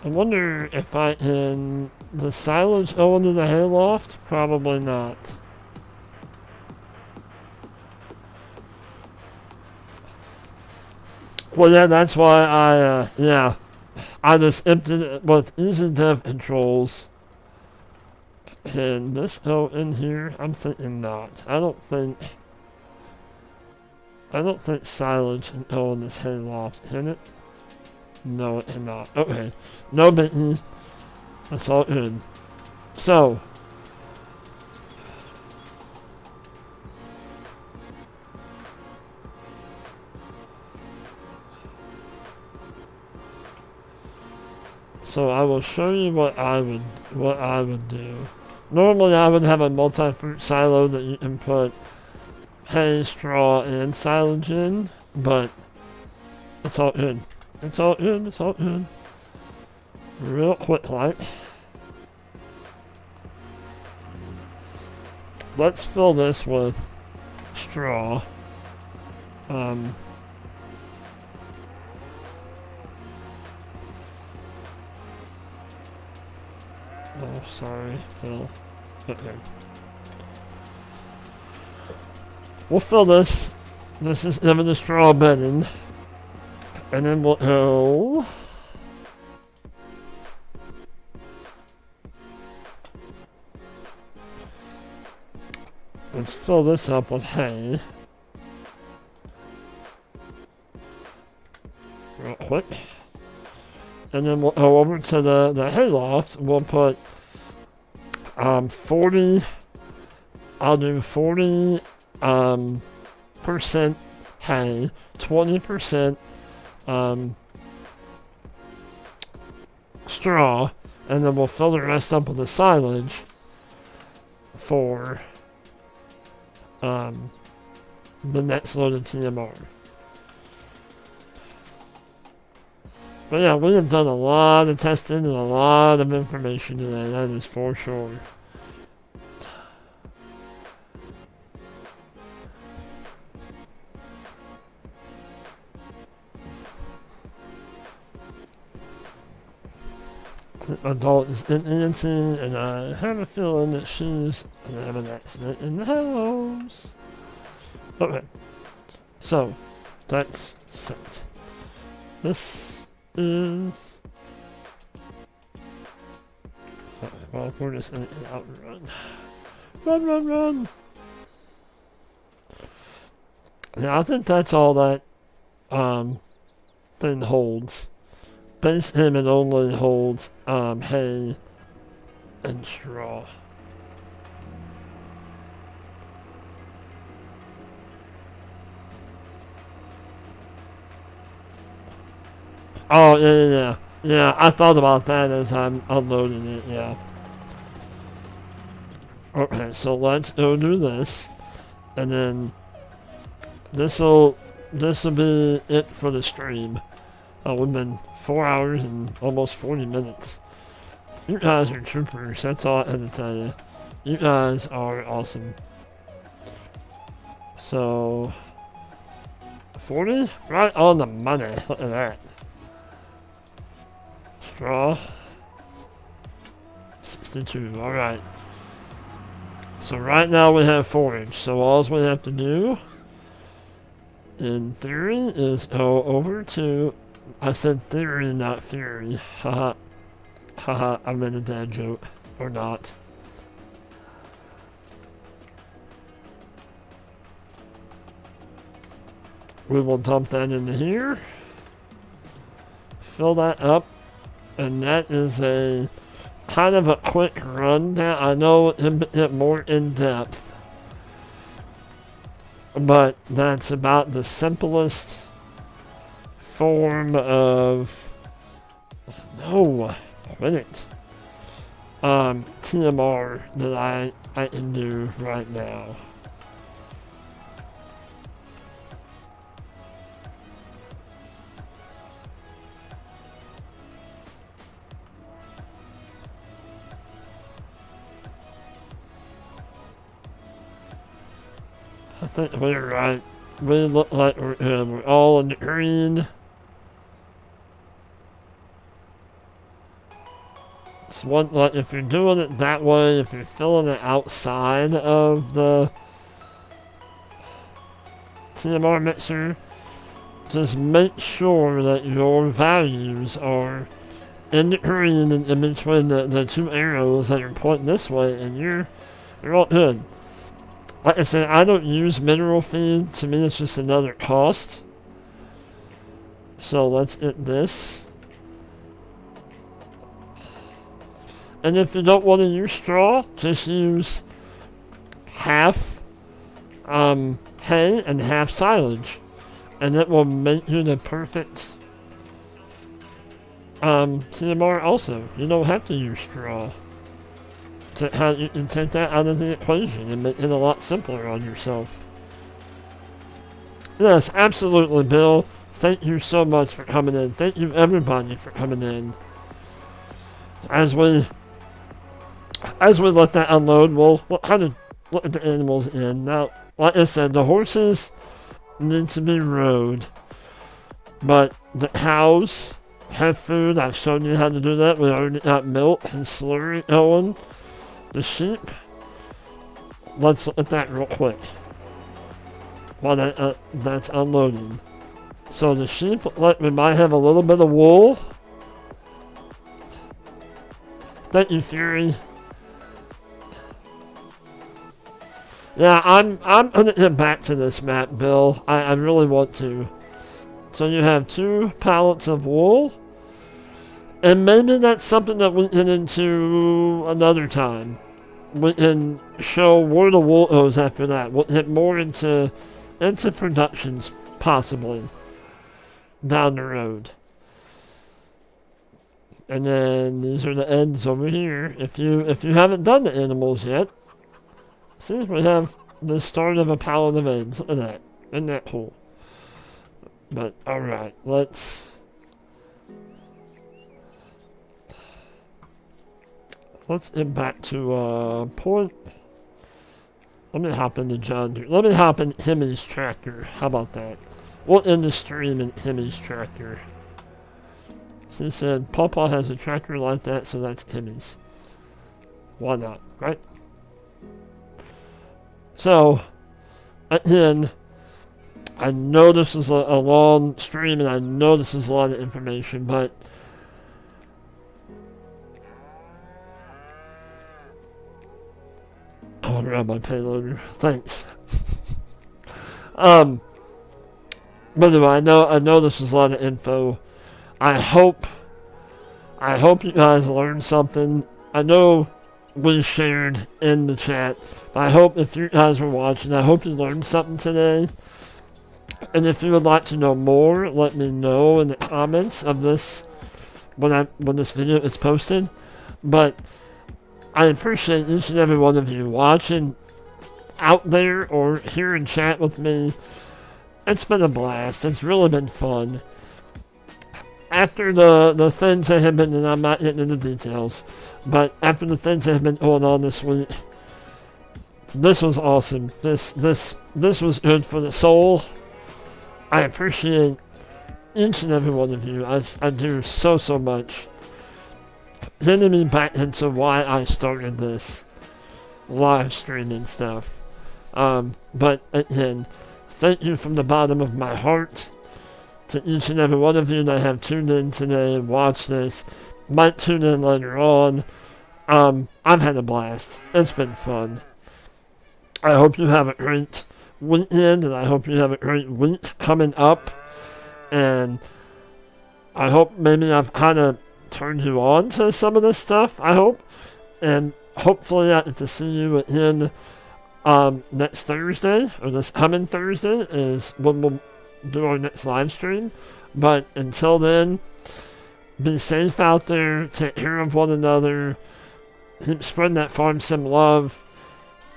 I wonder if I can the silage go into the hayloft? Probably not. Well, yeah, that's why I just emptied it with easy dev controls. Can this go in here? I'm thinking not. I don't think silage can go in this hayloft, can it? No, it cannot. Okay. No biggie. That's all good. So. So I will show you what I would do. Normally I would have a multi-fruit silo that you can put hay, straw, and silage in, but it's all good. It's all good, it's all good. Real quick like. Let's fill this with straw. Oh, sorry, Phil. Okay. We'll fill this. This is even the straw bedding. And then we'll go. Let's fill this up with hay. Real quick. And then we'll go over to the hayloft. We'll put 40. I'll do 40 percent hay, 20% straw, and then we'll fill the rest up with the silage for the next load of TMR. But yeah, we have done a lot of testing and a lot of information today, that is for sure. Adult is in Nancy, and I have a feeling that she's gonna have an accident in the house. Okay, so that's set. This is. Okay, well, we're just gonna get out and run. Run, run, run! Yeah, I think that's all that thing holds. Base him it only holds hay and straw. Oh yeah, I thought about that as I'm unloading it, yeah. Okay, so let's go do this. And then this'll be it for the stream. We've been 4 hours and almost 40 minutes. You guys are troopers, that's all I had to tell you. You guys are awesome. So, 40? Right on the money, look at that. Straw. 62, alright. So right now we have forage, so all we have to do, in theory, is go over to, I said theory, not fury, haha, haha, I made a dad joke, or not. We will dump that into here, fill that up, and that is a kind of a quick rundown. I know it more in depth, but that's about the simplest form of quit it. TMR that I can do right now. I think we're right. We look like we're all in the green. It's one, like, if you're doing it that way, if you're filling it outside of the CMR mixer, just make sure that your values are in the green and in between the two arrows that are pointing this way, and you're all good. Like I said, I don't use mineral feed. To me, it's just another cost. So let's get this. And if you don't want to use straw, just use half hay and half silage. And it will make you the perfect CMR also. You don't have to use straw. How you can take that out of the equation and make it a lot simpler on yourself. Yes, absolutely, Bill. Thank you so much for coming in. Thank you, everybody, for coming in. As we let that unload, we'll kind of look at the animals in. Now, like I said, the horses need to be rode, but the cows have food. I've shown you how to do that. We already got milk and slurry going. The sheep, let's look at that real quick while that's unloading. So the sheep, like, we might have a little bit of wool. Thank you, Fury. Yeah, I'm gonna get back to this map, Bill. I really want to. So you have 2 pallets of wool. And maybe that's something that we get into another time. We can show where the wool goes after that. We'll get more into productions, possibly, down the road. And then these are the ends over here. If you haven't done the animals yet, see, we have the start of a pallet of ends. Look at that. Isn't that cool? But, alright, let's get back to, point. Let me hop into John. Let me hop in Timmy's tractor. How about that? We'll end the stream in Timmy's tractor. So he said, Pawpaw has a tractor like that, so that's Timmy's. Why not, right? So, again, I know this is a long stream, and I know this is a lot of information, but I'll grab my payloader. Thanks. But anyway, I know this was a lot of info. I hope you guys learned something. I know we shared in the chat, but I hope if you guys were watching, I hope you learned something today. And if you would like to know more, let me know in the comments of this when this video is posted. But I appreciate each and every one of you watching out there or here in chat with me. It's been a blast. It's really been fun. after the things that have been, and I'm not getting into details, but after the things that have been going on this week, this was awesome. This was good for the soul. I appreciate each and every one of you. I do so much. Getting me back into why I started this live streaming stuff. But again, thank you from the bottom of my heart to each and every one of you that have tuned in today and watched this. Might tune in later on. I've had a blast. It's been fun. I hope you have a great weekend, and I hope you have a great week coming up. And I hope maybe I've kind of turned you on to some of this stuff, I hope. And hopefully I get to see you again next Thursday, or this coming Thursday is when we'll do our next live stream. But until then, be safe out there, take care of one another, keep spreading that farm sim love,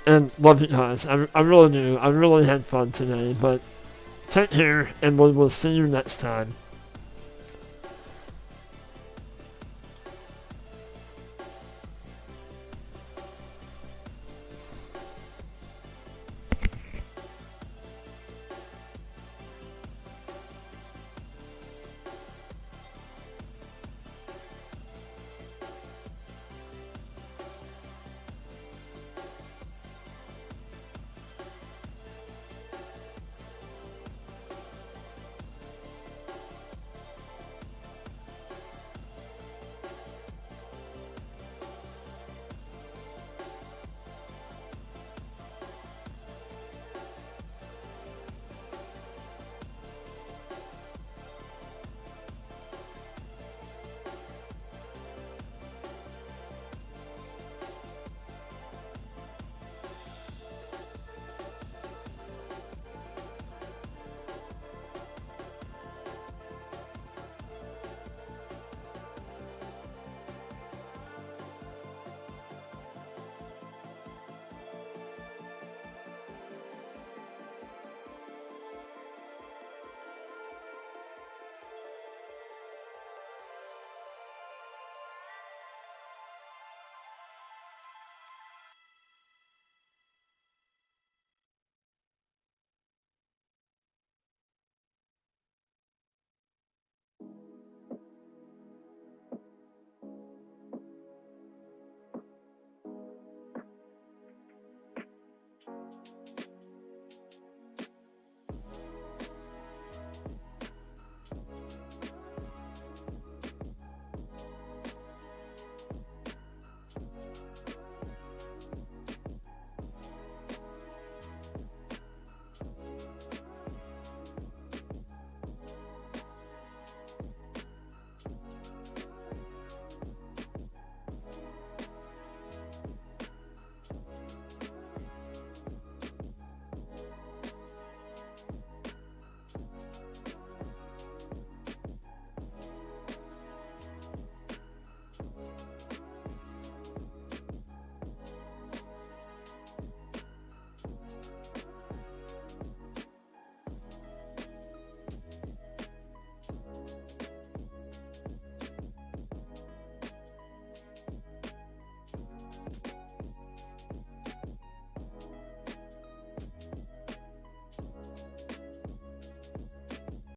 and love you guys. I really do. I really had fun today, but take care, and we'll see you next time.